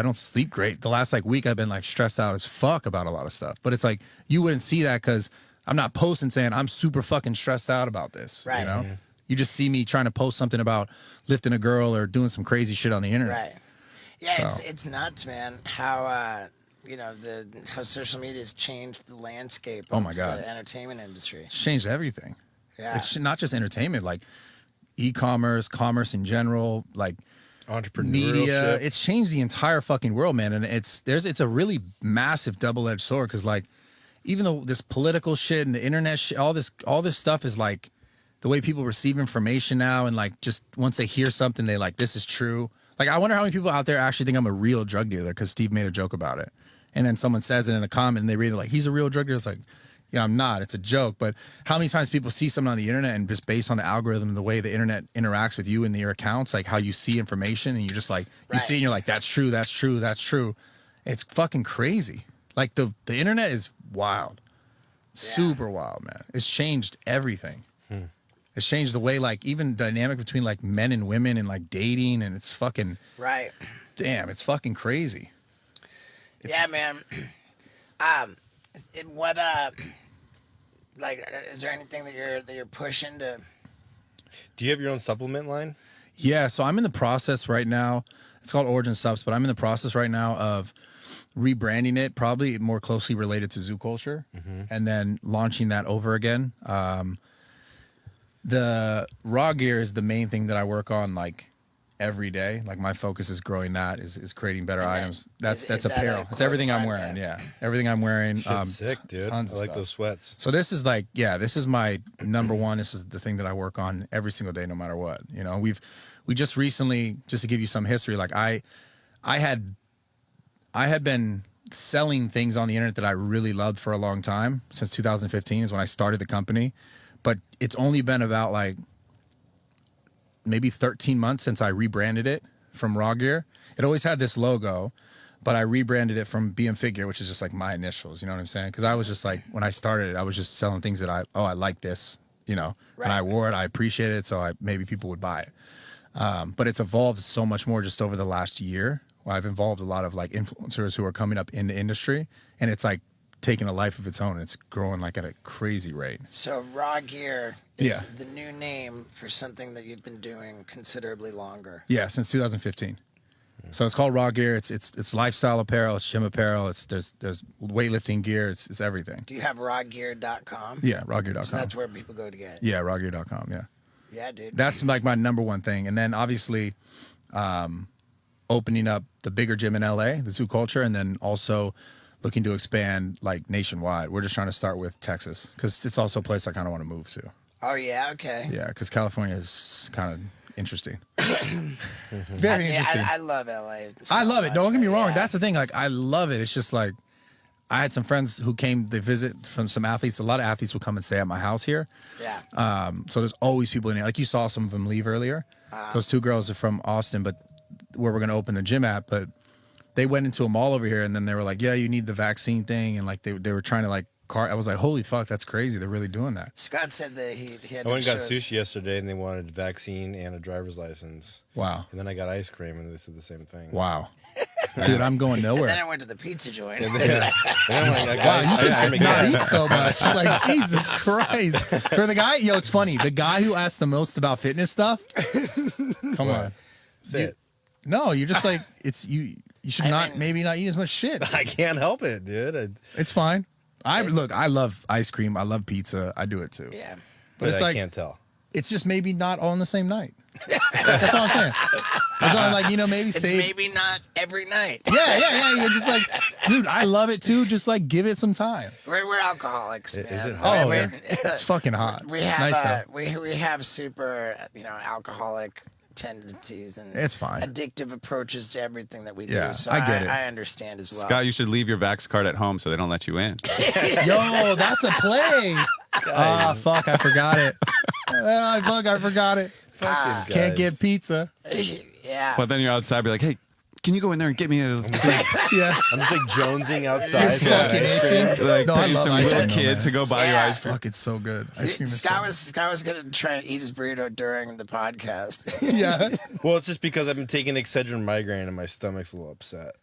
E: don't sleep great. The last like week I've been like stressed out as fuck about a lot of stuff. But it's like, you wouldn't see that because I'm not posting saying I'm super fucking stressed out about this.
A: Right.
E: You know, you just see me trying to post something about lifting a girl or doing some crazy shit on the internet.
A: Right. Yeah,
E: So.
A: it's nuts, man. How how social media has changed the landscape
E: Oh
A: of
E: my God.
A: the entertainment industry.
E: It's changed everything.
A: Yeah.
E: It's not just entertainment, like e-commerce, commerce in general, like
F: Entrepreneurial
E: media.
F: shit.
E: It's changed the entire fucking world, man. And it's a really massive double-edged sword, because like, even though this political shit and the internet shit, all this stuff is like the way people receive information now, and like just once they hear something, they like, this is true. Like, I wonder how many people out there actually think I'm a real drug dealer because Steve made a joke about it. And then someone says it in a comment and they read it like, he's a real drug dealer. It's like, yeah, I'm not. It's a joke. But how many times people see something on the internet, and just based on the algorithm, the way the internet interacts with you and your accounts, like how you see information, and you're just like, you see and you're like, that's true, that's true, that's true. It's fucking crazy. Like the internet is wild. Super wild, man. It's changed everything. It's changed the way, like, even dynamic between like men and women and like dating, and it's fucking
A: Right.
E: damn, it's fucking crazy.
A: Yeah, man. Is there anything that you're pushing to?
F: Do you have your own supplement line?
E: Yeah, so I'm in the process right now. It's called Origin Subs, but I'm in the process right now of rebranding it, probably more closely related to zoo culture, and then launching that over again. The raw gear is the main thing that I work on like every day. Like, my focus is growing that, is creating better items. That's
A: is that
E: apparel.
A: a
E: It's everything I'm
A: clothes
E: wearing.
A: line?
E: Yeah, everything I'm wearing.
F: Shit's sick, dude. I
E: tons of
F: like
E: stuff.
F: those sweats.
E: So this is like, this is my number one. This is the thing that I work on every single day, no matter what. You know, we just recently, just to give you some history, like I had been selling things on the internet that I really loved for a long time. Since 2015 is when I started the company, but it's only been about like maybe 13 months since I rebranded it from Raw Gear. It always had this logo, but I rebranded it from BM Figure, which is just like my initials. You know what I'm saying? Because I was just like, when I started it, I was just selling things that I like this, you know, and I wore it, I appreciated it, so maybe people would buy it. But it's evolved so much more just over the last year. I've involved a lot of like influencers who are coming up in the industry, and it's like taking a life of its own. It's growing like at a crazy rate.
A: So Raw Gear is
E: Yeah.
A: the new name for something that you've been doing considerably longer.
E: Yeah, since 2015. So it's called Raw Gear. It's lifestyle apparel. It's gym apparel. There's weightlifting gear. It's everything.
A: Do you have rawgear.com?
E: Yeah, rawgear.com.
A: So that's where people go to get it.
E: Yeah, rawgear.com. Yeah.
A: Yeah, dude.
E: That's like my number one thing. And then obviously opening up the bigger gym in LA, the zoo culture, and then also looking to expand like nationwide. We're just trying to start with Texas because it's also a place I kind of want to move to.
A: Oh, yeah, okay.
E: Yeah, because California is kind of interesting. Very interesting.
A: I love LA.
E: I love it. Don't get me wrong.
A: Yeah.
E: That's the thing. Like, I love it. It's just like, I had some friends who came to visit from some athletes. A lot of athletes will come and stay at my house here.
A: Yeah.
E: So there's always people in here. Like, you saw some of them leave earlier. Those two girls are from Austin, but where we're going to open the gym at. But they went into a mall over here, and then they were like, yeah, you need the vaccine thing. And like, they were trying to like, I was like, holy fuck, that's crazy. They're really doing that.
A: Scott said that he had
F: I went
A: to
F: and got
A: show us-
F: sushi yesterday, and they wanted vaccine and a driver's license.
E: Wow.
F: And then I got ice cream, and they said the same thing.
E: Wow. Dude, I'm going
A: Then
E: nowhere.
A: I went to the pizza joint.
F: And then I'm like, I got
E: Wow, you
F: ice
E: just
F: cream
E: not
F: again.
E: eat so much. Like, Jesus Christ. For the guy, it's funny. The guy who asked the most about fitness stuff. Come on.
F: Say it.
E: No, you're just like, it's you. You should maybe not eat as much shit.
F: I can't help it, dude.
E: It's fine. I love ice cream. I love pizza. I do it too.
A: Yeah.
E: But it's
F: I
E: like,
F: can't tell.
E: it's just maybe not all on the same night. That's all I'm saying. That's all I'm like, maybe
A: It's
E: save.
A: maybe not every night.
E: Yeah. You're just like, dude, I love it too. Just like, give it some time.
A: We're alcoholics, man.
F: Is it hot?
E: Oh, yeah. It's fucking hot.
A: We have
E: nice though.
A: we have super alcoholic tendencies and
E: It's fine.
A: addictive approaches to everything that we
E: Yeah,
A: do. So
E: I get it.
A: I understand as well.
C: Scott, you should leave your Vax card at home so they don't let you in.
E: Yo, that's a play. Ah, fuck, I forgot it. I forgot it.
F: Fucking
E: Can't
F: guys.
E: get pizza.
A: yeah.
C: But then you're outside, be like, hey, can you go in there and get me a
E: Yeah.
F: I'm just like jonesing outside. for
E: Fucking
F: ice cream.
E: ice cream.
C: like
E: No, I
C: pay
E: love
C: some
E: ice
C: little
E: cream,
C: kid
E: man.
C: to go buy your ice cream?
E: Fuck, it's so good. Ice cream is so
A: Scott was gonna try to eat his burrito during the podcast.
E: good. Yeah.
F: Well, it's just because I've been taking Excedrin migraine and my stomach's a little upset.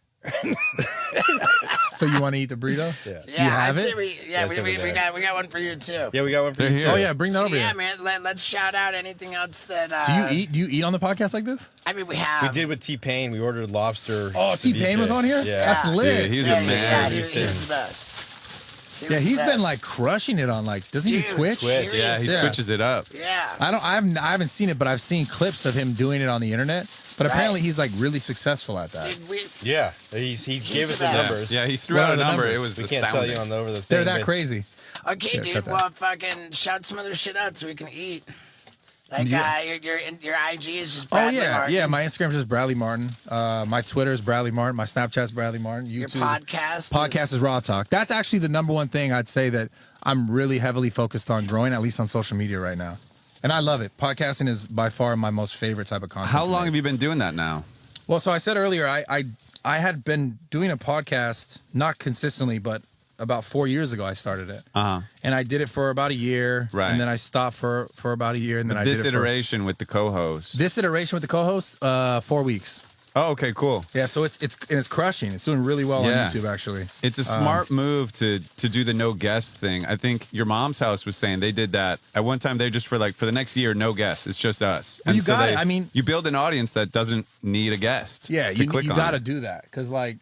E: So you want to eat the burrito?
F: Yeah.
A: Yeah,
E: You have
A: I see
E: it?
A: we
F: Yeah, it's over
A: we
F: there.
A: got one for you too.
F: Yeah, we got one for
C: They're
F: you.
C: here.
F: too.
E: Oh yeah, bring that
A: So
E: over
A: yeah,
E: here.
A: man. Let's shout out anything else that.
E: Do you eat on the podcast like this?
A: I mean, we
F: We
A: have.
F: did with T-Pain. We ordered lobster.
E: Oh, T-Pain was on here?
F: Yeah.
E: That's lit.
C: Dude, he's
A: Yeah,
C: a man.
A: Yeah,
F: He's
A: he's
F: sick.
A: the best.
E: Yeah,
A: He was
E: he's
A: the
E: been
A: best.
E: like crushing it on like, doesn't he do
A: Dude,
E: Twitch?
F: Twitch.
C: Yeah, he
E: Yeah.
C: switches it up.
A: Yeah.
E: I haven't seen it, but I've seen clips of him doing it on the internet. But apparently
A: Right.
E: he's like really successful at that.
A: Dude, we.
F: Yeah, he gave us
A: the
F: the
A: best.
F: numbers.
C: Yeah, he threw
E: What
C: out
E: are
C: a
E: the
C: number.
E: numbers?
C: It was
F: We can't tell
C: astounding.
F: you on the over the thing.
E: They're that
F: but
E: crazy.
A: Okay,
E: Yeah,
A: dude.
E: cut that.
A: Well, fucking shout some other shit out so we can eat. Like
E: Yeah.
A: your IG is just
E: Oh
A: Bradley
E: yeah,
A: Martin.
E: yeah. My Instagram is just Bradley Martin. My Twitter is Bradley Martin. My Snapchat's Bradley Martin.
A: Your
E: YouTube
A: podcast.
E: is Raw Talk. That's actually the number one thing I'd say that I'm really heavily focused on growing, at least on social media right now. And I love it. Podcasting is by far my most favorite type of content.
C: How
E: to
C: long
E: make.
C: have you been doing that now?
E: Well, so I said earlier, I had been doing a podcast, not consistently, but about 4 years ago I started it.
C: Uh-huh.
E: And I did it for about a year.
C: Right.
E: And then I stopped for about a year. And then I did
C: This
E: it for
C: iteration with the co-host.
E: this iteration with the co-host, 4 weeks.
C: Oh, okay, cool.
E: Yeah, so it's crushing. It's doing really well
C: Yeah.
E: on YouTube, actually.
C: It's a smart move to do the no guest thing. I think your mom's house was saying they did that at one time. They just for the next year, no guests. It's just us.
E: Well, you got it. I mean,
C: you build an audience that doesn't need a guest.
E: Yeah,
C: to
E: you
C: click on
E: got to
C: it.
E: do that because, like,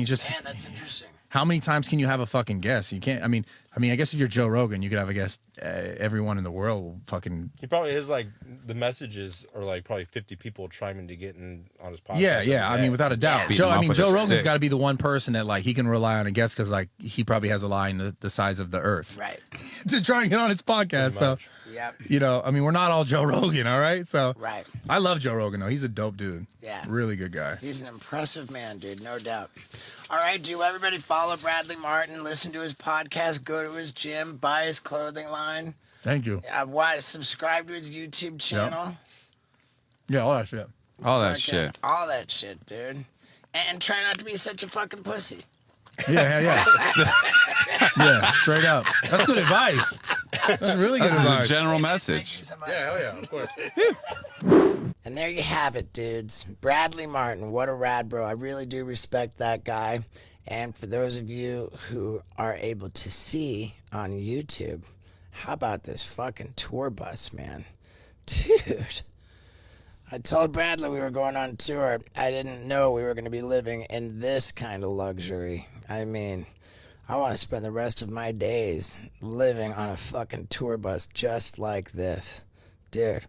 E: just
A: Man, that's interesting.
E: how many times can you have a fucking guest? You can't. I mean, I guess if you're Joe Rogan, you could have a guest. Everyone in the world will fucking.
F: he probably his like the messages are like probably 50 people trying to get in on his podcast.
E: Yeah, yeah. I mean, without a doubt,
C: Beat
E: Joe.
C: him
E: I
C: up
E: mean,
C: with
E: Joe
C: a
E: Rogan's
C: stick.
E: got to be the one person that like he can rely on a guest because like he probably has a line the size of the earth
A: Right.
E: to try and get on his podcast. So
F: much.
A: Yep.
E: I mean, we're not all Joe Rogan, all right? So
A: Right.
E: I love Joe Rogan though. He's a dope dude.
A: Yeah.
E: Really good guy.
A: He's an impressive man, dude, no doubt. All right, do everybody follow Bradley Martin, listen to his podcast, go to his gym, buy his clothing line,
E: Thank you.
A: subscribe to his YouTube channel.
E: Yeah, all that shit.
C: All that
A: Fucking-
C: shit.
A: All that shit, dude. And try not to be such a fucking pussy.
E: Yeah. Yeah, straight up. That's good advice. That's really good
C: This is a
E: advice.
C: general
A: Thank you
C: message.
A: so much.
E: Hell yeah, of course.
A: And there you have it, dudes. Bradley Martin, what a rad bro. I really do respect that guy. And for those of you who are able to see on YouTube, how about this fucking tour bus, man? Dude. I told Bradley we were going on tour. I didn't know we were going to be living in this kind of luxury. I mean, I want to spend the rest of my days living on a fucking tour bus just like this. Dude.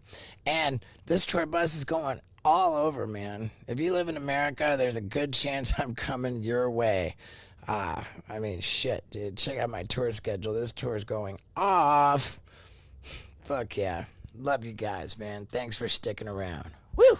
A: And this tour bus is going all over, man. If you live in America, there's a good chance I'm coming your way. I mean, shit, dude. Check out my tour schedule. This tour is going off. Fuck yeah. Love you guys, man. Thanks for sticking around. Woo!